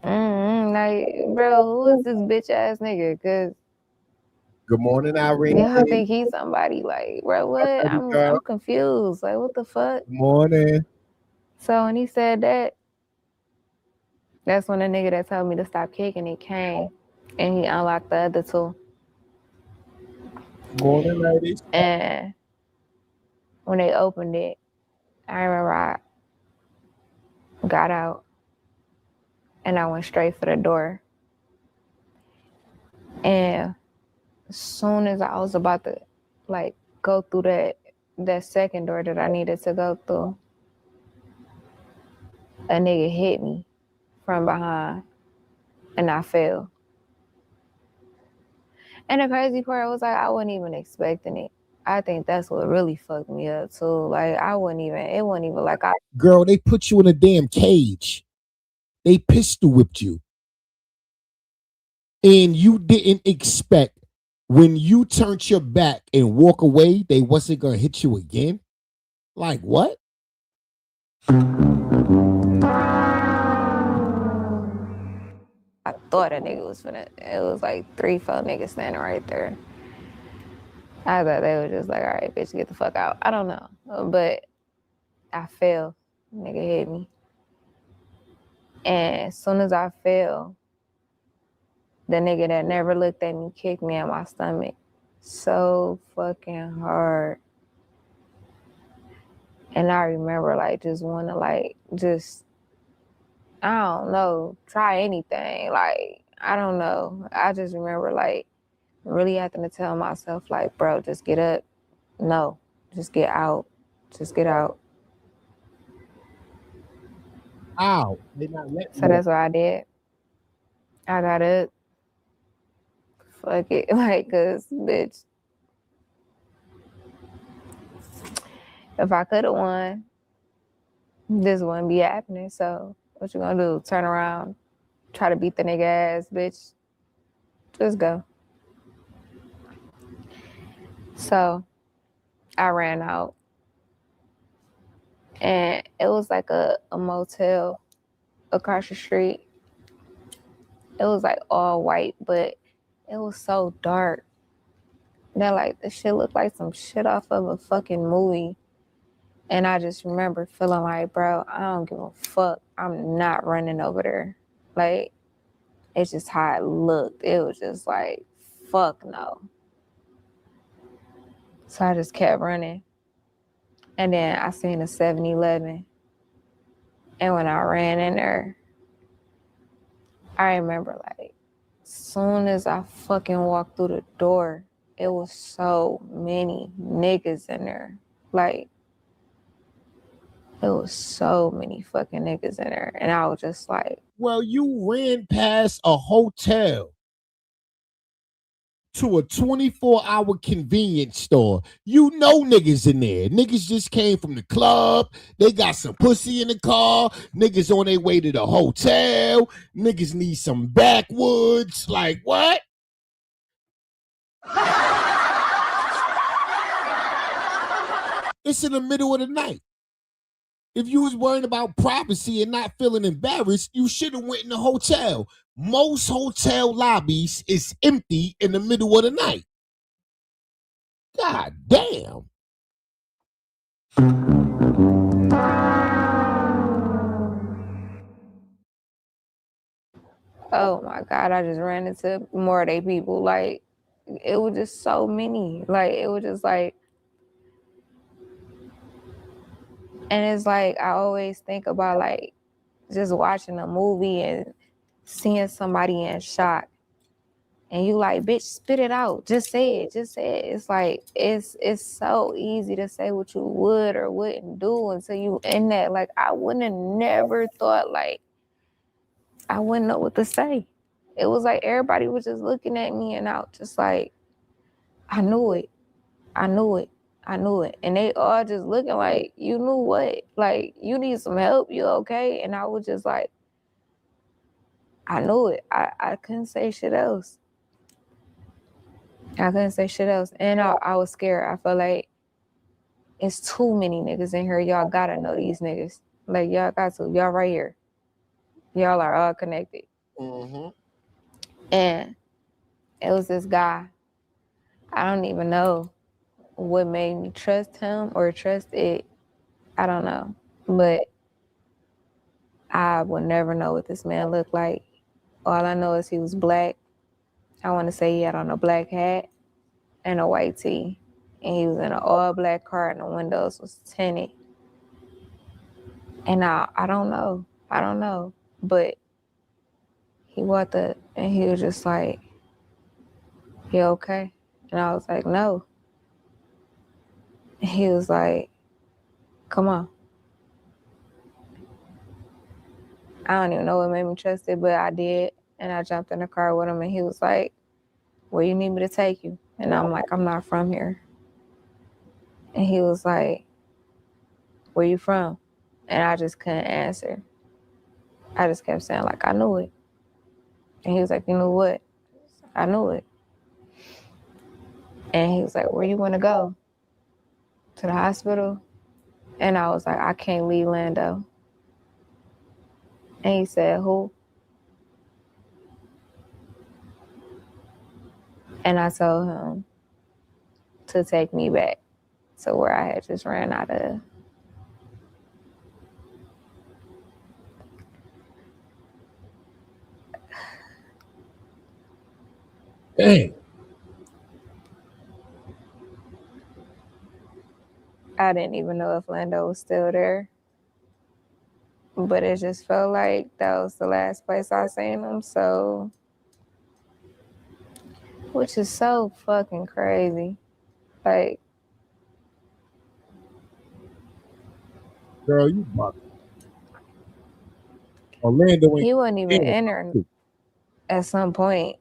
like, bro, who is this bitch ass nigga? Cause Good morning, Irene. y'all think he's somebody. Like, bro, what? I'm confused. Like, what the fuck? Good morning. So when he said that, that's when the nigga that told me to stop kicking it came, and he unlocked the other two. Good morning, ladies. And when they opened it, I remember I got out and I went straight for the door. And as soon as I was about to like go through that second door that I needed to go through, a nigga hit me from behind and I fell. And the crazy part was like, I wasn't even expecting it. I think that's what really fucked me up too. Like, it wasn't even like Girl, they put you in a damn cage. They pistol whipped you. And you didn't expect when you turned your back and walk away, they wasn't gonna hit you again? Like what? I thought a nigga was finna. It was like 3-4 niggas standing right there. I thought they were just like, all right, bitch, get the fuck out. I don't know. But I fell. Nigga hit me. And as soon as I fell, the nigga that never looked at me kicked me in my stomach so fucking hard. And I remember like just wanna like just, I don't know, try anything. Like, I don't know. I just remember like really having to tell myself like, bro, just get up. No, just get out. Just get out. Ow. They not letting So that's what I did. I got up. Fuck it. Like, cause bitch, if I could have won, this wouldn't be happening. So what you gonna do? Turn around, try to beat the nigga ass, bitch. Just go. So I ran out. And it was like a motel across the street. It was like all white, but it was so dark that like the shit looked like some shit off of a fucking movie. And I just remember feeling like, bro, I don't give a fuck. I'm not running over there. Like, it's just how it looked. It was just like, fuck no. So I just kept running. And then I seen a 7-Eleven. And when I ran in there, I remember like, as soon as I fucking walked through the door, it was so many niggas in there. Like, It was so many fucking niggas in there. And I was just like, Well, you ran past a hotel to a 24-hour convenience store. You know niggas in there. Niggas just came from the club. They got some pussy in the car. Niggas on their way to the hotel. Niggas need some backwoods. Like, what? It's in the middle of the night. If you was worrying about privacy and not feeling embarrassed, you should have went in the hotel. Most hotel lobbies is empty in the middle of the night. God damn. oh my God, I just ran into more of they people. Like, it was just so many. Like, it was just like, and it's like, I always think about like just watching a movie and seeing somebody in shock. And you like, bitch, spit it out. Just say it. Just say it. It's like, it's so easy to say what you would or wouldn't do until you in that. Like, I wouldn't have never thought, like, I wouldn't know what to say. It was like everybody was just looking at me and out, just like, I knew it. I knew it. I knew it. And they all just looking like, you knew what? Like, you need some help? You okay? And I was just like, I knew it. I couldn't say shit else. I couldn't say shit else. And I was scared. I felt like it's too many niggas in here. Y'all gotta know these niggas. Like, y'all got to. Y'all right here. Y'all are all connected. Mm-hmm. And it was this guy. I don't even know what made me trust him or trust it. I don't know. But I will never know what this man looked like. All I know is he was black. I want to say he had on a black hat and a white tee. And he was in an all black car and the windows was tinted. And I don't know. I don't know. But he walked up and he was just like, you okay? And I was like, no. And he was like, come on. I don't even know what made me trust it, but I did. And I jumped in the car with him and he was like, where you need me to take you? And I'm like, I'm not from here. And he was like, where you from? And I just couldn't answer. I just kept saying, like, I knew it. And he was like, you knew what? I knew it. And he was like, where you want to go? To the hospital? And I was like, I can't leave Lando. And he said, who? And I told him to take me back to where I had just ran out of. Dang. I didn't even know if Lando was still there. But it just felt like that was the last place I seen him. So, which is so fucking crazy. Like, Girl, you buck. Orlando ain't. he wasn't even in there at some point.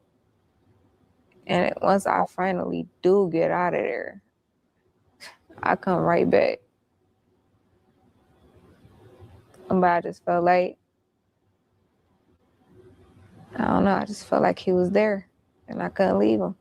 And once I finally do get out of there, I come right back. But I just felt like, I don't know, I just felt like he was there and I couldn't leave him.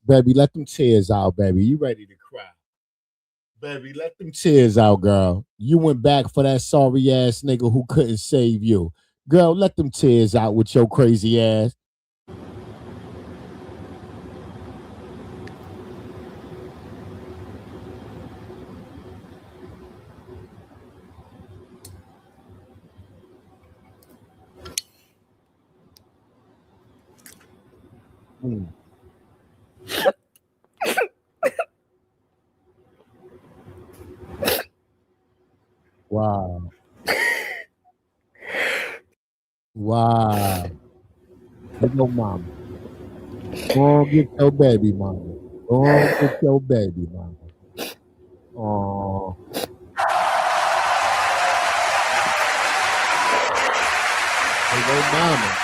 Baby, let them tears out, baby. You ready to cry. Baby, let them tears out, girl. You went back for that sorry ass nigga who couldn't save you. Girl, let them tears out with your crazy ass. Mm. Wow. Wow. Look your mama. Go on, get your baby mama. Go on, get your baby mama. Oh. Your mama.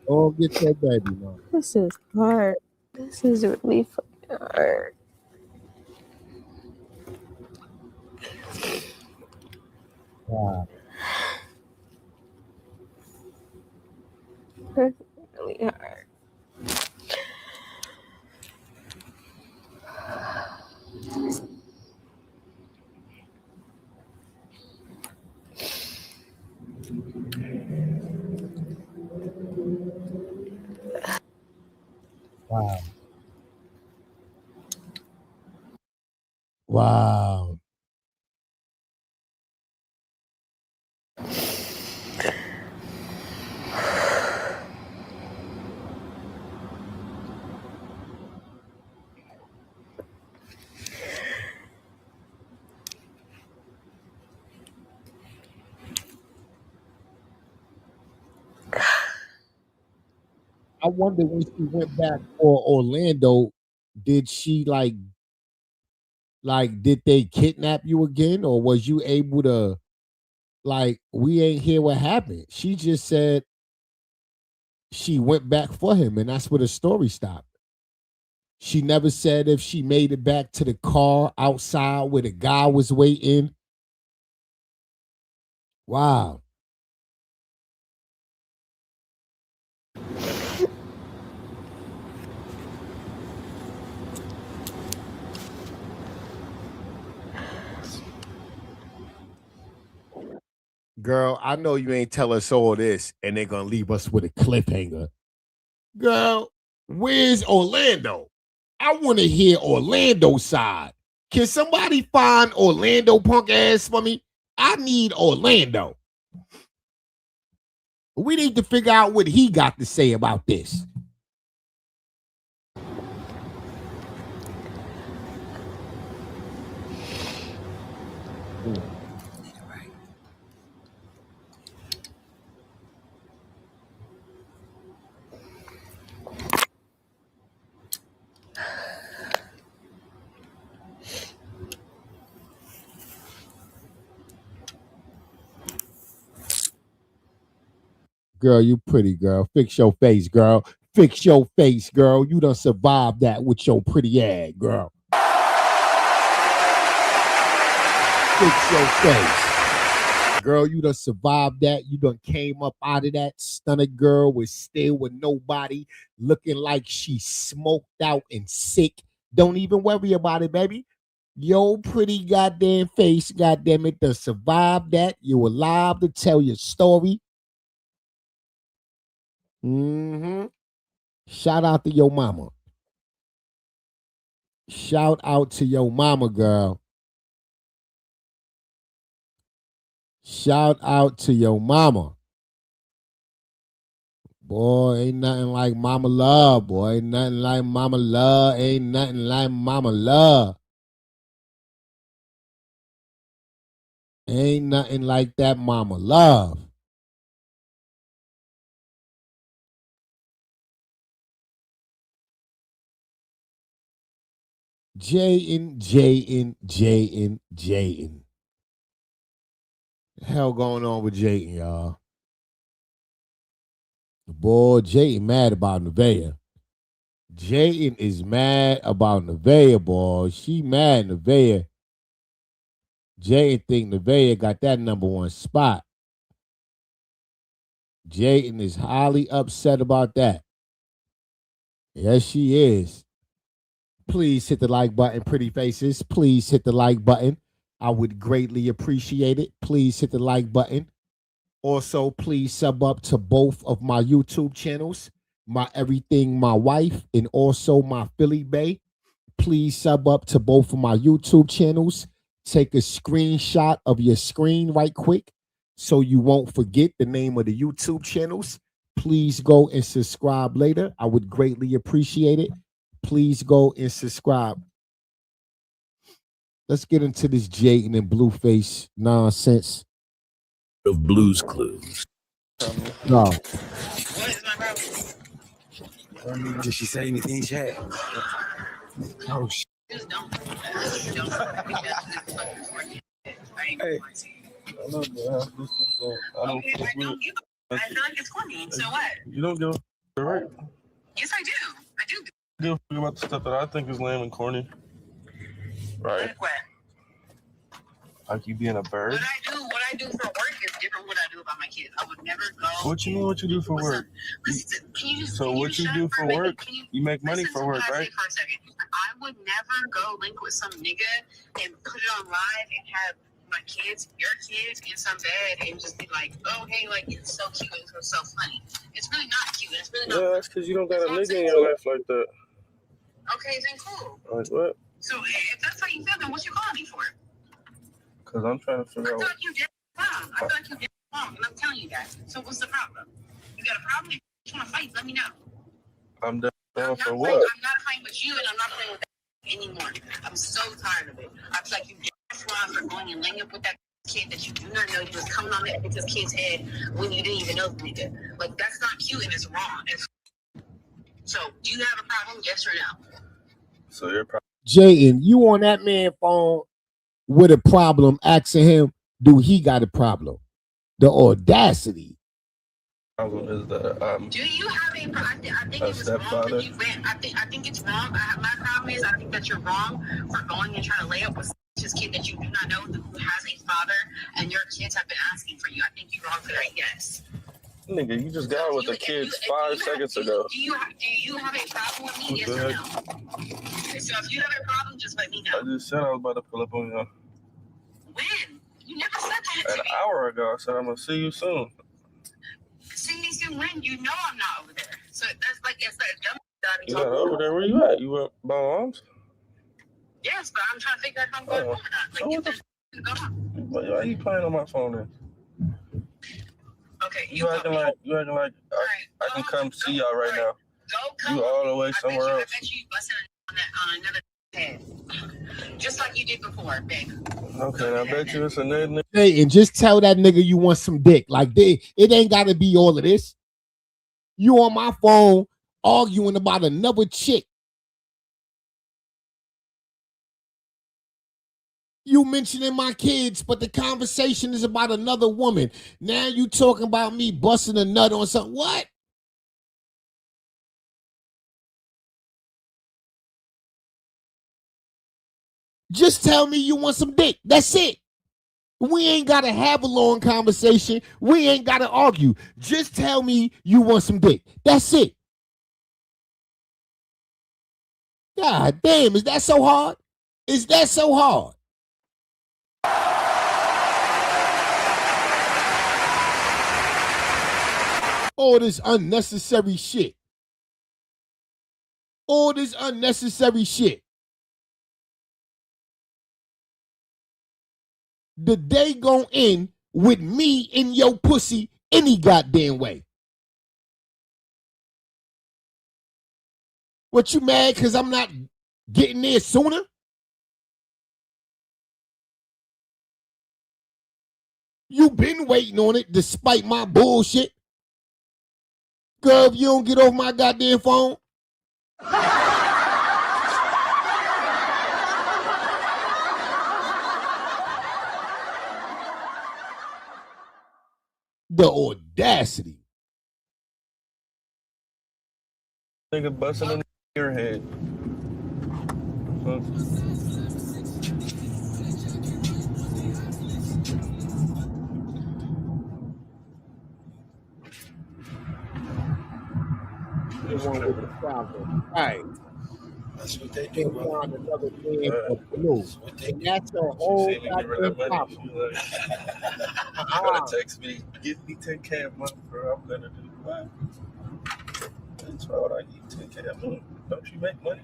Go on, get your baby mama. This is hard. This is really fucking hard. Wow. This is really hard. Wow. Wow. I wonder when she went back for Orlando, did she did they kidnap you again, or was you able to we ain't hear what happened? She just said she went back for him, and that's where the story stopped. She never said if she made it back to the car outside where the guy was waiting. Wow. Girl, I know you ain't tell us all this and they're gonna leave us with a cliffhanger. Girl, where's Orlando? I want to hear Orlando's side. Can somebody find Orlando punk ass for me? I need Orlando. We need to figure out what he got to say about this. Girl, you pretty girl. Fix your face, girl. Fix your face, girl. You done survived that with your pretty ass, girl. Fix your face. Girl, you done survived that. You done came up out of that. Stunna girl was still with nobody, looking like she smoked out and sick. Don't even worry about it, baby. Your pretty goddamn face, goddamn it, done survived that. You alive to tell your story. Mm-hmm. Shout out to your mama. Shout out to your mama, girl. Shout out to your mama. Boy, ain't nothing like mama love, boy. Ain't nothing like mama love. Ain't nothing like mama love. Ain't nothing like that mama love. Jaidyn. Hell going on with Jaidyn, y'all? Boy, Jaidyn mad about Nevaeh. Jaidyn is mad about Nevaeh, boy. She mad Nevaeh. Jaidyn think Nevaeh got that #1 spot. Jaidyn is highly upset about that. Yes, she is. Please hit the like button, pretty faces. Please hit the like button. I would greatly appreciate it. Please hit the like button. Also, please sub up to both of my YouTube channels, my Everything My Wife and also my Philly Bay. Please sub up to both of my YouTube channels. Take a screenshot of your screen right quick so you won't forget the name of the YouTube channels. please go and subscribe later. I would greatly appreciate it. Please go and subscribe. Let's get into this Jaidyn and Blueface nonsense. Of Blues Clues. No. What is my problem? Did she say anything, Chad? Oh, shit. Just don't. Hey. I don't Okay, I don't give a. I feel like it's corny. So what? You don't give a right? Yes, I do. I do. Give a fuck about the stuff that I think is lame and corny. Right. Like what? Like you being a bird. What I do for work is different from what I do about my kids. I would never go. What you mean what you do for work? Listen, can you just, So can what you shut do up for a minute? work? Can You make money listen for to work, what I right? say for a second. I would never go link with some nigga and put it on live and have my kids, your kids, in some bed and just be like, oh, hey, like, it's so cute, it's so funny. It's really not cute. It's really not. Yeah, that's because you don't got a nigga in your life like that. Okay, then cool. Like what? So if that's how you feel, then what you calling me for? Because I'm trying to I figure feel out. like you did wrong. I feel like you did wrong, and I'm telling you that. So what's the problem? You got a problem? If you want to fight, let me know. I'm down for I'm what? not fighting with you, and I'm not playing with that anymore. I'm so tired of it. I feel like you did wrong for going and laying up with that kid that you do not know. You was coming on that bitch's kid's head when you didn't even know the nigga. Like, that's not cute, and it's wrong. So, do you have a problem? Yes or no? So you're probably. Jaidyn, you on that man phone with a problem, asking him, do he got a problem? The audacity. Problem is that Do you have a problem? I think it was wrong that you went. I think it's wrong. My problem is I think that you're wrong for going and trying to lay up with this kid that you do not know who has a father, and your kids have been asking for you. I think you're wrong for that. Yes. Nigga, you just got with the kids 5 seconds ago. Do you have a problem with me? Yes or no? So if you have a problem, just let me know. I just said I was about to pull up on you. When? You never said that to An me. hour ago, I said I'm gonna see you soon. See me soon when? You know I'm not over there. So that's like, it's like dumb. You're not over there. Where you at? You at my mom's? Yes, but I'm trying to figure out if I'm going home or not. Like, So if there's go home. Why are you playing on my phone then? Okay, You acting like I can come see y'all right now. Go come. You all the way somewhere I else. bet you busting on another head. Just like you did before, babe. Okay, I bet you it's another nigga. Hey, and just tell that nigga you want some dick. Like, it ain't got to be all of this. You on my phone arguing about another chick. You mentioning my kids, but the conversation is about another woman. Now you talking about me busting a nut on something. What? Just tell me you want some dick. That's it. We ain't got to have a long conversation. We ain't got to argue. Just tell me you want some dick. That's it. God damn, is that so hard? Is that so hard? All this unnecessary shit. All this unnecessary shit. The day gon' end with me in your pussy any goddamn way. What, you mad because I'm not getting there sooner? You been waiting on it despite my bullshit. Girl, if you don't get off my goddamn phone. The audacity. Nigga busting in your head. Right. That's what they do, bro. Another thing for blue. And that's a whole goddamn problem. You gotta text me, give me 10K a month, bro. I'm gonna do what? That's why would I need 10K a month? Don't you make money?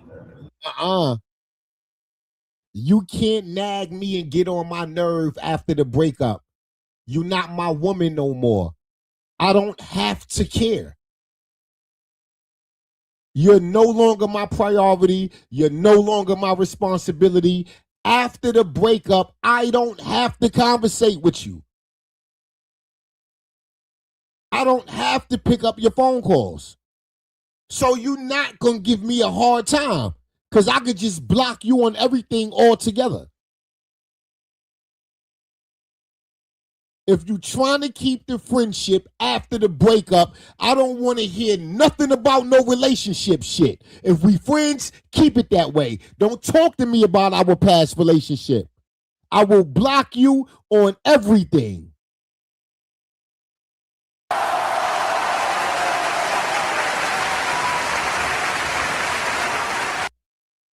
You can't nag me and get on my nerve after the breakup. You're not my woman no more. I don't have to care. You're no longer my priority. You're no longer my responsibility. After the breakup, I don't have to conversate with you. I don't have to pick up your phone calls. So you're not going to give me a hard time because I could just block you on everything altogether. If you're trying to keep the friendship after the breakup, I don't want to hear nothing about no relationship shit. If we friends, keep it that way. Don't talk to me about our past relationship. I will block you on everything.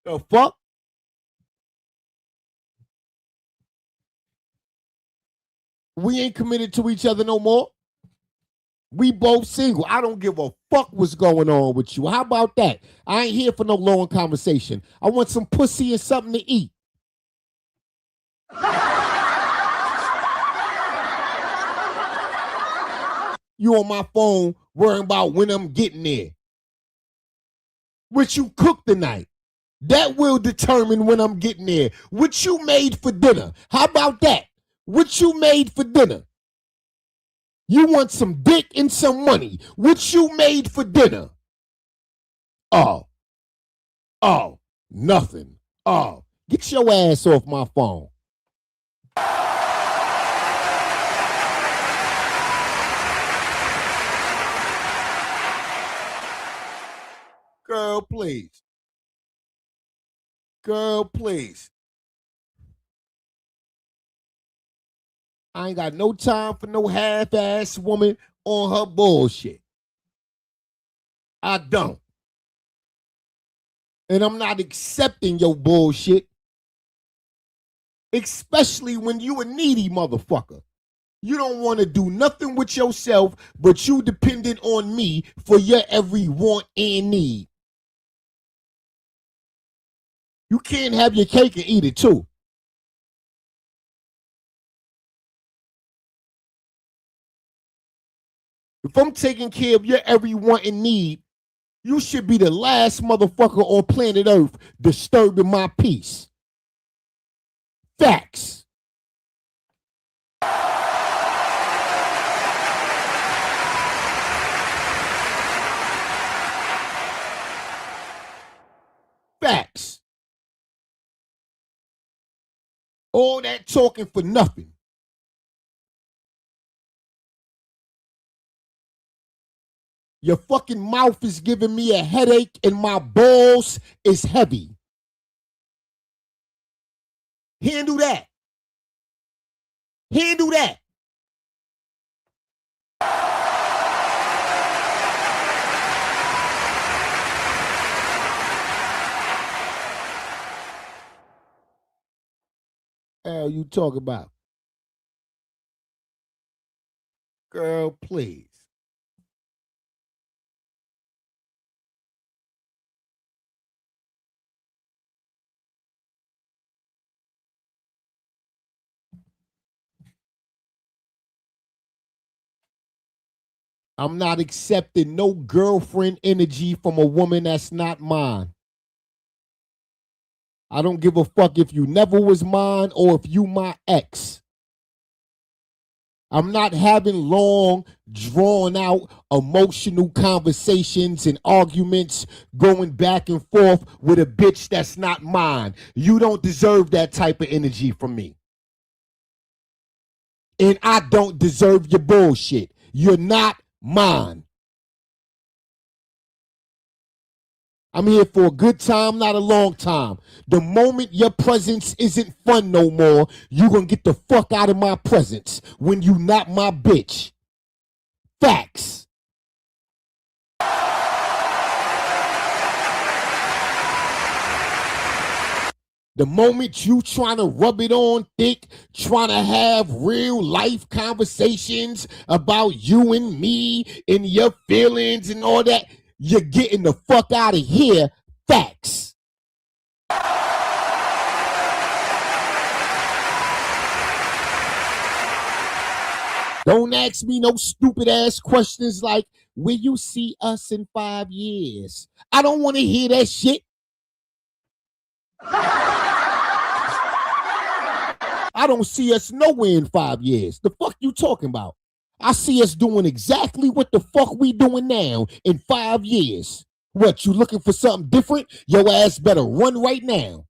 The fuck? We ain't committed to each other no more. We both single. I don't give a fuck what's going on with you. How about that? I ain't here for no long conversation. I want some pussy and something to eat. You on my phone worrying about when I'm getting there. What you cook tonight. That will determine when I'm getting there. What you made for dinner. How about that? What you made for dinner. You want some dick and some money. What you made for dinner. Oh, nothing. Oh, get your ass off my phone. Girl, please. Girl, please. I ain't got no time for no half-ass woman on her bullshit. I don't. And I'm not accepting your bullshit. Especially when you a needy motherfucker. You don't want to do nothing with yourself, but you dependent on me for your every want and need. You can't have your cake and eat it too. If I'm taking care of your every want and need, you should be the last motherfucker on planet Earth disturbing my peace. Facts. Facts. All that talking for nothing. Your fucking mouth is giving me a headache and my balls is heavy. Handle that. Handle that. Hell you talk about? Girl, please. I'm not accepting no girlfriend energy from a woman that's not mine. I don't give a fuck if you never was mine or if you my ex. I'm not having long, drawn out, emotional conversations and arguments going back and forth with a bitch that's not mine. You don't deserve that type of energy from me. And I don't deserve your bullshit. You're not mine. I'm here for a good time, not a long time. The moment your presence isn't fun no more, you gonna get the fuck out of my presence when you not my bitch. Facts. The moment you trying to rub it on thick, trying to have real life conversations about you and me and your feelings and all that, you're getting the fuck out of here. Facts. Don't ask me no stupid ass questions like, Will you see us in 5 years? I don't want to hear that shit. I don't see us nowhere in 5 years. The fuck you talking about? I see us doing exactly what the fuck we doing now in 5 years. What, you looking for something different? Your ass better run right now.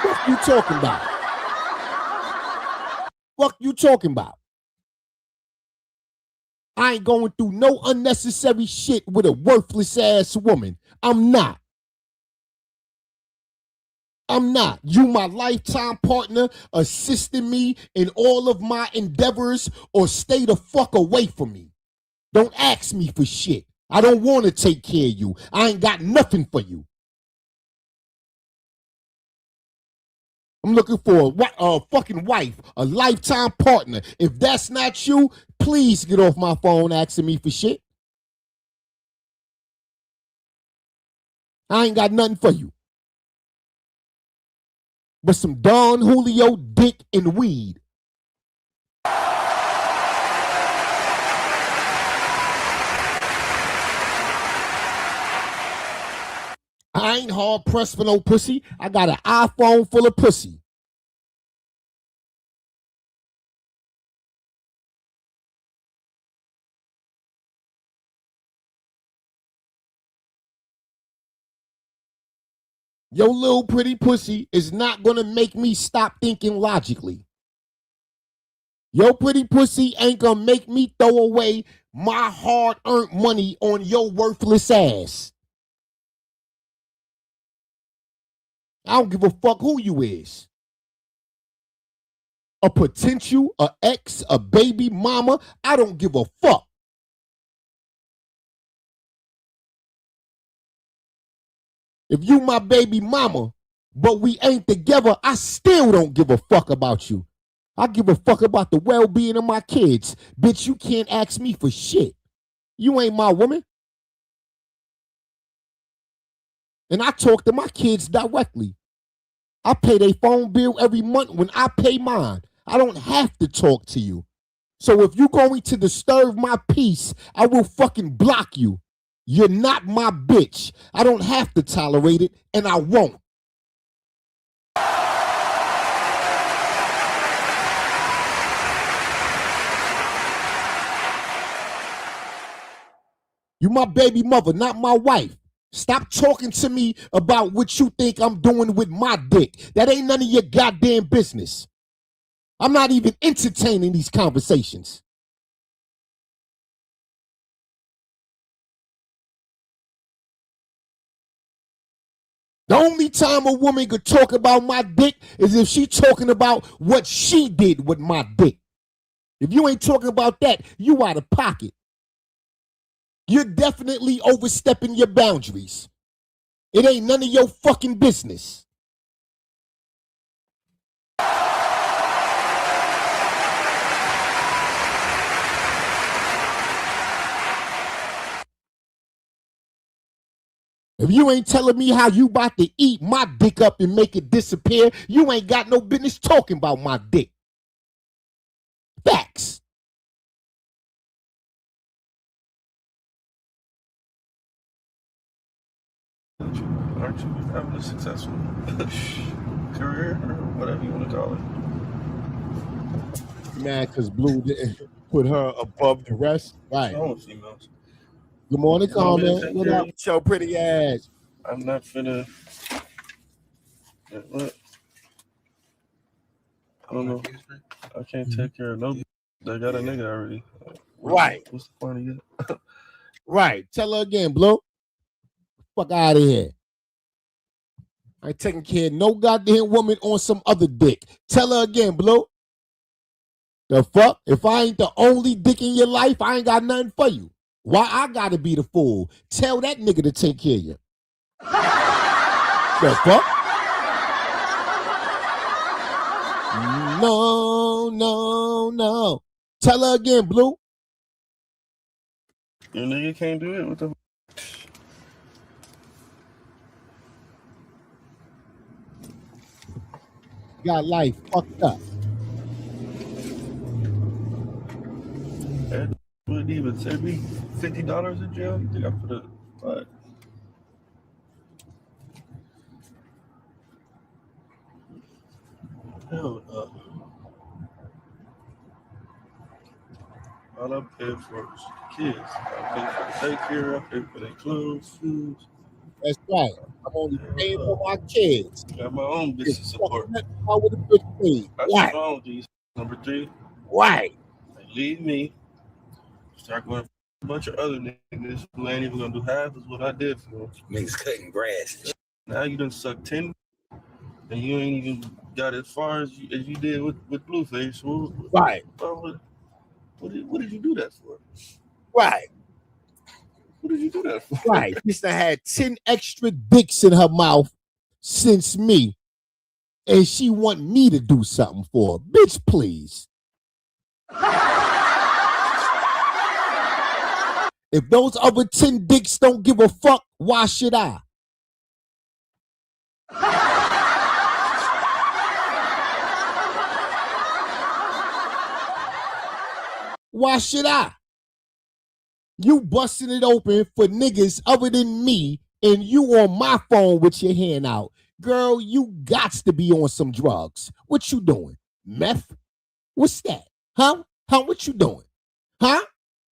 What you talking about? What you talking about? I ain't going through no unnecessary shit with a worthless ass woman. I'm not. You my lifetime partner, assisting me in all of my endeavors, or stay the fuck away from me. Don't ask me for shit. I don't want to take care of you. I ain't got nothing for you. I'm looking for a fucking wife, a lifetime partner. If that's not you, please get off my phone asking me for shit. I ain't got nothing for you but some Don Julio dick and weed. I ain't hard pressed for no pussy. I got an iPhone full of pussy. Your little pretty pussy is not gonna make me stop thinking logically. Your pretty pussy ain't gonna make me throw away my hard-earned money on your worthless ass. I don't give a fuck who you is. A potential, a ex, a baby mama, I don't give a fuck. If you my baby mama, but we ain't together, I still don't give a fuck about you. I give a fuck about the well-being of my kids. Bitch, you can't ask me for shit. You ain't my woman. And I talk to my kids directly. I pay their phone bill every month when I pay mine. I don't have to talk to you. So if you're going to disturb my peace, I will fucking block you. You're not my bitch. I don't have to tolerate it, and I won't. You my baby mother, not my wife. Stop talking to me about what you think I'm doing with my dick. That ain't none of your goddamn business. I'm not even entertaining these conversations. The only time a woman could talk about my dick is if she talking about what she did with my dick. If you ain't talking about that, you out of pocket. You're definitely overstepping your boundaries. It ain't none of your fucking business. If you ain't telling me how you about to eat my dick up and make it disappear, you ain't got no business talking about my dick. Facts. Aren't you having a successful career or whatever you want to call it? Mad because Blue didn't put her above the rest. Right. All females. Good morning, You want me to Carmen. take What care up with your pretty ass? I'm not finna. What? I don't know. I can't take care of no. They got a nigga already. Right. What's the point of you? Right. Tell her again, Blue. Fuck out of here. I ain't taking care of no goddamn woman on some other dick. Tell her again, Blue. The fuck? If I ain't the only dick in your life, I ain't got nothing for you. Why I gotta be the fool? Tell that nigga to take care of you. The fuck? No. Tell her again, Blue. Your nigga can't do it with the. Got life fucked up. even send me $50 in jail? You think I put a what? Hell no. All I'm paying for is the kids. I pay for the daycare, I pay for their clothes, shoes. That's right. I'm only paying for my kids. I got my own It's business fucking support. nothing wrong with a bitch paid. That's Right. what's wrong with these. Number 3, Right. they leave me, start going for a bunch of other niggas who ain't even gonna do half as what I did for them. Niggas cutting grass. Now you done suck 10 and you ain't even got as far as you did with Blueface. Right. What did you do that for? Right. What did you do that for? Right. This done had 10 extra dicks in her mouth since me. And she want me to do something for her. Bitch, please. If those other 10 dicks don't give a fuck, why should I? Why should I? You busting it open for niggas other than me, and you on my phone with your hand out. Girl, you gots to be on some drugs. What you doing? Meth? What's that? Huh? What you doing? Huh?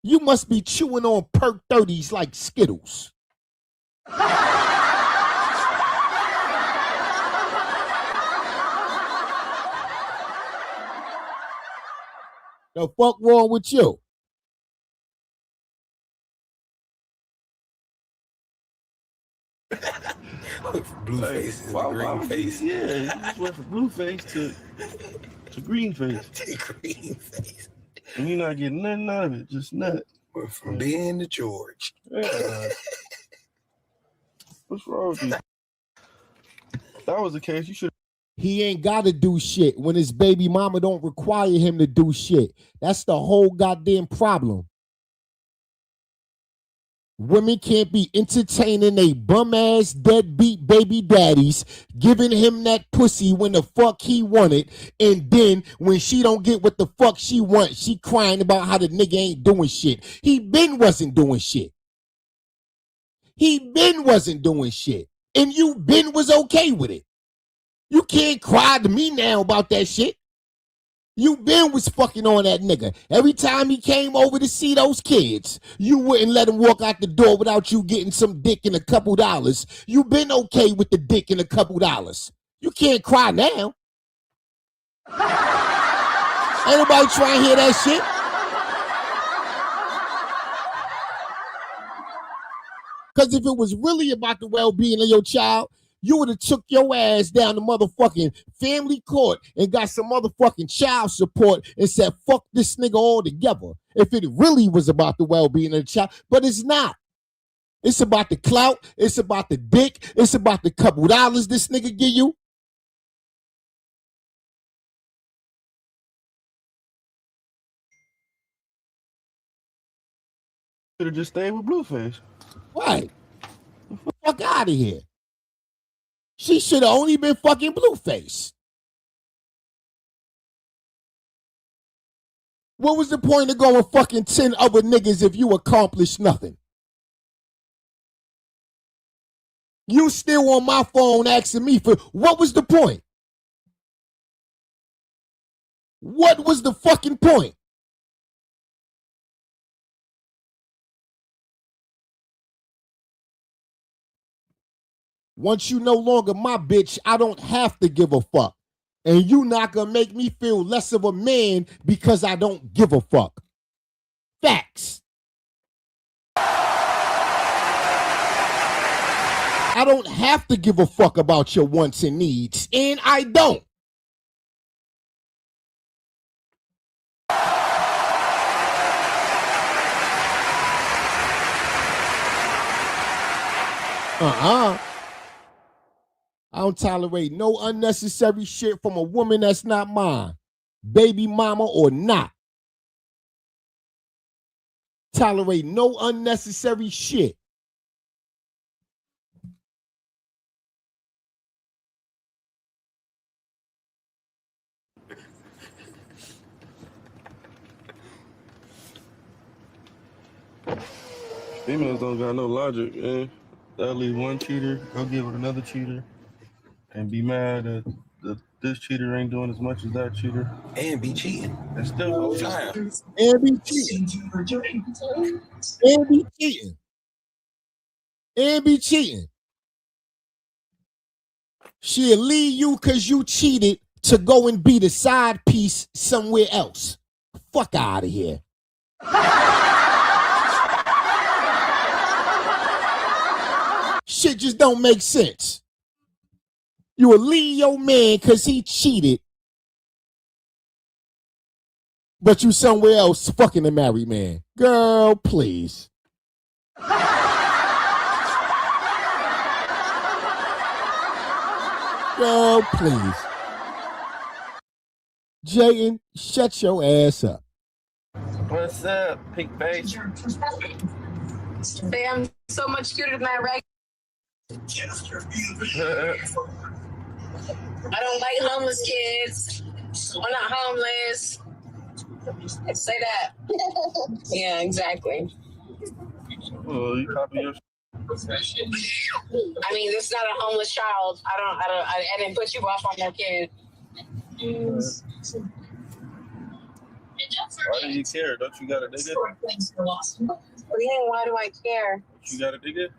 You must be chewing on perk 30s like Skittles. The fuck wrong with you? Blue face and green face. Yeah, you just went from Blueface to green face. Green face. And you're not getting nothing out of it, just nut. Went from Ben to George. Yeah. What's wrong with you? If that was the case, you should. He ain't got to do shit when his baby mama don't require him to do shit. That's the whole goddamn problem. Women can't be entertaining they bum-ass deadbeat baby daddies, giving him that pussy when the fuck he wanted, and then when she don't get what the fuck she wants, she crying about how the nigga ain't doing shit. He been wasn't doing shit. And you been was okay with it. You can't cry to me now about that shit. You been was fucking on that nigga. Every time he came over to see those kids, you wouldn't let him walk out the door without you getting some dick and a couple dollars. You been okay with the dick and a couple dollars. You can't cry now. Ain't nobody trying to hear that shit. Because if it was really about the well-being of your child, you would have took your ass down to motherfucking family court and got some motherfucking child support and said, fuck this nigga altogether. If it really was about the well-being of the child, but it's not. It's about the clout. It's about the dick. It's about the couple dollars this nigga give you. Should have just stayed with Blueface. Right. Fuck out of here. She should have only been fucking Blueface. What was the point of going fucking 10 other niggas if you accomplished nothing? You still on my phone asking me for, what was the point? What was the fucking point? Once you no longer my bitch, I don't have to give a fuck. And you not gonna make me feel less of a man because I don't give a fuck. Facts. I don't have to give a fuck about your wants and needs, and I don't. I don't tolerate no unnecessary shit from a woman that's not mine, baby mama or not. Tolerate no unnecessary shit. Females don't got no logic, man. They'll leave one cheater, go get with another cheater, and be mad that this cheater ain't doing as much as that cheater. And be cheating. And still Whole time. And be cheating. And be cheating. And be cheating. She'll leave you because you cheated to go and be the side piece somewhere else. Fuck out of here. Shit just don't make sense. You will leave your man because he cheated, but you somewhere else fucking a married man. Girl, please. Girl, please. Jaidyn, shut your ass up. What's up, pink face? Say I'm so much cuter than that, right? I don't like homeless kids. I'm not homeless. Say that. Yeah, exactly. Well, you copy your. I mean, this is not a homeless child. I didn't put you off on no kid. Why do you care? Don't you got a nigga? What do you mean, why do I care? You got a nigga?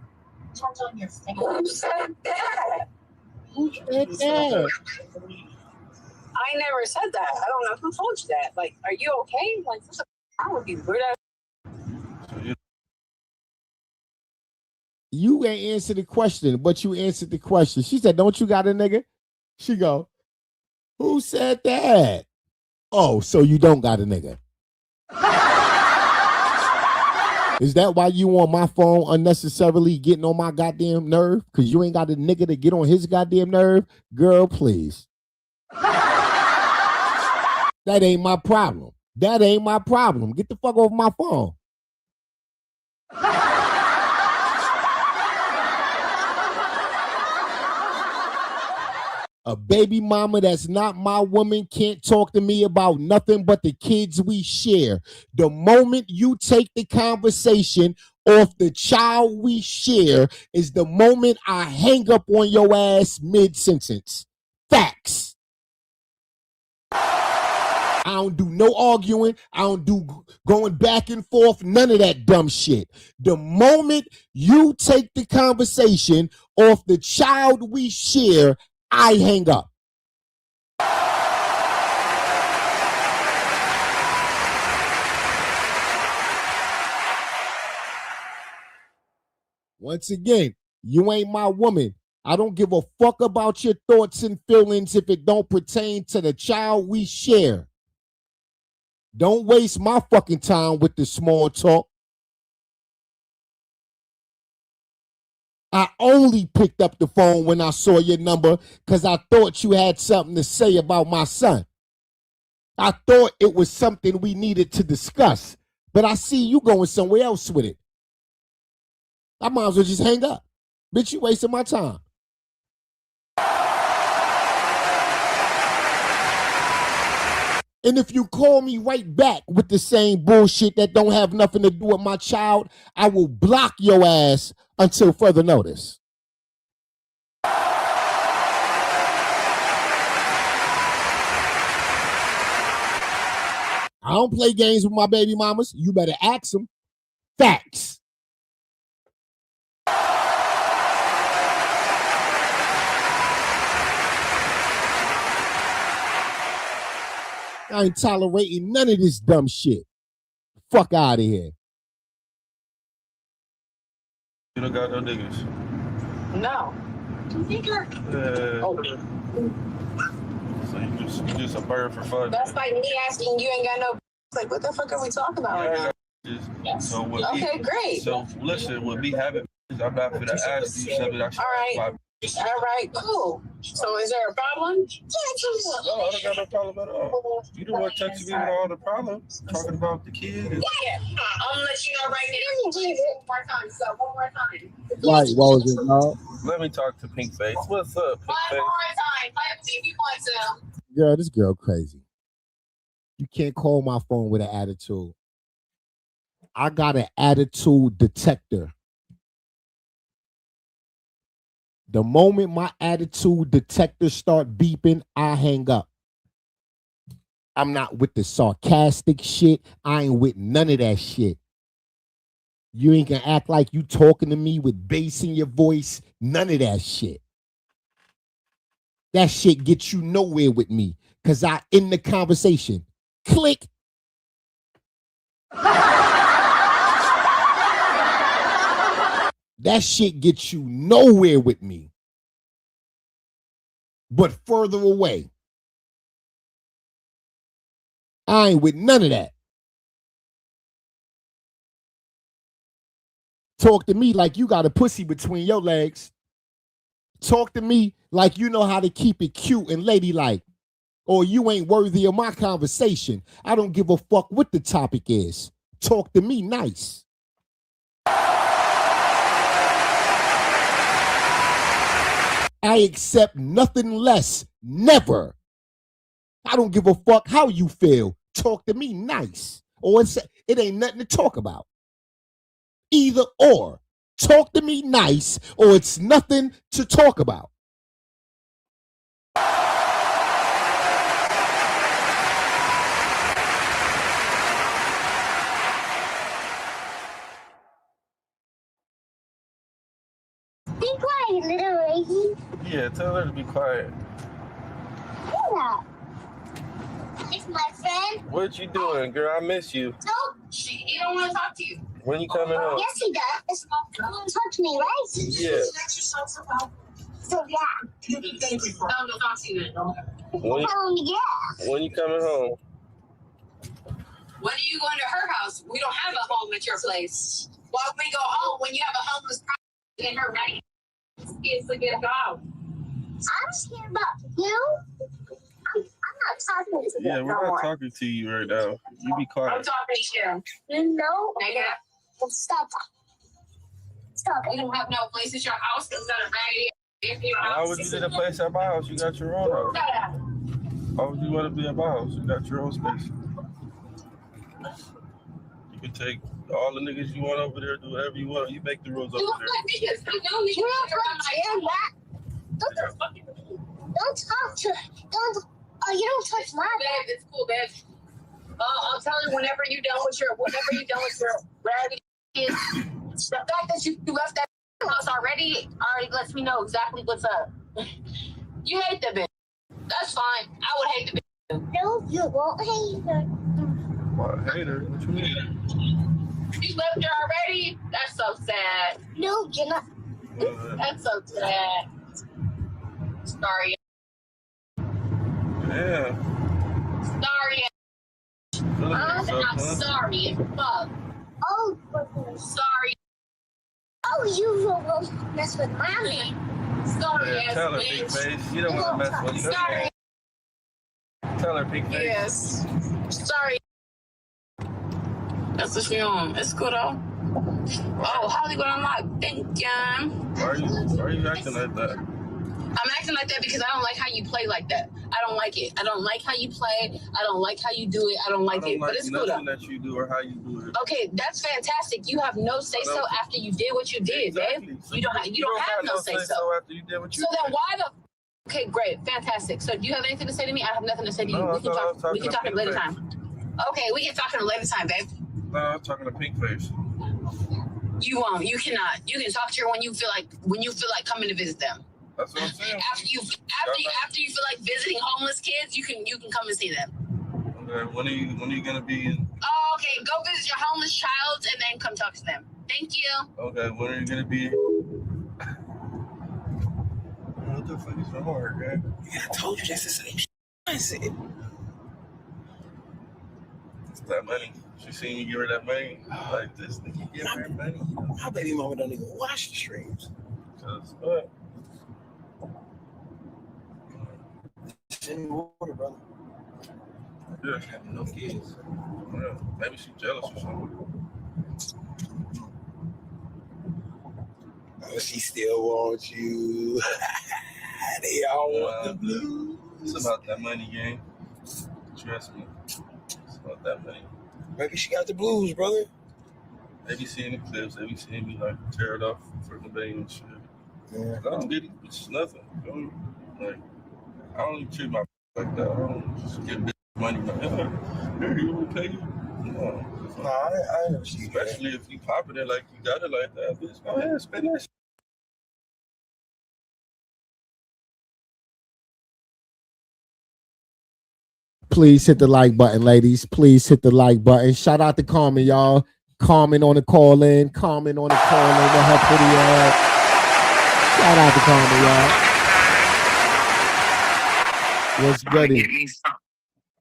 Who said that? Who said that? I never said that. I don't know who told you that. Like, are you okay? Like, what's wrong with you? Weird ass. You ain't answered the question, but you answered the question. She said, don't you got a nigga? She go, who said that? Oh, so you don't got a nigga. Is that why you on my phone unnecessarily getting on my goddamn nerve? Because you ain't got a nigga to get on his goddamn nerve? Girl, please. That ain't my problem. That ain't my problem. Get the fuck off my phone. A baby mama that's not my woman can't talk to me about nothing but the kids we share. The moment you take the conversation off the child we share is the moment I hang up on your ass mid-sentence. Facts. I don't do no arguing. I don't do going back and forth. None of that dumb shit. The moment you take the conversation off the child we share, I hang up. Once again, you ain't my woman. I don't give a fuck about your thoughts and feelings if it don't pertain to the child we share. Don't waste my fucking time with the small talk. I only picked up the phone when I saw your number because I thought you had something to say about my son. I thought it was something we needed to discuss, but I see you going somewhere else with it. I might as well just hang up. Bitch, you wasting my time. And if you call me right back with the same bullshit that don't have nothing to do with my child, I will block your ass until further notice. I don't play games with my baby mamas. You better ask them. Facts. I ain't tolerating none of this dumb shit. Fuck out of here. You don't got no niggas. No. So you just a bird for fun. That's like me asking you ain't got no. Like, what the fuck are we talking about right now? So Okay, great. So listen, with me having, I'm not gonna ask you something. All right. All right, cool. So is there a problem? No, I don't got no problem at all. You the one texting me with all the problems, talking about the kid. Yeah, I'm gonna let you know right now. One more time, so one more time. Right, what was it, no? Let me talk to Pink Face. What's up, Pink Face? One more time. Let me see if you want to. Girl, this girl crazy. You can't call my phone with an attitude. I got an attitude detector. The moment my attitude detector start beeping, I hang up. I'm not with the sarcastic shit. I ain't with none of that shit. You ain't gonna act like you talking to me with bass in your voice. None of that shit. That shit gets you nowhere with me. Cause I end the conversation. Click. That shit gets you nowhere with me. But further away. I ain't with none of that. Talk to me like you got a pussy between your legs. Talk to me like you know how to keep it cute and ladylike. Or you ain't worthy of my conversation. I don't give a fuck what the topic is. Talk to me nice. I accept nothing less. Never. I don't give a fuck how you feel. Talk to me nice. Or it ain't nothing to talk about. Either or. Talk to me nice or it's nothing to talk about. Be quiet, little lady. Yeah, tell her to be quiet. Yeah. It's my friend. What you doing, girl? I miss you. No, he don't want to talk to you. When you coming home? Yes, he does. He want to talk to me, right? Yeah. So, yeah. Tell him to talk to you then. When you coming home? When are you going to her house? We don't have a home at your place. Why would we go home when you have a homeless person in her right? Kids to get a dog. I'm scared about you. I'm not talking to you. Yeah, we're not talking to you right now. You be I'm quiet. talking to you. No. Nigga. Stop. Stop. We don't have no place at your house because it's not a raggedy. Why would you get a place at my house? You got your own house. Why would you want to be at my house? You got your own space. You can take all the niggas you want over there, do whatever you want. You make the rules over there. Don't talk to. You don't touch my babe. It's cool, babe. I'll tell you whenever you're done with your raggedy kids. The fact that you left that house already lets me know exactly what's up. You hate the bitch. That's fine. I would hate the bitch. No, you won't hate her. What, hate her? What you mean? You left her already? That's so sad. No, you're not. That's so sad. Sorry. Yeah. Sorry. I'm sorry as fuck. Oh, sorry. Oh, you will mess with mommy. Sorry, Yeah, tell her, big face. You don't want to mess with her. Sorry. Tell her, big face. Yes. Sorry. That's what she on. It's good though. Oh, Hollywood Unlocked. Thank you. Why are you acting like that? I'm acting like that because I don't like how you play like that. I don't like it. I don't like how you play. I don't like how you do it. I don't like it. But it's cool though. That you do or how you do it. Okay, that's fantastic. You have no say so after you did what you did, exactly. babe. So you don't have no say so after you did what you did. did. Then why the? Okay, great, fantastic. So do you have anything to say to me? I have nothing to say to you. No, We can talk at a later time. Okay, we can talk at a later time, babe. No, I'm talking to Pink Face. You won't. You cannot. You can talk to her when you feel like coming to visit them. That's what I'm saying. After you feel like visiting homeless kids, you can come and see them. Okay, when are you gonna be in? Oh, okay. Go visit your homeless child and then come talk to them. Thank you. Okay, when are you gonna be? What the fuck is wrong, man? Yeah, I told you that's the same shit I said. It's that money. She seen you give her that money. Like, this nigga give her money. My baby mama don't even watch the streams. Cause what? Send me water, brother. Yeah. Having no kids. Yeah. Maybe she's jealous or something. Oh, she still wants you. They all want the blues. It's about that money, gang. Trust me. It's about that money. Maybe she got the blues, brother. They be seeing the clips. They be seeing me like tear it off for the bay and shit. Yeah. I don't get it. It's nothing. Like, I don't even treat my like that. I don't just give bitch money. Like, here, you will pay you. No. No, I never see that. Especially if you popping it like you got it like that, bitch. Go ahead, spend that shit. Please hit the like button, ladies. Please hit the like button. Shout out to Carmen, y'all. Carmen on the call in. Carmen on the call in with her pretty ass. Shout out to Carmen, y'all. What's good?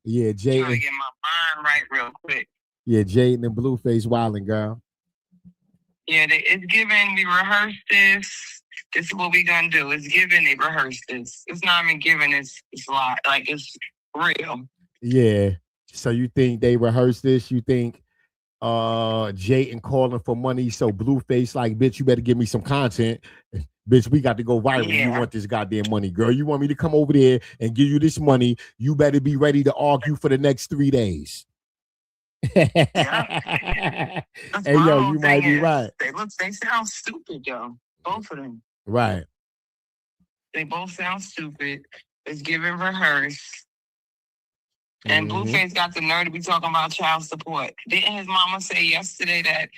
Yeah, Jaidyn. Trying to get my mind right real quick. Yeah, Jaidyn and Blueface wilding, girl. Yeah, it's given. We rehearsed this. This is what we gonna do. It's given. They rehearsed this. It's not even given. It's like it's real. Yeah. So you think they rehearsed this? You think Jaidyn calling for money? So Blueface like, bitch, you better give me some content. Bitch, we got to go viral. Yeah. You want this goddamn money, girl. You want me to come over there and give you this money. You better be ready to argue for the next 3 days. Yeah. Hey, yo, you might be right. They sound stupid, yo. Both of them. Right. They both sound stupid. It's given rehearsed. And Blueface got the nerve to be talking about child support. Didn't his mama say yesterday that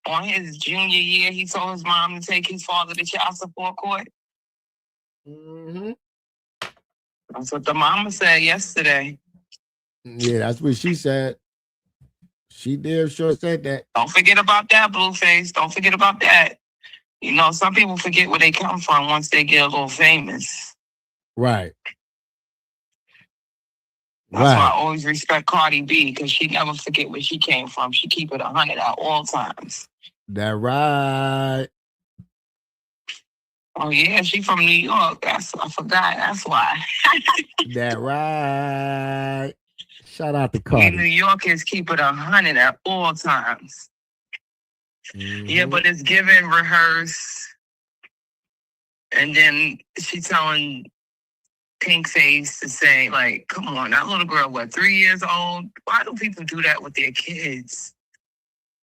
on his junior year, he told his mom to take his father to child support court? That's what the mama said yesterday. Yeah, that's what she said. She did sure said that. Don't forget about that, Blueface. Don't forget about that. You know, some people forget where they come from once they get a little famous. Right. That's why I always respect Cardi B, because she never forget where she came from. She keep it 100 at all times. That right. Oh yeah, she from New York. I forgot. That's why. That right. Shout out to Cardi. We New Yorkers keep it 100 at all times. Yeah, but it's given rehearse, and then she telling Pink Face to say, like, come on, that little girl, what, 3 years old? Why do people do that with their kids?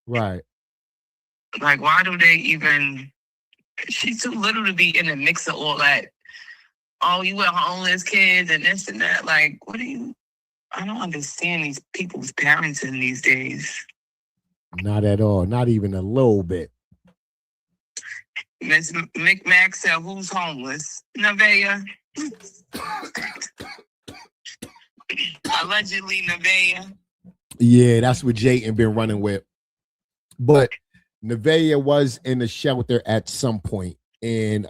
Right. Like, why do they even... She's too little to be in the mix of all that. Oh, you with homeless kids and this and that. Like, what do you... I don't understand these people's parenting these days. Not at all. Not even a little bit. Miss McMack said, who's homeless? Nevaeh. Allegedly, Nevaeh. Yeah, that's what Jaidyn been running with. But Nevaeh was in a shelter at some point, and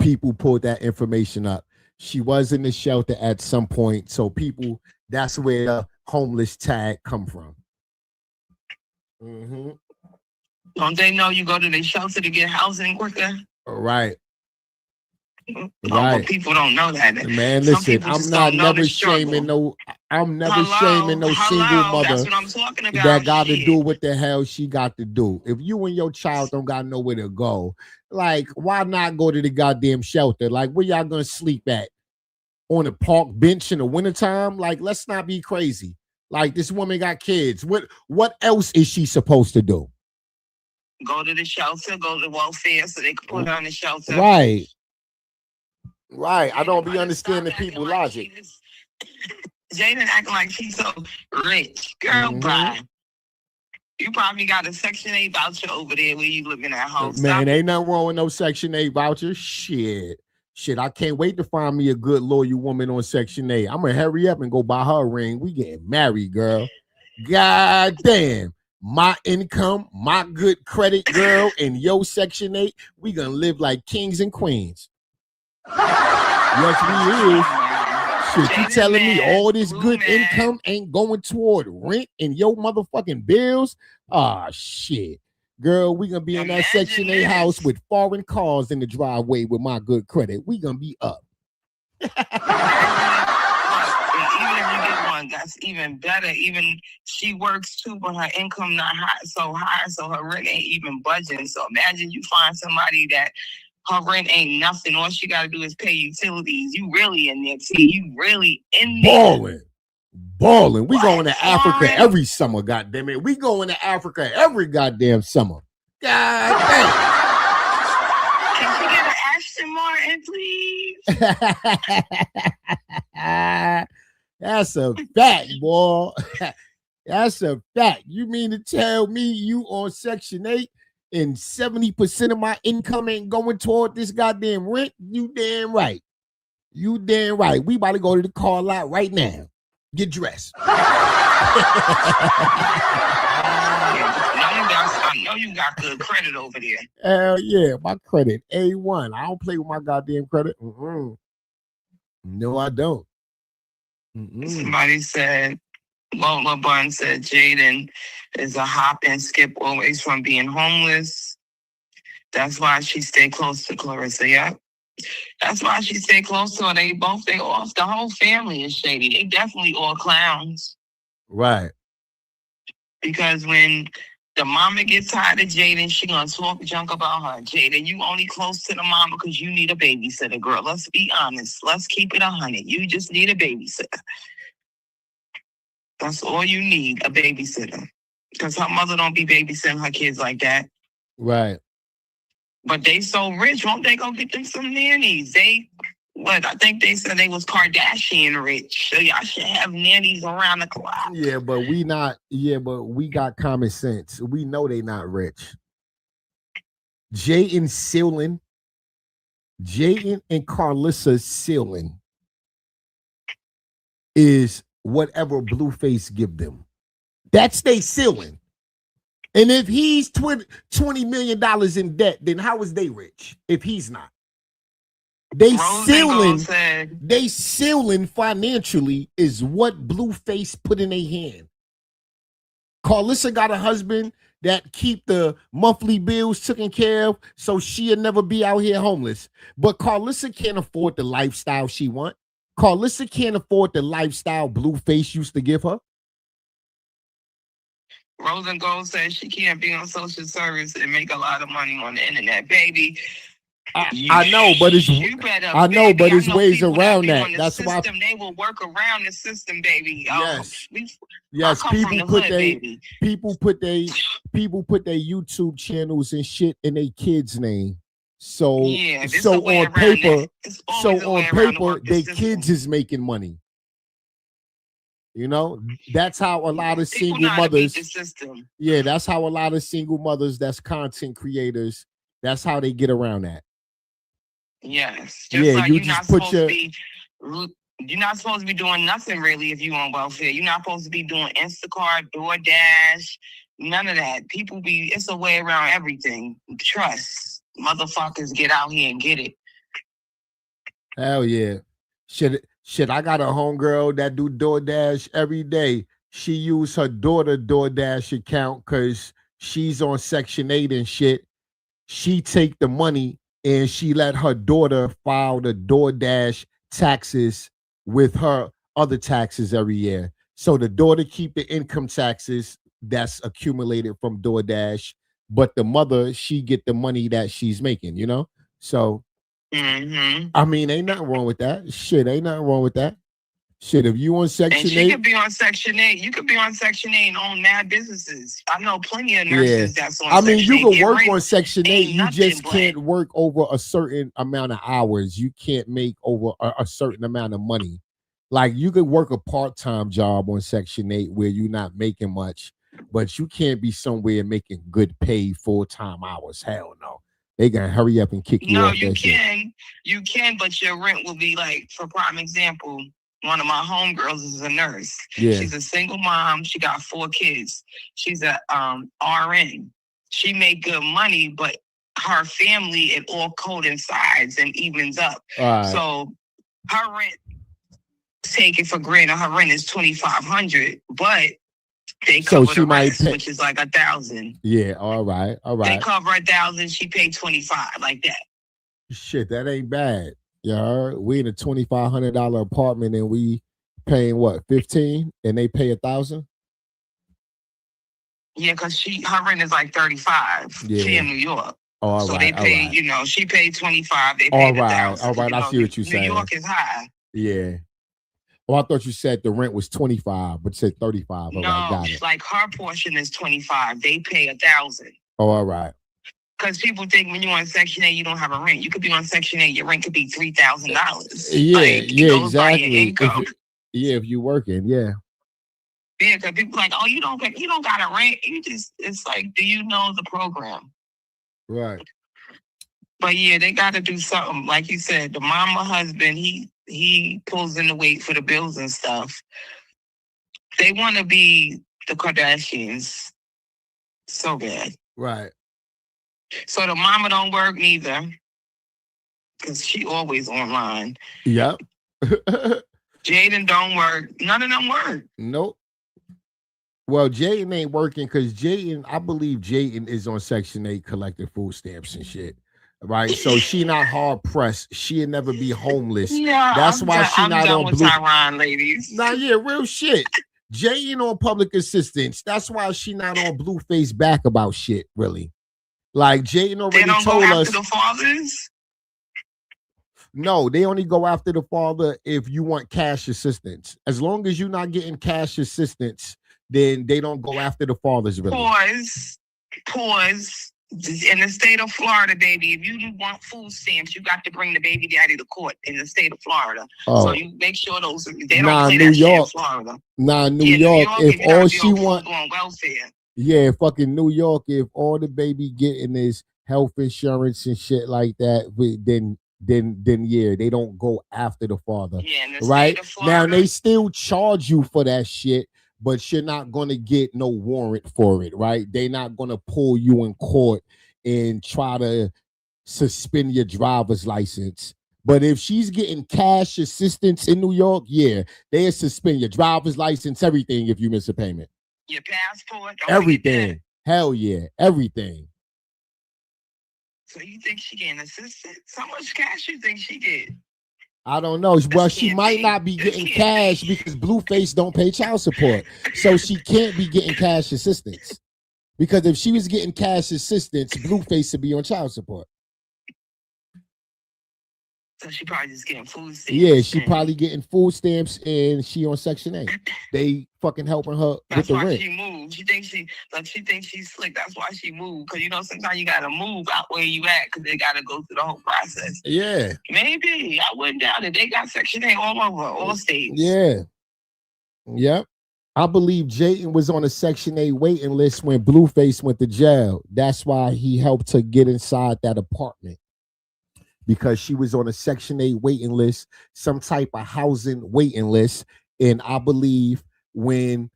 people pulled that information up. She was in the shelter at some point, so people, that's where the homeless tag come from. Don't they know you go to the shelter to get housing quicker? Right. Right. But people don't know that. Man, listen, I'm not never shaming no. I'm never shaming no single mother. That's what I'm talking about. That got to do what the hell she got to do. If you and your child don't got nowhere to go, like, why not go to the goddamn shelter? Like, where y'all gonna sleep at? On a park bench in the wintertime? Like, let's not be crazy. Like, this woman got kids. What else is she supposed to do? Go to the shelter, go to welfare so they can put her on the shelter. Right. Right. I don't be understanding people logic. Jaidyn acting like she's so rich. Girl, bye. You probably got a Section 8 voucher over there where you living at home. Man, ain't nothing wrong with no Section 8 voucher. Shit, I can't wait to find me a good loyal woman on Section 8. I'm gonna hurry up and go buy her a ring. We getting married, girl. God damn. My income, my good credit, girl, and your Section 8, we gonna live like kings and queens. Yes, we is. Shit, you telling me all this good income ain't going toward rent and your motherfucking bills? Ah, shit. Girl, we gonna be in that Section 8 house with foreign cars in the driveway with my good credit. We gonna be up. Even if you get one, that's even better. Even she works too, but her income not so high, so her rent ain't even budging. So imagine you find somebody that her rent ain't nothing. All she got to do is pay utilities. You really in there, T. You really in there. balling. We going to Africa Foreign? every summer, goddamn it. We going to Africa every goddamn summer. God damn. Can she get an Ashton Martin, please? That's a fact, boy. That's a fact. You mean to tell me you on Section 8 and 70% of my income ain't going toward this goddamn rent? You damn right. You damn right. We about to go to the car lot right now. Get dressed. I know you got good credit over there. Hell yeah, my credit A1. I don't play with my goddamn credit. No, I don't. Somebody said, Lola Bun said Jaidyn is a hop and skip always from being homeless. That's why she stayed close to Clarissa. Yeah. That's why she stayed close to her. They off. The whole family is shady. They definitely all clowns. Right. Because when the mama gets tired of Jaidyn, she gonna talk junk about her. Jaidyn, you only close to the mama because you need a babysitter, girl. Let's be honest. Let's keep it 100. You just need a babysitter. That's all you need, a babysitter. Because her mother don't be babysitting her kids like that. Right. But they so rich, won't they go get them some nannies? I think they said they was Kardashian rich. So y'all should have nannies around the clock. Yeah, but we not. Yeah, but we got common sense. We know they not rich. Jaidyn and Carlissa ceiling is whatever Blueface give them. That's their ceiling. And if he's $20 million in debt, then how is they rich if he's not? They ceiling financially is what Blueface put in their hand. Carlissa got a husband that keep the monthly bills taken care of, so she'll never be out here homeless. But Carlissa can't afford the lifestyle she want. Carlissa can't afford the lifestyle Blueface used to give her. Rose and Gold says she can't be on social service and make a lot of money on the internet, baby. I know, but it's ways around that. That's why they will work around the system, baby. Yes. People put their YouTube channels and shit in their kids' name. So on paper, their kids is making money. You know, that's how a lot of single mothers. Yeah, that's how a lot of single mothers that's content creators. That's how they get around that. Yes. You're not supposed to be doing nothing really if you on welfare. You're not supposed to be doing Instacart, DoorDash, none of that. It's a way around everything. Trust. Motherfuckers get out here and get it. Hell yeah. Shit, I got a homegirl that do DoorDash every day. She used her daughter DoorDash account because she's on Section 8 and shit. She take the money and she let her daughter file the DoorDash taxes with her other taxes every year. So the daughter keep the income taxes that's accumulated from DoorDash, but the mother, she get the money that she's making, you know? So, I mean, ain't nothing wrong with that. Shit, ain't nothing wrong with that. Shit, if you on Section 8. She could be on Section 8. You could be on Section 8 and own mad businesses. I know plenty of nurses that's on Section 8. I mean, you can work on Section 8. You just can't work over a certain amount of hours. You can't make over a certain amount of money. Like, you could work a part-time job on Section 8 where you're not making much, but you can't be somewhere making good pay full-time hours. Hell no. They gonna hurry up and kick you off. No, you can, but your rent will be like, for prime example, one of my homegirls is a nurse. Yeah. She's a single mom. She got 4 kids. She's a RN. She made good money, but her family, it all coincides and evens up. So her rent, take it for granted, her rent is $2,500, but they cover the rest, which is like $1,000. Yeah, all right. They cover $1,000. She paid $25, like that. Shit, that ain't bad. Yeah, we in a $2,500 apartment and we paying what, 15, and they pay 1,000. Yeah, because her rent is like 35. Yeah. She in New York. Oh, so they pay, she paid 25. They paid 1,000. All right. I see what you're saying. New York is high. Yeah. Oh, I thought you said the rent was 25, but said 35. All right, got it. Like her portion is 25. They pay 1,000. Oh, all right. Because people think when you're on Section 8, you don't have a rent. You could be on Section 8, your rent could be $3,000. Yeah, like, yeah, goes by your exactly. income. If you're working, yeah. Yeah, because people like, oh, you don't got a rent. It's like, do you know the program? Right. But yeah, they got to do something. Like you said, the mama husband, he pulls in the weight for the bills and stuff. They want to be the Kardashians so bad. Right. So the mama don't work neither, because she always online. Yep. Jaidyn don't work. None of them work. Nope. Well, Jaidyn ain't working because I believe Jaidyn is on Section 8 collecting food stamps and shit. Right? So she not hard pressed. She'll never be homeless. Yeah, that's why she not done on with blue. Tyron, ladies. Nah, yeah, real shit. Jaidyn on public assistance. That's why she not on Blueface back about shit, really. Like Jaidyn already they don't told go us. After the fathers? No, they only go after the father if you want cash assistance. As long as you're not getting cash assistance, then they don't go after the fathers. Really. Pause. In the state of Florida, baby, if you want food stamps, you got to bring the baby daddy to court in the state of Florida. Oh. So you make sure they don't play New that York. shit in Florida. New York. If all she want, welfare. Yeah, fucking New York. If all the baby getting is health insurance and shit like that, then yeah, they don't go after the father. Yeah, in the right? State of Florida, now they still charge you for that shit, but you're not gonna get no warrant for it, right? They're not gonna pull you in court and try to suspend your driver's license. But if she's getting cash assistance in New York, yeah, they'll suspend your driver's license, everything if you miss a payment. Your passport, everything. Hell yeah, everything. So you think she getting assistance? How much cash you think she get? I don't know. Well, she might not be getting cash because Blueface don't pay child support. So she can't be getting cash assistance. Because if she was getting cash assistance, Blueface would be on child support. So she probably just getting food stamps. Yeah, she probably getting food stamps and she on Section 8. They fucking helping her with the rent. That's why she moved. She thinks she's slick. That's why she moved. Because you know sometimes you gotta move out where you at because they gotta go through the whole process. Yeah. Maybe. I wouldn't doubt it. They got Section 8 all over, all states. Yeah. Yep. I believe Jaidyn was on a Section 8 waiting list when Blueface went to jail. That's why he helped her get inside that apartment. Because she was on a Section 8 waiting list, some type of housing waiting list. And I believe when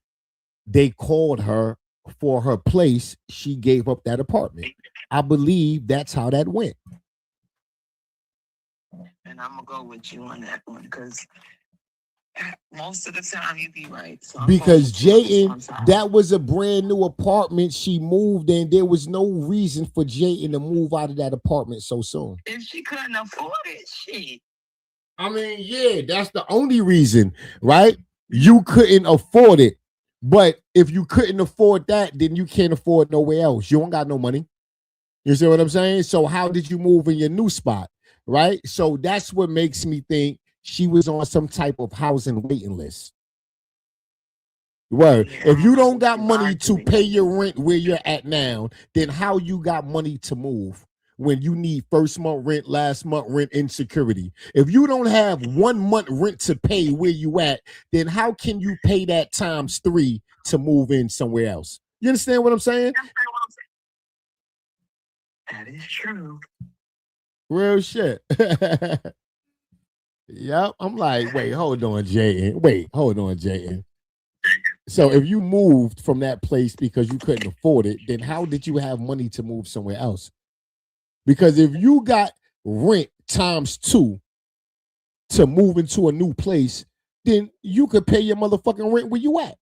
they called her for her place, she gave up that apartment. I believe that's how that went. And I'm going to go with you on that one because most of the time you be right. So because Jaidyn, that was a brand new apartment she moved in. There was no reason for Jaidyn to move out of that apartment so soon. If she couldn't afford it, shit. I mean, yeah, that's the only reason, right? You couldn't afford it. But if you couldn't afford that, then you can't afford nowhere else. You don't got no money. You see what I'm saying? So how did you move in your new spot, right? So that's what makes me think she was on some type of housing waiting list. Word. Yeah, if you don't got money to pay your rent where you're at now, then how you got money to move when you need first month rent, last month rent, insecurity? If you don't have 1 month rent to pay where you at, then how can you pay that times 3 to move in somewhere else? You understand what I'm saying? That is true. Real shit. Yep. I'm like, wait, hold on, Jaidyn. So if you moved from that place because you couldn't afford it, then how did you have money to move somewhere else? Because if you got rent times 2 to move into a new place, then you could pay your motherfucking rent where you at.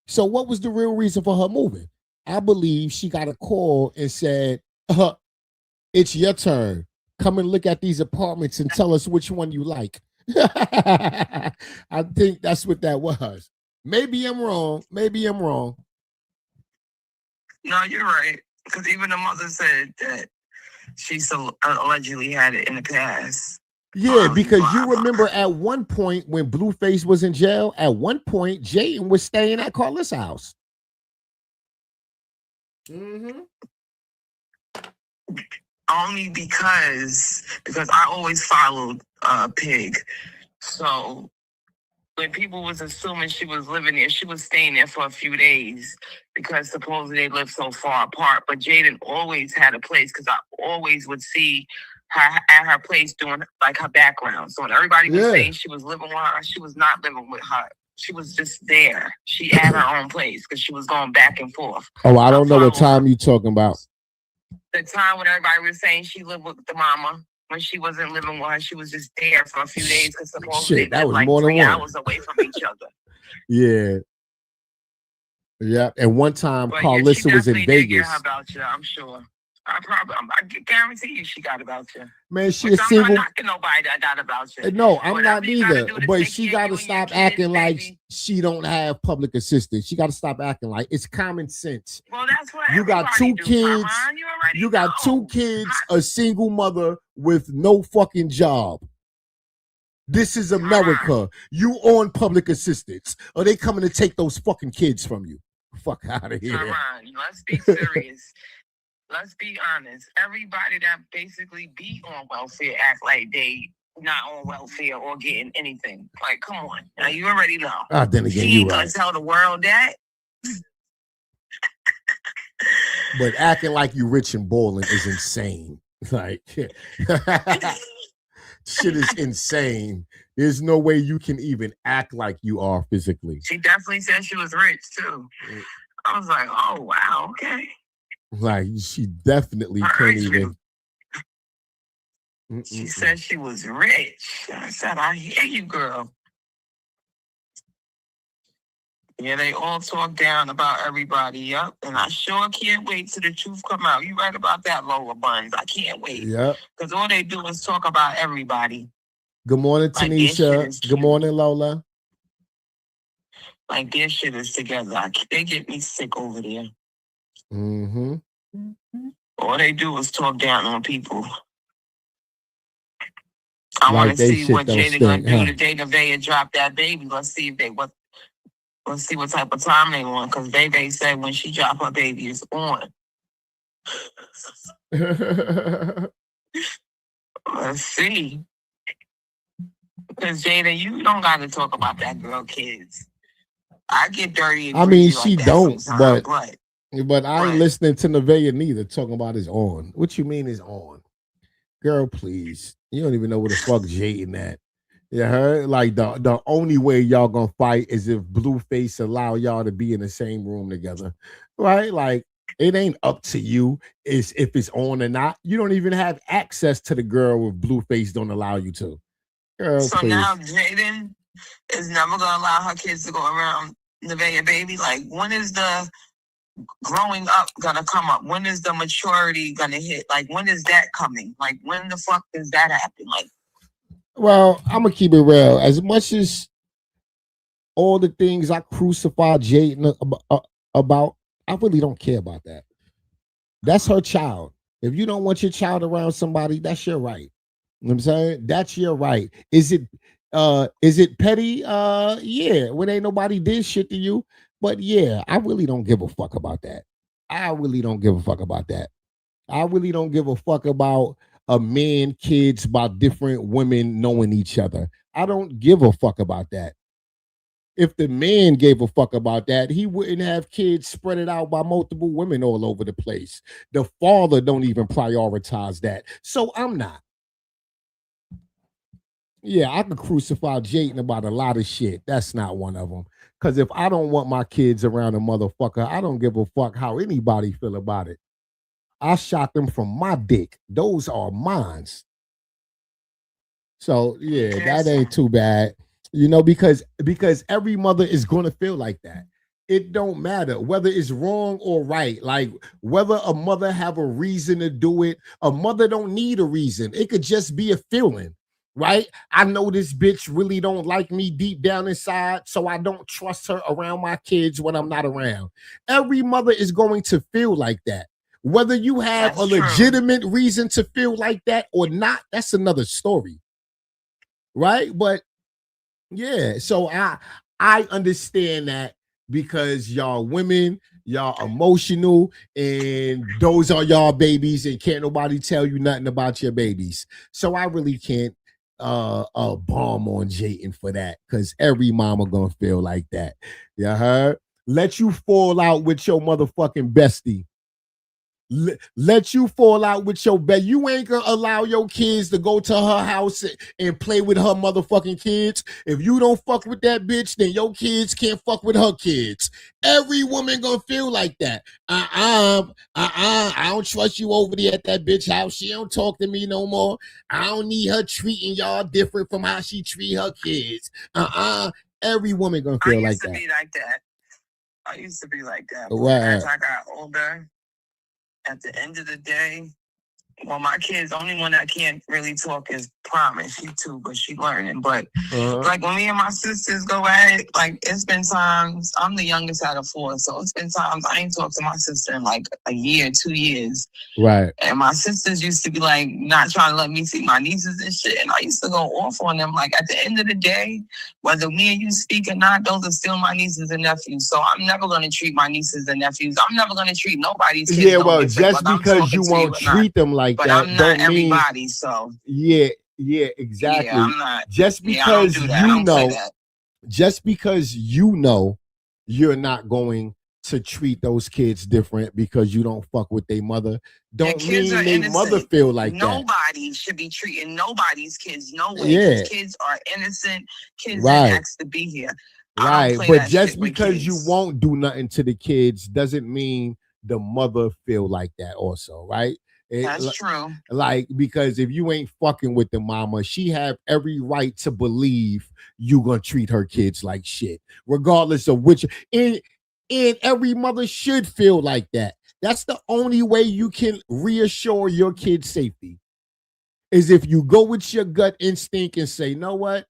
So what was the real reason for her moving? I believe she got a call and said, it's your turn. Come and look at these apartments and tell us which one you like. I think that's what that was. Maybe I'm wrong. No, you're right. Because even the mother said that she allegedly had it in the past. Yeah, because you remember at one point when Blueface was in jail, at one point Jaidyn was staying at Carla's house. Mm-hmm. Only because I always followed Pig. So when people was assuming she was living there, she was staying there for a few days because supposedly they lived so far apart. But Jaidyn always had a place because I always would see her at her place doing like her background. So when everybody was saying she was living with her, she was not living with her. She was just there. She had her own place because she was going back and forth. Oh, I don't know what time you talking about. The time when everybody was saying she lived with the mama. When she wasn't living with her, she was just there for a few days because supposedly they lived like 3 hours away from each other. Yeah. Yeah. And one time, but Carlissa was in Vegas. Get about you, I'm sure. I guarantee you she got about you. Man, she a single. I'm not knocking nobody that got about you. No, I'm Whatever not either. But she got to stop acting like she don't have public assistance. She got to stop acting like it's common sense. Well, that's what you got 2 kids. You got 2 kids, a single mother with no fucking job. This is America. You on public assistance. Are they coming to take those fucking kids from you? Fuck out of here. Let's be serious. Let's be honest. Everybody that basically be on welfare act like they not on welfare or getting anything. Like, come on. Now, you already know. Then again, you gonna tell the world that. But acting like you rich and balling is insane. Like, shit is insane. There's no way you can even act like you are physically. She definitely said she was rich, too. I was like, oh, wow, okay. Like, she definitely can't even. She said she was rich. I said, I hear you, girl. Yeah, they all talk down about everybody, yep. And I sure can't wait till the truth come out. You right about that, Lola Buns. I can't wait. Yep. Because all they do is talk about everybody. Good morning, Tanisha. Good morning, Lola. Like, their shit is together. They get me sick over there. Mm-hmm. All they do is talk down on people. I want to see what Jaidyn gonna do the day Nevaeh drop that baby. Let's see if let's see what type of time they want. Because Bebe said when she drop her baby, it's on. Let's see. Because Jaidyn, you don't got to talk about that girl kids. I get dirty. And I mean, she like don't, but I ain't listening to Nevaeh neither talking about is on. What you mean is on? Girl, please. You don't even know where the fuck Jaidyn at. You heard? Like the only way y'all gonna fight is if Blueface allow y'all to be in the same room together. Right? Like it ain't up to you is if it's on or not. You don't even have access to the girl if Blueface don't allow you to. Girl, so please. Now Jaidyn is never gonna allow her kids to go around Nevaeh baby. Like when is the growing up gonna come up? When is the maturity gonna hit? Like when is that coming? Like when the fuck does that happen? Like, well, I'm gonna keep it real. As much as all the things I crucify Jaidyn about, I really don't care about that. That's her child. If you don't want your child around somebody, that's your right. You know what I'm saying? That's your right. Is it petty? Yeah, when ain't nobody did shit to you. But yeah, I really don't give a fuck about that. I really don't give a fuck about that. I really don't give a fuck about a man, kids, about different women knowing each other. I don't give a fuck about that. If the man gave a fuck about that, he wouldn't have kids spread it out by multiple women all over the place. The father don't even prioritize that. So I'm not. Yeah, I could crucify Jaidyn about a lot of shit. That's not one of them. Because if I don't want my kids around a motherfucker, I don't give a fuck how anybody feel about it. I shot them from my dick. Those are mine. So, yeah, that ain't too bad. You know, because every mother is going to feel like that. It don't matter whether it's wrong or right. Like whether a mother have a reason to do it. A mother don't need a reason. It could just be a feeling. Right? I know this bitch really don't like me deep down inside, so I don't trust her around my kids when I'm not around. Every mother is going to feel like that. Whether you have a legitimate reason to feel like that or not, that's another story. right? But yeah, so I understand that because y'all women, y'all emotional, and those are y'all babies, and can't nobody tell you nothing about your babies. So I really can't bomb on Jaidyn for that, because every mama gonna feel like that. You heard? Let you fall out with your motherfucking bestie. Let you fall out with your bed. You ain't gonna allow your kids to go to her house and play with her motherfucking kids. If you don't fuck with that bitch, then your kids can't fuck with her kids. Every woman gonna feel like that. I don't trust you over there at that bitch house. She don't talk to me no more. I don't need her treating y'all different from how she treat her kids. Every woman gonna feel like that. I used to be like that. I used to be like that. But Right. as I got older, at the end of the day, well, my kids, the only one that can't really talk is Promise. She too, but she learning. But like when me and my sisters go at it, like it's been times, I'm the youngest out of 4, so it's been times I ain't talked to my sister in like a year, 2 years. Right. And my sisters used to be like not trying to let me see my nieces and shit. And I used to go off on them. Like at the end of the day, whether me and you speak or not, those are still my nieces and nephews. So I'm never going to treat my nieces and nephews. I'm never going to treat nobody's kids. Yeah, well, just because you won't treat them like but that, I'm not don't everybody. mean. So Yeah, exactly. yeah, I'm not. Just because you know, just because you know, you're not going to treat those kids different because you don't fuck with their mother. Don't mean their mother feel like that. Nobody should be treating nobody's kids no way. Yeah. Kids are innocent. Kids Right. that ask to be here. Right, but just because you won't do nothing to the kids doesn't mean the mother feel like that also, right? That's true. Like, because if you ain't fucking with the mama, she have every right to believe you gonna treat her kids like shit, regardless of which. And every mother should feel like that. That's the only way you can reassure your kid's safety, is if you go with your gut instinct and say, know what?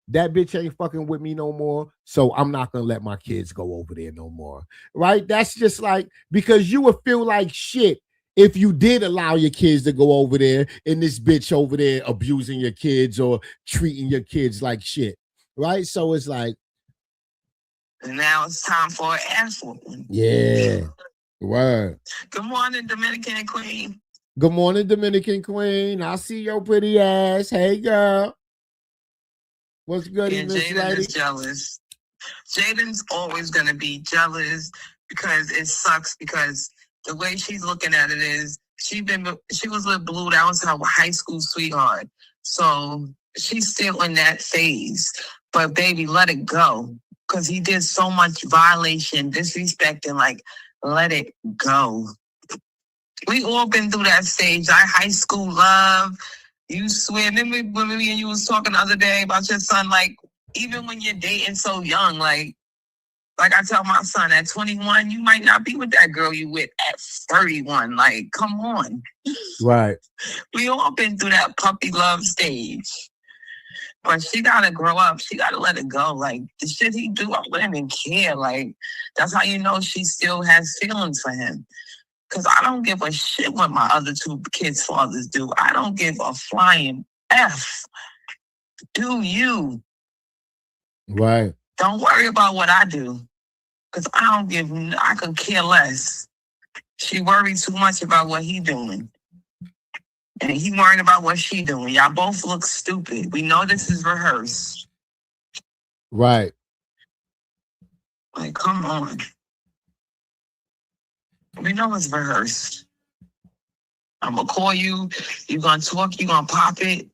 That bitch ain't fucking with me no more, so I'm not gonna let my kids go over there no more. Right? That's just like, because you would feel like shit if you did allow your kids to go over there and this bitch over there abusing your kids or treating your kids like shit. Right? So it's like, now it's time for an ass whooping. Yeah. Word. Good morning, Dominican Queen. Good morning, Dominican Queen. I see your pretty ass. Hey, girl. What's good, Miss Jaidyn Lady? is jealous. Jaidyn's always going to be jealous because it sucks, because the way she's looking at it is she was with Blue. That was her high school sweetheart. So she's still in that phase. But baby, let it go, because he did so much violation, disrespecting. Like, let it go. We all been through that stage. Our high school love. You swear, remember when me and you was talking the other day about your son, like, even when you're dating so young, like I tell my son, at 21, you might not be with that girl you with at 31. Like, come on. Right. We all been through that puppy love stage. But she gotta grow up. She gotta let it go. Like, the shit he do, I wouldn't even care. Like, that's how you know she still has feelings for him. Because I don't give a shit what my other 2 kids' fathers do. I don't give a flying F. Do you? Right. Don't worry about what I do. Because I could care less. She worries too much about what he doing. And he worrying about what she doing. Y'all both look stupid. We know this is rehearsed. Right. Like, come on. We know it's rehearsed. I'm going to call you. You're going to talk. You're going to pop it.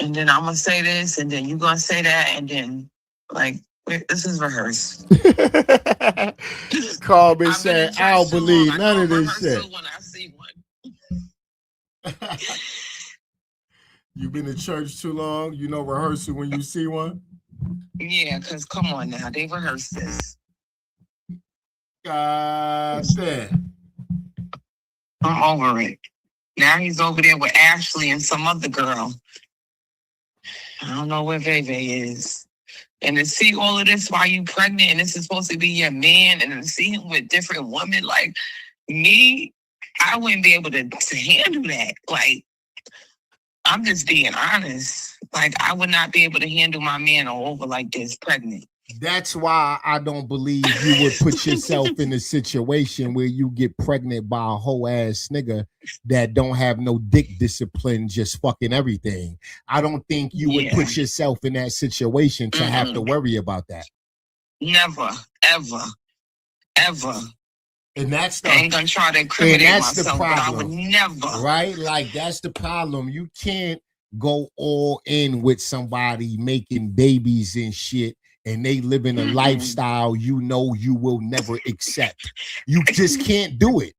And then I'm going to say this. And then you're going to say that. And then, like, this is rehearsed. Carmen said, I don't believe none of this shit. When I see one. You been in church too long? You know rehearsal when you see one? Yeah, because come on now. They rehearsed this. God damn. I'm over it. Now he's over there with Ashley and some other girl. I don't know where Veve is. And to see all of this while you pregnant and this is supposed to be your man, and to see him with different women, like me, I wouldn't be able to handle that. Like, I'm just being honest. Like, I would not be able to handle my man all over like this, pregnant. That's why I don't believe you would put yourself in a situation where you get pregnant by a whole ass nigga that don't have no dick discipline, just fucking everything. I don't think you would put yourself in that situation to have to worry about that. Never, ever, ever. And that's the, I ain't gonna try to incriminate myself, the problem, but I would never. Right? Like, that's the problem. You can't go all in with somebody making babies and shit, and they live in a lifestyle you know you will never accept. You just can't do it.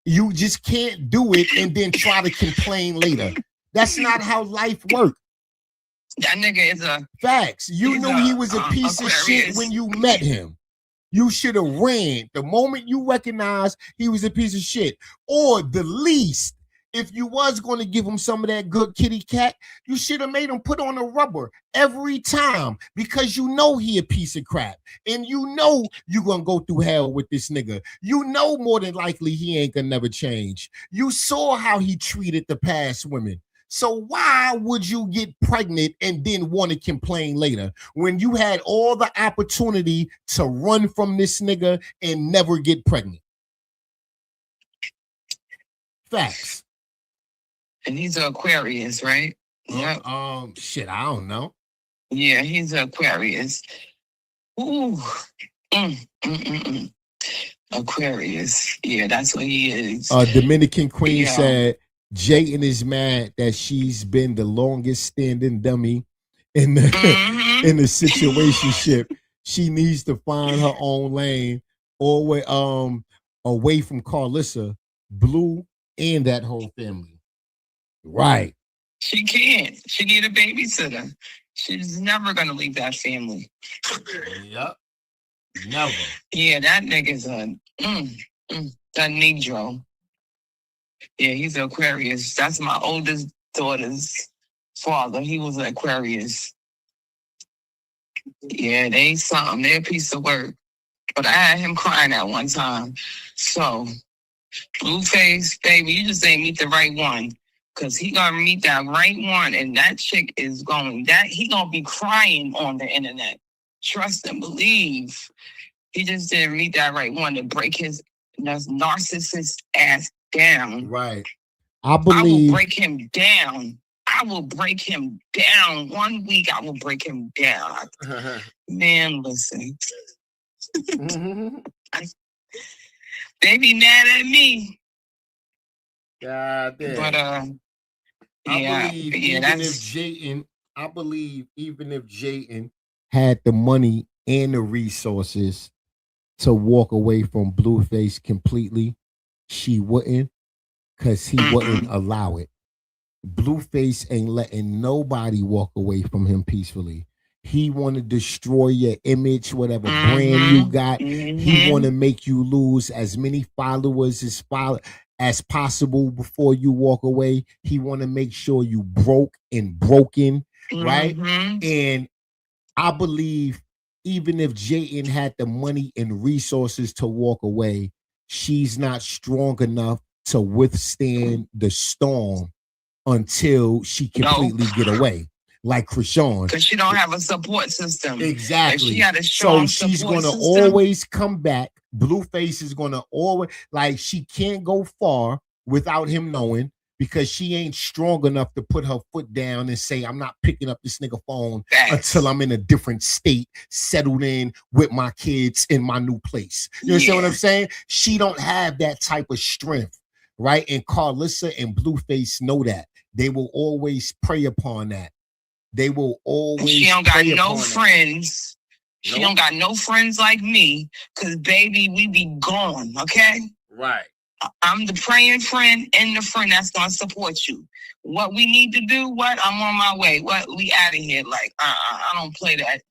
You just can't do it and then try to complain later. That's not how life works. That nigga is a facts. You knew he was a piece of shit when you met him. You should have ran the moment you recognized he was a piece of shit. Or the least, if you was going to give him some of that good kitty cat, you should have made him put on a rubber every time, because you know he a piece of crap. And you know you're going to go through hell with this nigga. You know more than likely he ain't going to never change. You saw how he treated the past women. So why would you get pregnant and then want to complain later when you had all the opportunity to run from this nigga and never get pregnant? Facts. And he's an Aquarius, right? Yeah. Shit, I don't know. Yeah, he's an Aquarius. Ooh. Aquarius. Yeah, that's what he is. Dominican Queen said Jaidyn is mad that she's been the longest standing dummy in the in the situationship. She needs to find her own lane, away from Carlissa, Blue, and that whole family. Right. She can't. She need a babysitter. She's never gonna leave that family. Yep. Never. Yeah, that nigga's a Negro. Yeah, he's an Aquarius. That's my oldest daughter's father. He was an Aquarius. Yeah, they ain't something. They're a piece of work. But I had him crying at one time. So, Blueface, baby, you just ain't meet the right one. Because he gonna meet that right one, and that chick is going, he gonna be crying on the internet. Trust and believe. He just didn't meet that right one to break his narcissist ass down. Right. I will break him down. I will break him down. 1 week, I will break him down. Man, listen. They be mad at me. God damn. But I believe even if Jaidyn had the money and the resources to walk away from Blueface completely, she wouldn't, because he wouldn't allow it. Blueface ain't letting nobody walk away from him peacefully. He want to destroy your image, whatever brand you got. He want to make you lose as many followers as possible before you walk away. He want to make sure you broke and broken, right? And I believe even if Jaidyn had the money and resources to walk away, she's not strong enough to withstand the storm until she completely get away, like Krishan. Because she don't have a support system. Exactly. If she had a strong so she's support gonna system, always come back. Blueface is gonna always, like, she can't go far without him knowing, because she ain't strong enough to put her foot down and say, I'm not picking up this nigga phone until I'm in a different state, settled in with my kids in my new place. You understand what I'm saying? She don't have that type of strength, right? And Carlissa and Blueface know that. They will always prey upon that. They will always. She don't got no friends. She don't got no friends like me, because baby, we be gone, okay? Right. I'm the praying friend and the friend that's gonna support you. What we need to do, I'm on my way. We out of here. Like, I don't play that.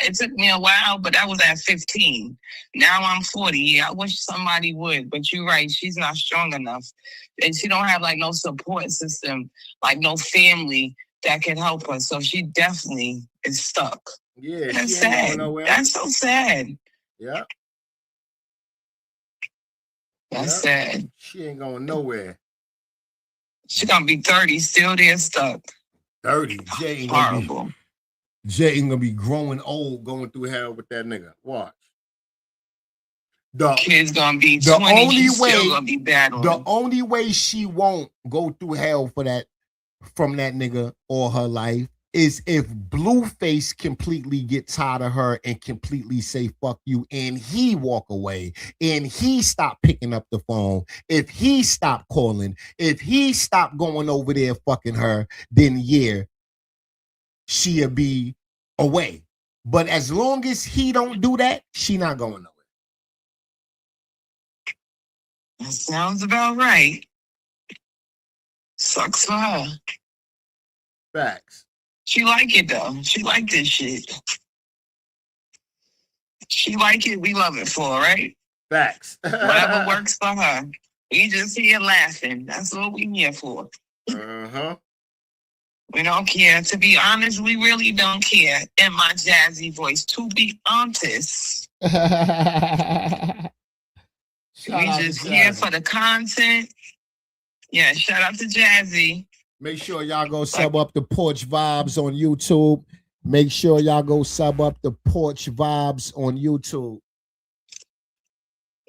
It took me a while, but that was at 15. Now I'm 40. Yeah, I wish somebody would, but you're right. She's not strong enough. And she don't have like no support system, like no family that can help her. So she definitely is stuck. Yeah, that's sad. That's so sad. Yeah. That's sad. She ain't going nowhere. She gonna be 30, still there stuck. 30. Horrible. Jaidyn gonna be growing old, going through hell with that nigga. Watch. The kid's gonna be the 20. only He's way still gonna be battling. the only way she won't go through hell for that from that nigga all her life is if Blueface completely get tired of her and completely say fuck you, and he walk away, and he stop picking up the phone, if he stop calling, if he stop going over there fucking her, then yeah, she'll be away. But as long as he don't do that, she not going nowhere. That sounds about right. Sucks for her. Facts. She like it though. She like this shit. She like it. We love it for her, right? Facts. Whatever works for her. We just here laughing. That's what we here for. Uh-huh. We don't care. To be honest, we really don't care. In my jazzy voice, to be honest. We just here for the content. Yeah, shout out to Jazzy. Make sure y'all go sub up the Porch Vibes on YouTube. Make sure y'all go sub up the Porch Vibes on YouTube.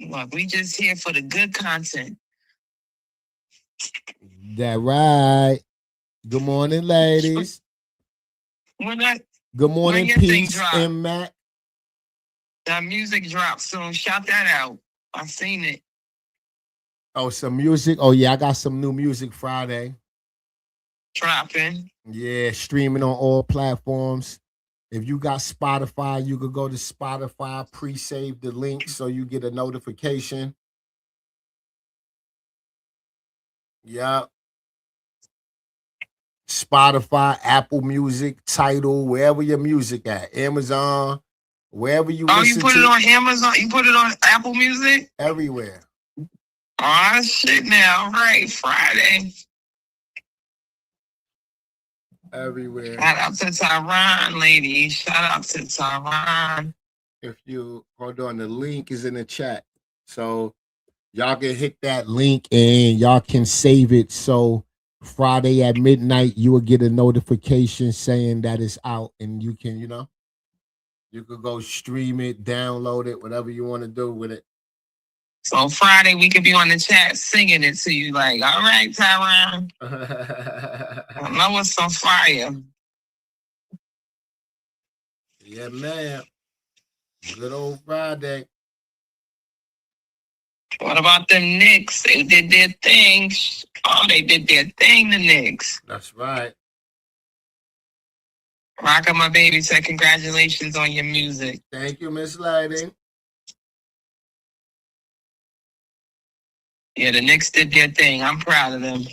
Look, we just here for the good content. That right. Good morning, ladies. Good morning, Peace and Matt. That music drops soon. Shout that out. I seen it. Oh, some music. Oh, yeah, I got some new music Friday. Dropping. Yeah, streaming on all platforms. If you got Spotify, you could go to Spotify, pre-save the link so you get a notification. Yep. Spotify, Apple Music, Tidal, wherever your music at. Amazon, wherever you listen to. Oh, you put it on Amazon? You put it on Apple Music? Everywhere. Oh, shit now. Right, Friday. Everywhere. Shout out to Tyron, ladies. Shout out to Tyron. If you, hold on, the link is in the chat. So y'all can hit that link and y'all can save it. So Friday at midnight, you will get a notification saying that it's out, and you can, you could go stream it, download it, whatever you want to do with it. So Friday, we could be on the chat singing it to you like, all right, Tyron. I know it's on fire. Yeah, man. Good old Friday. What about them Knicks? They did their thing. Oh, they did their thing, the Knicks. That's right. Rocka, my baby, said congratulations on your music. Thank you, Miss Lighting. Yeah, the Knicks did their thing. I'm proud of them.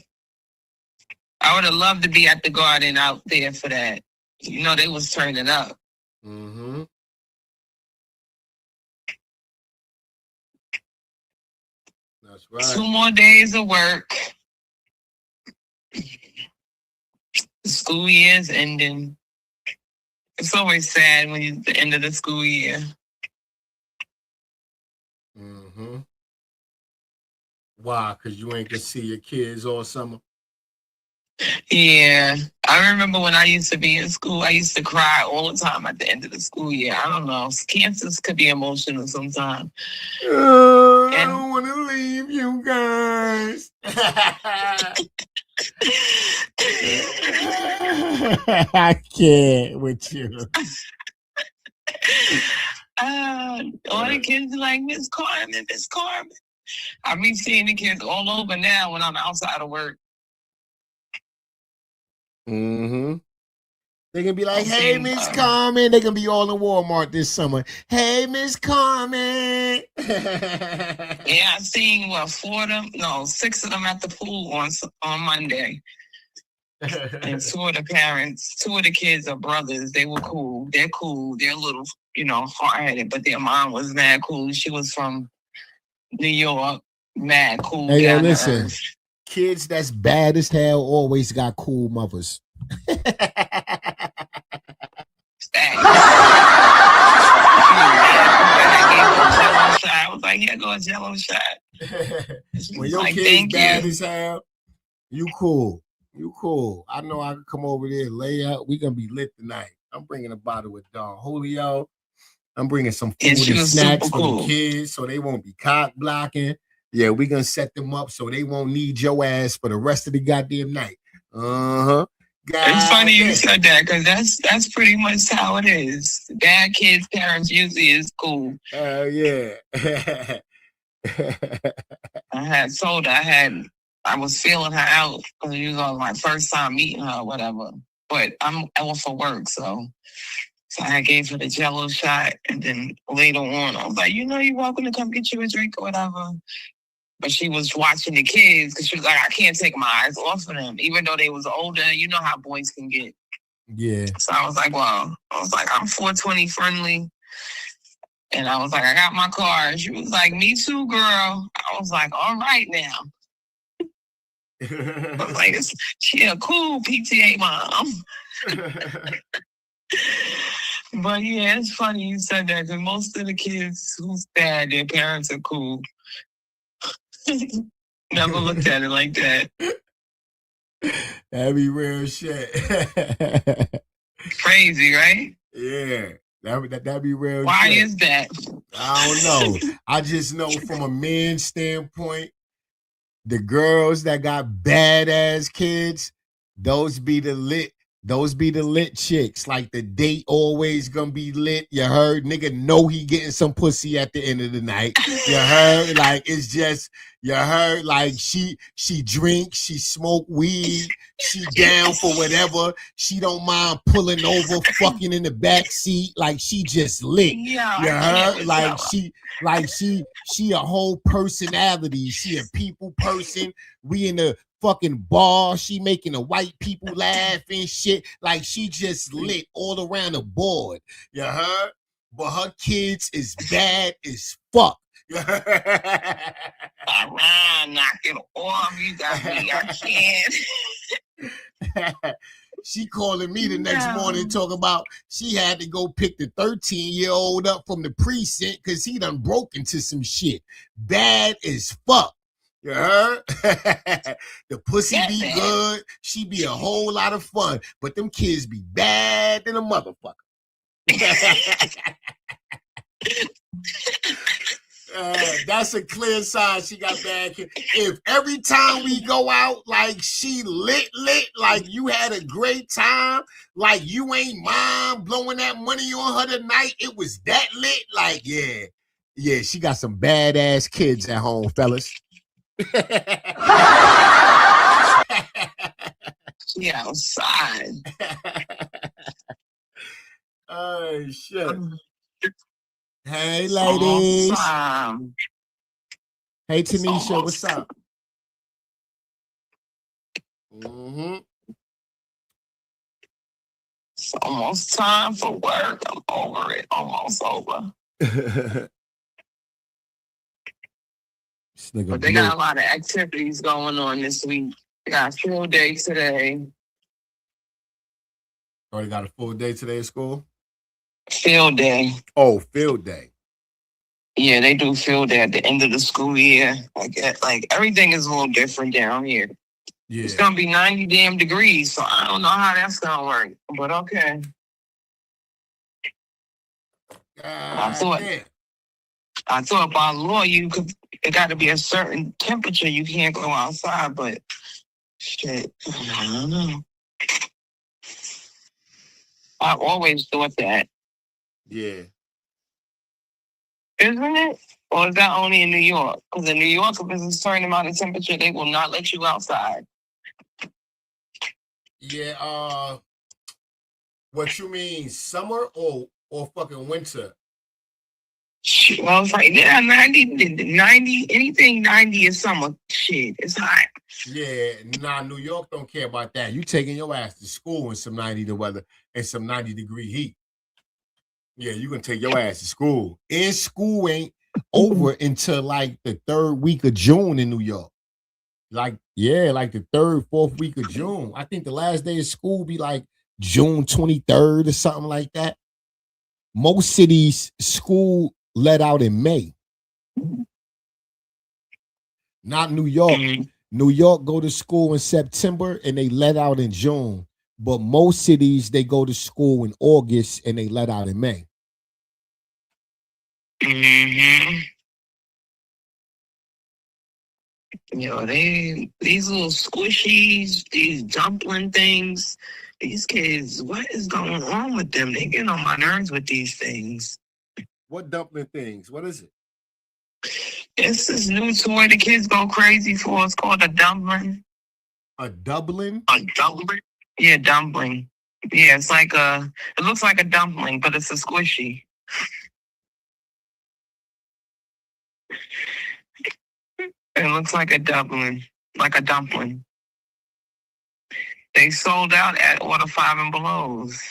I would have loved to be at the Garden out there for that. You know, they was turning up. Mm-hmm. That's right. 2 more days of work. The school year's ending. It's always sad when it's the end of the school year. Mm-hmm. Why? Because you ain't gonna see your kids all summer? Yeah. I remember when I used to be in school, I used to cry all the time at the end of the school year. I don't know. Cancers could be emotional sometimes. I don't want to leave you guys. I can't with you. All the kids are like, Miss Carmen, Miss Carmen. I be seeing the kids all over now when I'm outside of work. Mm-hmm. They can be like, hey, Miss Carmen. They can be all in Walmart this summer. Hey, Miss Carmen. Yeah, I seen, 6 of them at the pool on Monday. And 2 of the kids are brothers. They were cool. They're cool. They're a little, hard-headed, but their mom was mad cool. She was from New York, mad cool. Hey, listen, kids that's bad as hell always got cool mothers. I was like, here go a Jello shot. When your kid's bad as hell, you cool. You cool. I know I can come over there, lay out. We gonna be lit tonight. I'm bringing a bottle of Don Julio. I'm bringing some food and snacks for the kids so they won't be cock blocking. Yeah, we gonna set them up so they won't need your ass for the rest of the goddamn night. Uh-huh. It's funny you said that because that's pretty much how it is. Dad, kids, parents usually is cool. Oh yeah. I was feeling her out because it was my first time meeting her or whatever. But I'm off for work, so I gave her the Jello shot, and then later on I was like, you're welcome to come get you a drink or whatever. But she was watching the kids because she was like, I can't take my eyes off of them, even though they was older. You know how boys can get. Yeah. So I was like, I'm 420 friendly. And I was like, I got my car. And she was like, me too, girl. I was like, all right now. I was like, she a cool PTA mom. But yeah, it's funny you said that because most of the kids who's bad, their parents are cool. Never looked at it like that. That'd be real shit. Crazy, right? Yeah. That'd be real Why shit. is that? I don't know. I just know from a man's standpoint, the girls that got badass kids, those be the lit chicks. Like the date always gonna be lit. You heard? Nigga know he getting some pussy at the end of the night. You heard? Like it's just, you heard? Like she drinks, she smoke weed, she down for whatever. She don't mind pulling over, fucking in the back seat. Like she just lit. Yeah, you heard? Like she a whole personality. She a people person. We in the fucking bar, she making the white people laugh and shit. Like she just lit all around the board. You heard? But her kids is bad as fuck. Knock it off. You got me. I can't. She calling me the next morning talking about she had to go pick the 13-year-old up from the precinct because he done broke into some shit. Bad as fuck. You heard? The pussy be good. She be a whole lot of fun. But them kids be bad than a motherfucker. That's a clear sign she got bad kids. If every time we go out, like she lit, like you had a great time, like you ain't mind blowing that money on her tonight, it was that lit, like yeah, she got some badass kids at home, fellas. She outside. Oh shit. Hey ladies. Awesome. Hey Tanisha, what's up? Mm-hmm. It's almost time for work. I'm over it. Almost over. But they got a lot of activities going on this week. They got a field day today. Oh, they got a full day today at school? Field day. Oh, field day. Yeah, they do field day at the end of the school year. Like everything is a little different down here. Yeah. It's gonna be 90 damn degrees, so I don't know how that's gonna work. But okay. I thought by law it got to be a certain temperature. You can't go outside, but shit, I don't know. I always thought that. Yeah. Isn't it? Or is that only in New York? Because in New York, if it's a certain amount of temperature, they will not let you outside. Yeah, what you mean, summer or fucking winter? Well, it's right there, 90, anything 90 is summer. Shit, it's hot. Yeah, New York don't care about that. You taking your ass to school in some 90 weather and some 90-degree heat. Yeah, you gonna take your ass to school. And school ain't over until like the 3rd week of June in New York. Like the 3rd, 4th week of June. I think the last day of school be like June 23rd or something like that. Most cities, school let out in May. Not New York. New York go to school in September and they let out in June. But most cities, they go to school in August and they let out in May. Mm-hmm. Yo, these little squishies, these dumpling things, these kids, what is going on with them? They get on my nerves with these things. What dumpling things? What is it? It's this new toy the kids go crazy for. It's called a dumpling. A dumpling? A dumpling? Yeah, dumpling. Yeah, it's like it looks like a dumpling, but it's a squishy. It looks like a dumpling, like a dumpling. They sold out at Order 5 and Belows.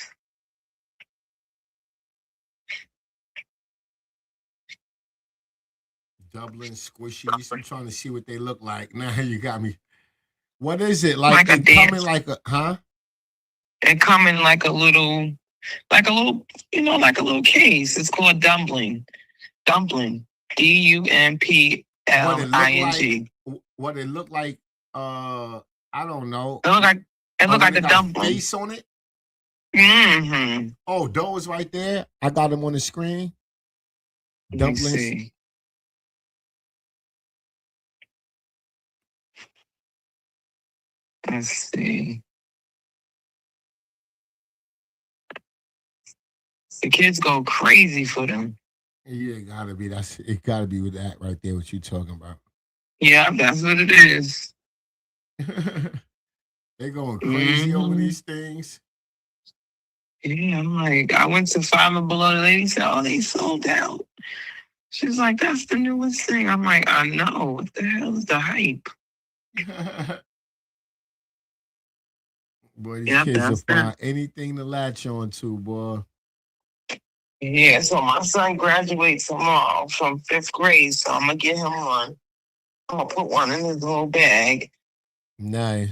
Dublin squishies. I'm trying to see what they look like. Now you got me. What is it? Like it coming like a It come in like a little, like a little case. It's called dumpling. Dumpling. DUMPLING. What it look like? I don't know. It look like a dumpling. Face on it. Mm-hmm. Oh, those right there. I got them on the screen. Dumplings. Let's see. The kids go crazy for them. Yeah, it gotta be. It gotta be with that right there. What you talking about? Yeah, that's what it is. They going crazy over these things. Yeah, I'm like, I went to 5 and Below. The lady said, "Oh, they sold out." She's like, "That's the newest thing." I'm like, "I know. What the hell is the hype?" Boy, these kids will find anything to latch on to, boy. Yeah, so my son graduates tomorrow from 5th grade, so I'm gonna get him one. I'm gonna put one in his little bag. Nice.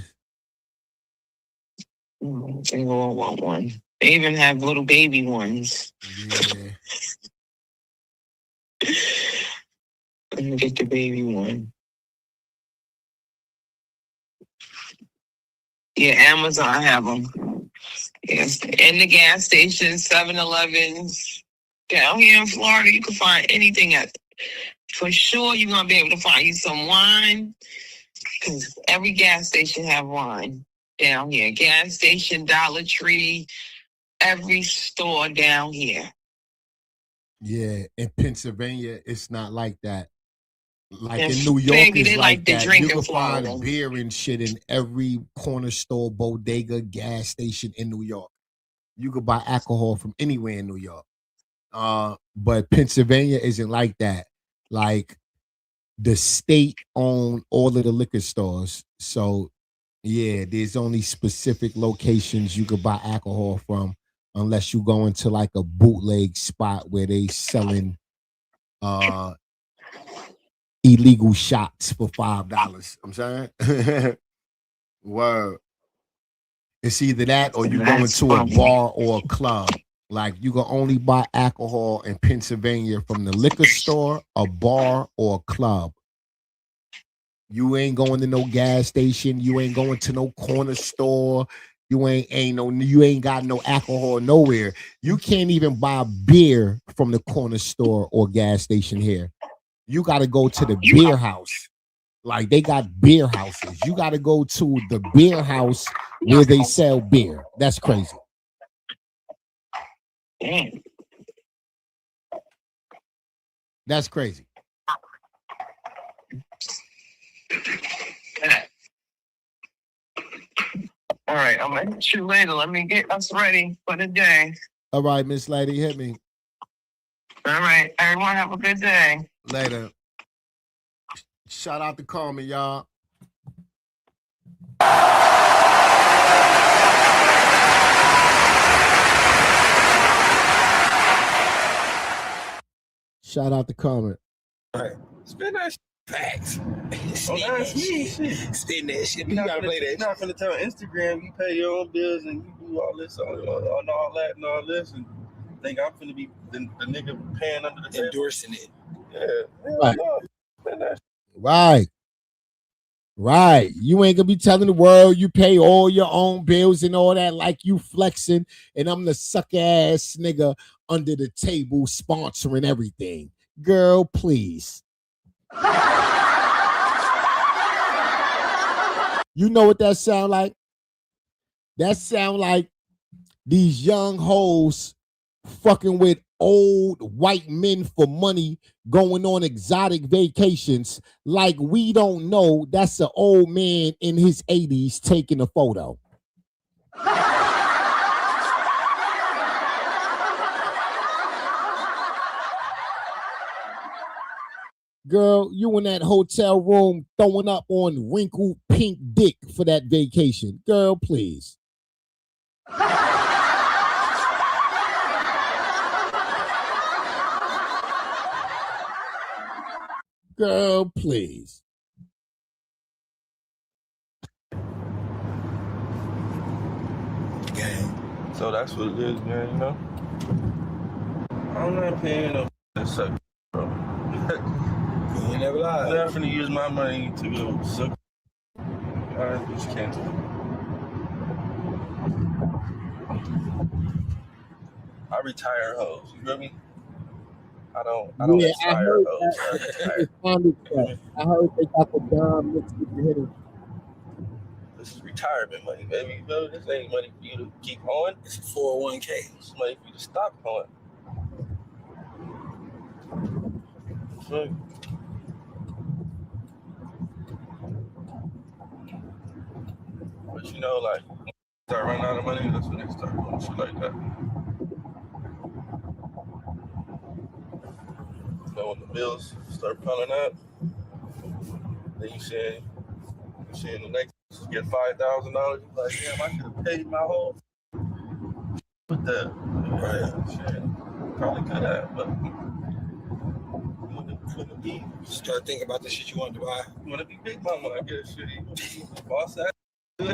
They all want one. They even have little baby ones. Yeah. I'm gonna get the baby one. Yeah, Amazon have them. Yes, in the gas stations, 7-Elevens. Down here in Florida, you can find anything for sure. You're gonna be able to find you some wine, because every gas station have wine down here. Gas station, Dollar Tree, every store down here. Yeah, in Pennsylvania, it's not like that. Like in And New York, baby, it's they like to that. drink You in can Florida. find beer and shit in every corner store, bodega, gas station in New York. You could buy alcohol from anywhere in New York. But Pennsylvania isn't like that. Like the state own all of the liquor stores. So yeah, there's only specific locations you could buy alcohol from, unless you go into like a bootleg spot where they selling illegal shots for $5. I'm saying? Word. It's either that or you go into a bar or a club. Like you can only buy alcohol in Pennsylvania from the liquor store, a bar, or a club. You ain't going to no gas station. You ain't going to no corner store. You ain't got no alcohol nowhere. You can't even buy beer from the corner store or gas station here. You got to go to the beer house. Like they got beer houses. You got to go to the beer house where they sell beer. That's crazy. Damn. That's crazy. All right, I'm gonna hit you later. Let me get us ready for the day. All right, Miss Lady, hit me. All right, everyone have a good day. Later. Shout out to Carmen, y'all. Shout out to Carmen. All right. Spin that shit. Facts. That's me. Spin that shit. You gotta play that. You're not gonna tell Instagram you pay your own bills and you do all this on all that and all this and think I'm gonna be the nigga paying under the table. Endorsing it. Yeah. Right. No. Spin that shit. Right. Right. You ain't gonna be telling the world you pay all your own bills and all that like you flexing, and I'm the sucker ass nigga under the table sponsoring everything. Girl, please. You know what that sound like? That sound like these young hoes fucking with old white men for money going on exotic vacations like we don't know that's an old man in his 80s taking a photo. Girl, you in that hotel room throwing up on wrinkled pink dick for that vacation. Girl, please. Girl, please. Gang. So that's what it is, man, you know? I'm not paying no that suck, bro. You ain't never lied. I'm not finna use my money to go suck. I just can't do it. I retire hoes, you feel me? I don't inspire hoes. I heard they got the dumb mixed with the hitters. This is retirement money, baby. Bro, this ain't money for you to keep on. It's a 401k. It's money for you to stop on. So, but you know, like, when they start running out of money, that's when they start doing shit like that. So when the bills start piling up, then you saying the next get $5,000, you're like, damn, I could have paid my whole with that. Right. Shit. Probably could have, but couldn't be. Start thinking about the shit you want to buy. You want to be big mama, I guess. Shit, you want to be boss ass. I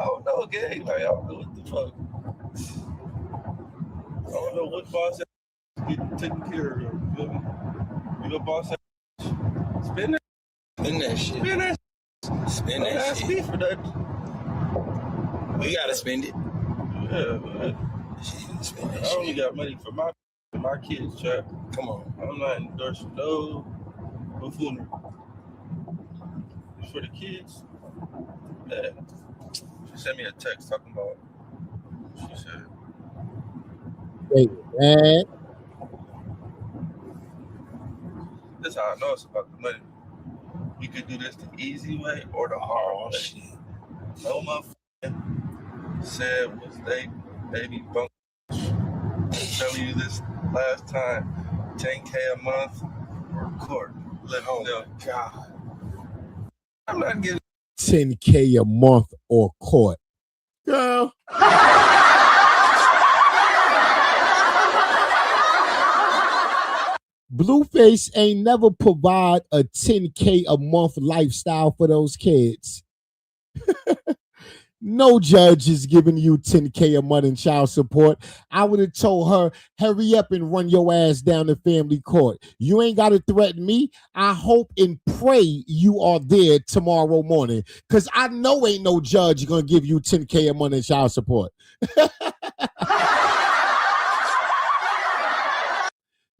don't know, gang. Like, I don't know what the fuck. I don't know what boss ass getting taken care of. You feel me? You a boss ass. Spend that. Spend that shit. Spend that. Spend that ask shit. me for that. We gotta spend it. Yeah, but Spend that I only shit. got money for my kids, Chad. Come on. I'm not endorsing no buffoonery. For the kids, yeah. She sent me a text talking about, she said, Wait, man. this is how I know it's about the money. You could do this the easy way or the hard way. Shit. No motherfucker said was they baby bunk. I'm telling you this last time, $10K a month or court. Let me know. God. I'm not getting $10K a month or court. Girl. Blueface ain't never provide a $10K a month lifestyle for those kids. No judge is giving you $10K a month in child support. I would have told her, hurry up and run your ass down to family court. You ain't got to threaten me. I hope and pray you are there tomorrow morning, because I know ain't no judge going to give you $10K a month in child support.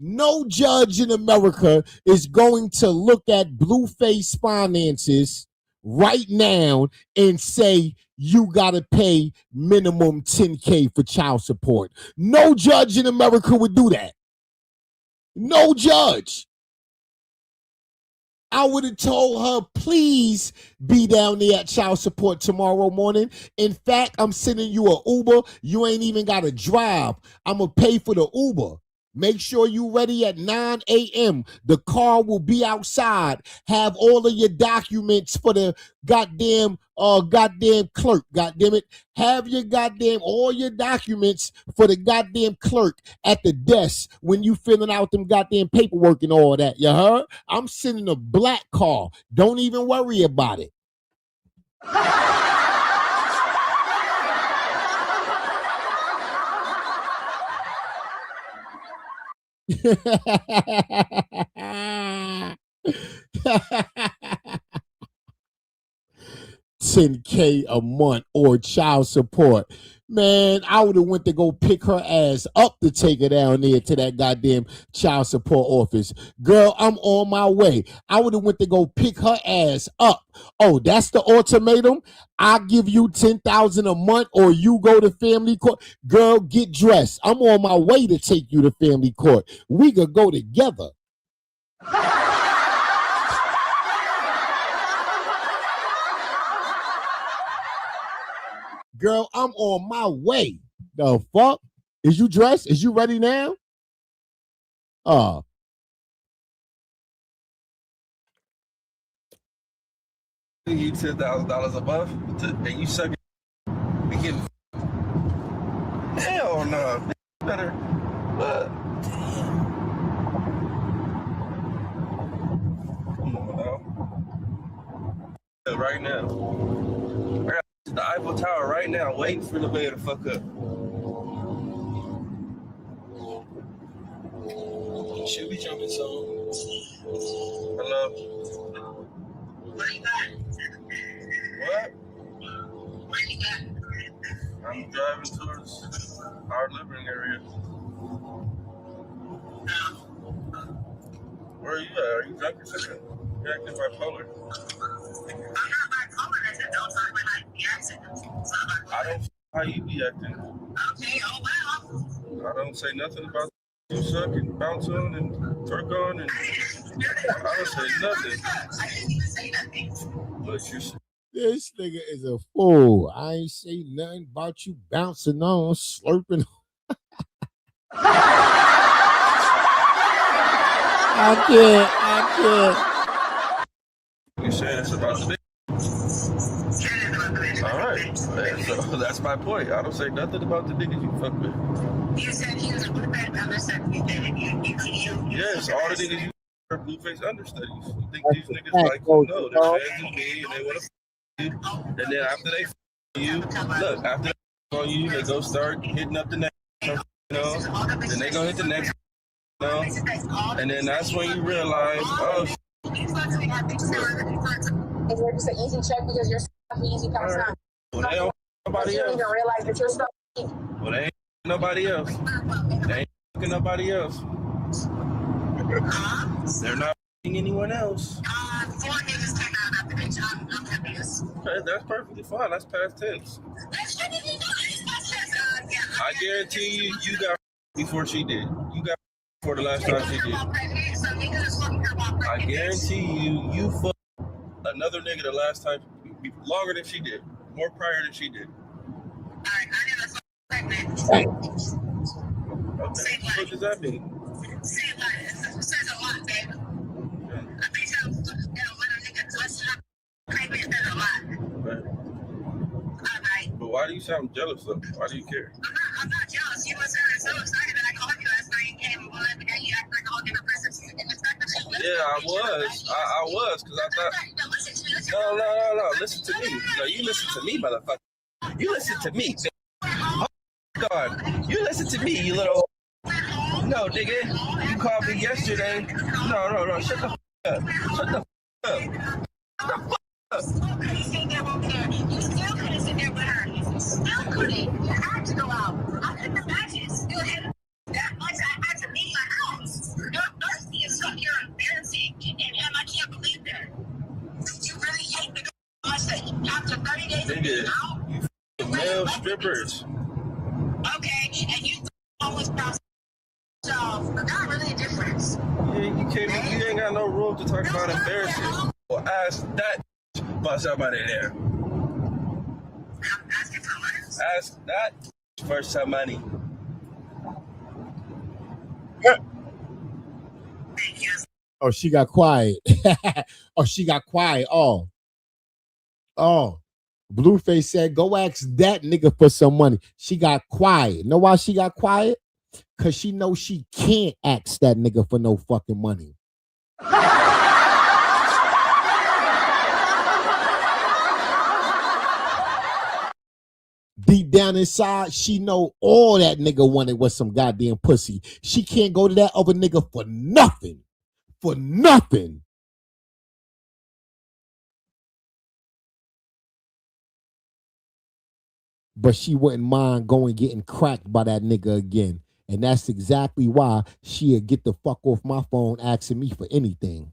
No judge in America is going to look at Blueface finances right now and say you got to pay minimum $10K for child support. No judge in America would do that. No judge. I would have told her, please be down there at child support tomorrow morning. In fact, I'm sending you an Uber. You ain't even got to drive. I'm going to pay for the Uber. Make sure you ready at 9 a.m. The car will be outside. Have all of your documents for the goddamn clerk. Goddamn it. Have your all your documents for the goddamn clerk at the desk when you filling out them goddamn paperwork and all that. You heard? I'm sending a black car. Don't even worry about it. 10K a month or child support. Man, I would have went to go pick her ass up to take her down there to that goddamn child support office. Girl, I'm on my way. I would have went to go pick her ass up. Oh, that's the ultimatum? I give you $10,000 a month or you go to family court. Girl, get dressed. I'm on my way to take you to family court. We could go together. Girl, I'm on my way. The fuck? Is you dressed? Is you ready now? You $10,000 a month, and you suck it. We get hell no. Better. Come on now. Right now. I got the Eiffel Tower right now, waiting for the man to fuck up. Should be jumping soon. Hello? What? I'm driving towards our living area. Where are you at? Are you drunk or something? You're acting bipolar. I'm not bipolar. I said don't talk about how you be acting. I don't how you be acting. Okay, oh well. I don't say nothing about you suck and bounce on and twerk on and I don't say nothing. I didn't even say nothing. But you This nigga is a fool. I ain't say nothing about you bouncing on, slurping. I can't. You saying it's about the dick? All right. So that's my point. I don't say nothing about the niggas you fuck with. You said he was a blueface understudy. Yes, all the niggas you are blueface understudies. You think these niggas like you? No, they're fans of me and they want to you. And then after they you, look, after they on you, they go start hitting up the next, you know, then they go hit the next, you know, and then that's when you realize, oh, It's an easy check because you're easy pass on. Well, they don't nobody else. You don't even realize that you're stuck. Well, they ain't nobody else. They ain't fucking nobody else. They're not fucking anyone else. 4 niggas came out after the job. I'm happy. Okay, that's perfectly fine. That's past tense. I guarantee you got before she did. You got before the last time she did. I guarantee you fucked another nigga the last time, longer than she did, more prior than she did. Alright, I never fucked pregnant. Okay, what does that mean? Say what? It says a lot, baby. I think so. When a nigga touches up, pregnant says a lot. Right. Alright. But why do you sound jealous though? Why do you care? I'm not jealous. You must have been so excited that I called you last night and came on and you act like all different persons. Yeah, I was. I was, because I thought. No. Listen to me. No, you listen to me, motherfucker. You listen to me. Oh, God. You listen to me, you little. No, nigga. You called me yesterday. No. Shut the up. Shut the up. Shut the up. You still couldn't sit there with her. You still couldn't sit there with her. You still couldn't. You had to go out. I couldn't imagine. You had that much. I had to leave my house. You're thirsty as fuck. You're embarrassing. And I can't believe that. You really hate the girl much that after 30 days of being out? You male strippers. Okay, and you always found yourself. Not really a difference. Yeah, you ain't got no room to talk about embarrassing. Well, ask that about somebody there. I'm asking for money. Ask that for some money. Yeah. Oh, she got quiet. She got quiet. Oh. Blueface said, go ask that nigga for some money. She got quiet. Know why she got quiet? Because she knows she can't ask that nigga for no fucking money. Deep down inside, she know all that nigga wanted was some goddamn pussy. She can't go to that other nigga for nothing. For nothing. but she wouldn't mind going getting cracked by that nigga again. And that's exactly why she'd get the fuck off my phone asking me for anything.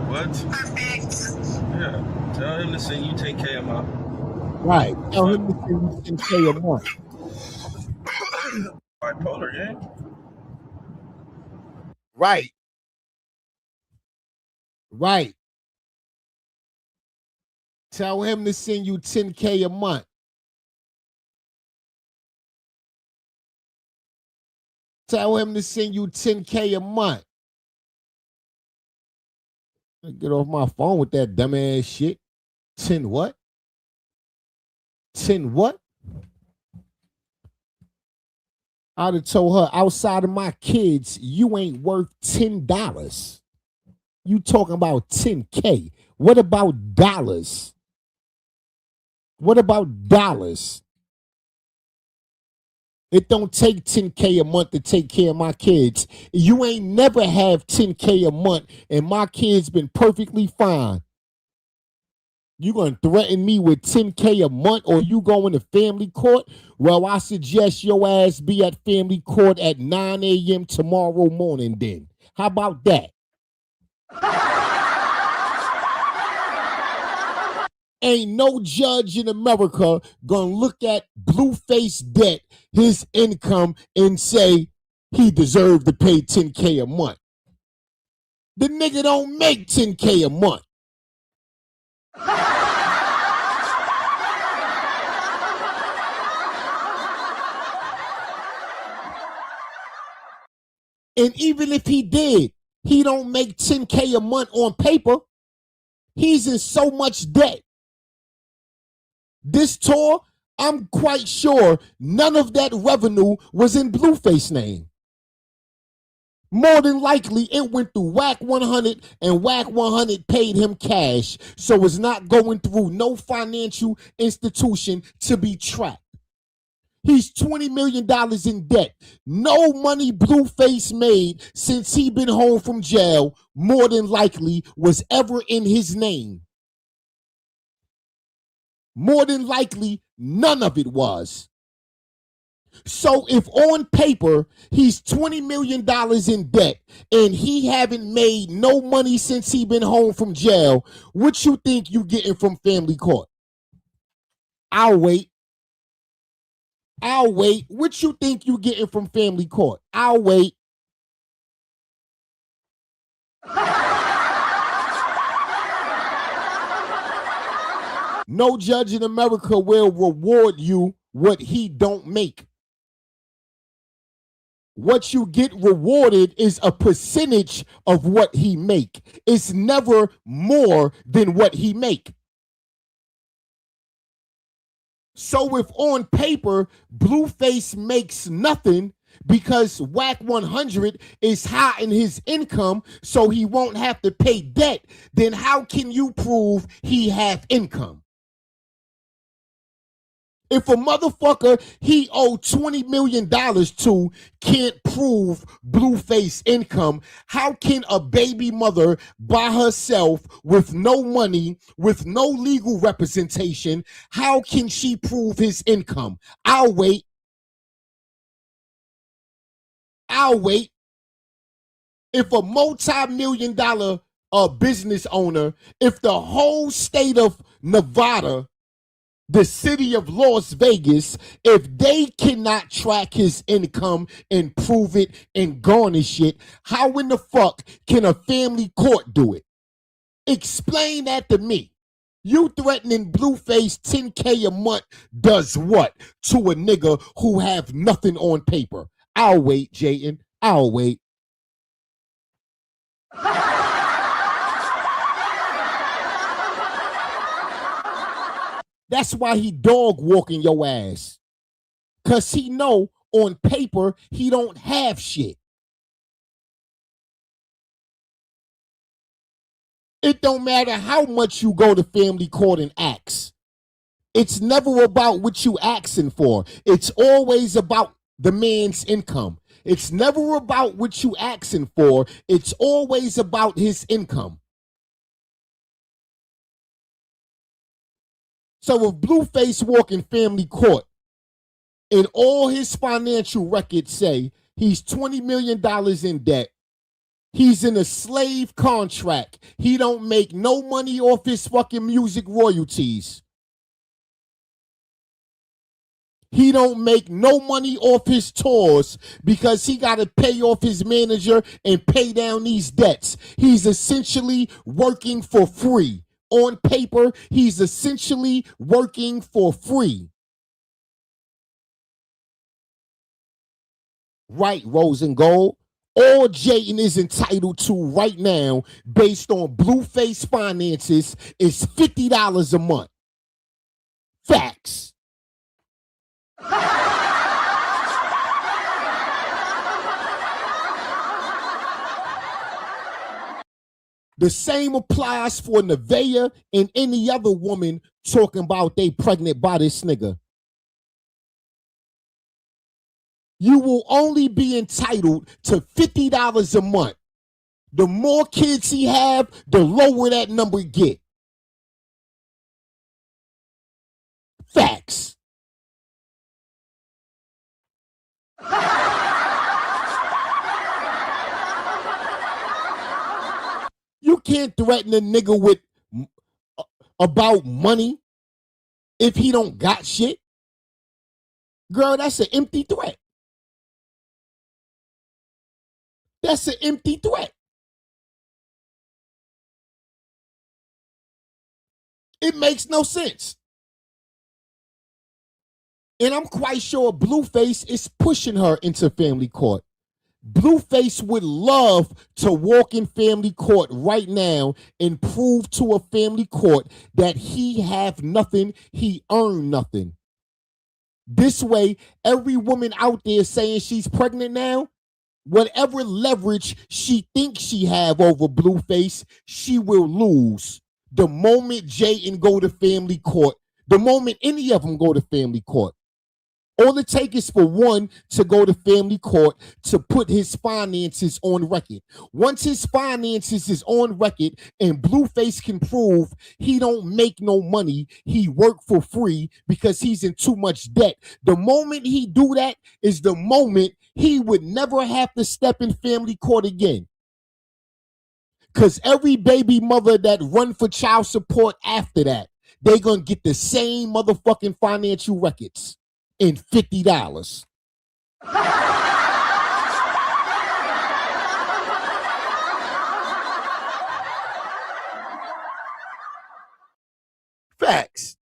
What? Perfect. Yeah. Tell him to send you 10K a month. Right. Tell him to send you 10K a month. Bipolar, yeah. Right. Right. Tell him to send you 10K a month. Tell him to send you 10K a month. Get off my phone with that dumbass shit. 10 what? 10 what? I'd have told her, outside of my kids, you ain't worth $10. You talking about 10K. What about dollars? What about dollars? It don't take 10K a month to take care of my kids. You ain't never have 10K a month, and my kids been perfectly fine. You gonna threaten me with 10K a month, or you going to family court? Well, I suggest your ass be at family court at 9 a.m. tomorrow morning then. How about that? Ain't no judge in America gonna look at Blueface debt, his income, and say he deserved to pay 10K a month. The nigga don't make 10K a month. And even if he did, he don't make 10K a month on paper. He's in so much debt. This tour, I'm quite sure none of that revenue was in Blueface's name. More than likely, it went through WAC 100, and WAC 100 paid him cash, so it's not going through no financial institution to be tracked. He's $20 million in debt. No money Blueface made since he been home from jail, more than likely, was ever in his name. More than likely, none of it was. So if on paper he's $20 million in debt and he haven't made no money since he been home from jail, what you think you getting from family court? I'll wait. I'll wait. What you think you getting from family court? I'll wait. No judge in America will reward you what he don't make. What you get rewarded is a percentage of what he make. It's never more than what he make. So if on paper, Blueface makes nothing because WAC 100 is high in his income, so he won't have to pay debt, then how can you prove he have income? If a motherfucker he owed $20 million to can't prove Blueface income, how can a baby mother by herself with no money, with no legal representation, how can she prove his income? I'll wait. I'll wait. If a multi-million-dollar business owner, if the whole state of Nevada, the city of Las Vegas, if they cannot track his income and prove it and garnish it, how in the fuck can a family court do it? Explain that to me. You threatening Blueface 10K a month does what to a nigga who have nothing on paper? I'll wait, Jaidyn. I'll wait. That's why he dog walking your ass. Cause he know on paper he don't have shit. It don't matter how much you go to family court and ask. It's never about what you asking for. It's always about the man's income. It's never about what you asking for. It's always about his income. So if Blueface walk in family court and all his financial records say he's $20 million in debt, he's in a slave contract, he don't make no money off his fucking music royalties, he don't make no money off his tours because he got to pay off his manager and pay down these debts. He's essentially working for free. On paper, he's essentially working for free. Right, Rose and Gold? All Jaidyn is entitled to right now, based on Blueface finances, is $50 a month. Facts. The same applies for Nevaeh and any other woman talking about they pregnant by this nigga. You will only be entitled to $50 a month. The more kids he have, the lower that number get. Facts. You can't threaten a nigga with about money if he don't got shit. Girl, that's an empty threat. That's an empty threat. It makes no sense. And I'm quite sure Blueface is pushing her into family court. Blueface would love to walk in family court right now and prove to a family court that he have nothing, he earned nothing. This way, every woman out there saying she's pregnant now, whatever leverage she thinks she have over Blueface, she will lose. The moment Jaidyn go to family court, the moment any of them go to family court. All it takes is for one to go to family court to put his finances on record. Once his finances is on record and Blueface can prove he don't make no money, he work for free because he's in too much debt. The moment he do that is the moment he would never have to step in family court again. Because every baby mother that run for child support after that, they gonna get the same motherfucking financial records. In $50. Facts.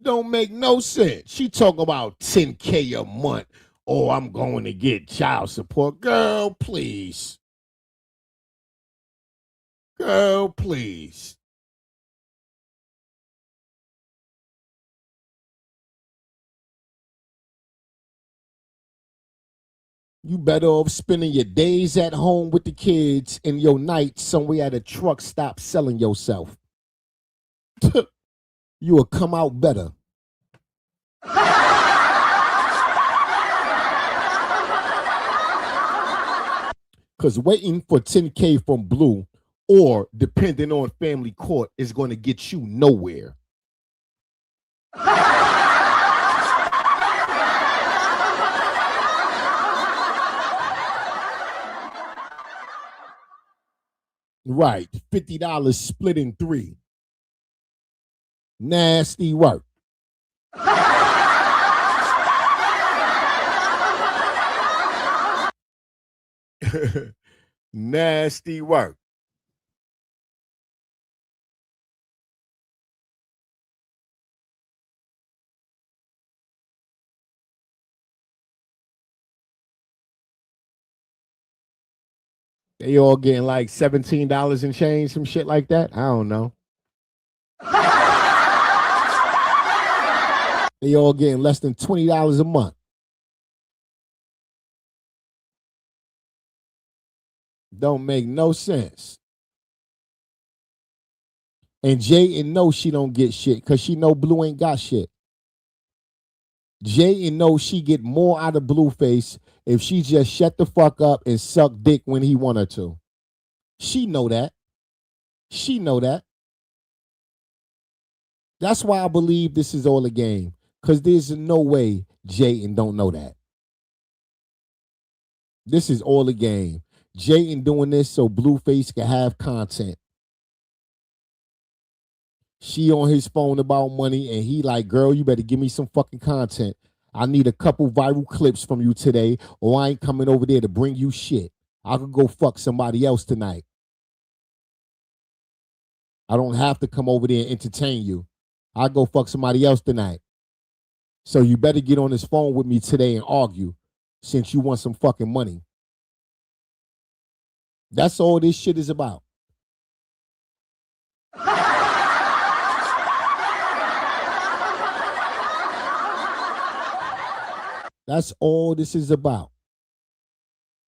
Don't make no sense. She talking about $10K a month. Oh, I'm going to get child support. Girl, please. Girl, please. You better off spending your days at home with the kids and your nights somewhere at a truck stop selling yourself. You will come out better. Because waiting for $10K from Blue or depending on family court is going to get you nowhere. Right, $50 split in 3. Nasty work. Nasty work. They all getting like $17 and change, some shit like that. I don't know. They all getting less than $20 a month. Don't make no sense. And Jaidyn knows she don't get shit because she know Blue ain't got shit. Jaidyn knows she get more out of Blueface if she just shut the fuck up and suck dick when he want her to. She know that. She know that. That's why I believe this is all a game. Because there's no way Jaidyn don't know that. This is all a game. Jaidyn doing this so Blueface can have content. She on his phone about money and he like, girl, you better give me some fucking content. I need a couple viral clips from you today or I ain't coming over there to bring you shit. I could go fuck somebody else tonight. I don't have to come over there and entertain you. I'll go fuck somebody else tonight. So you better get on this phone with me today and argue since you want some fucking money. That's all this shit is about. That's all this is about.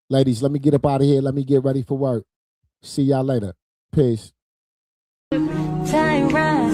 Ladies, let me get up out of here. Let me get ready for work. See y'all later. Peace. Tyron.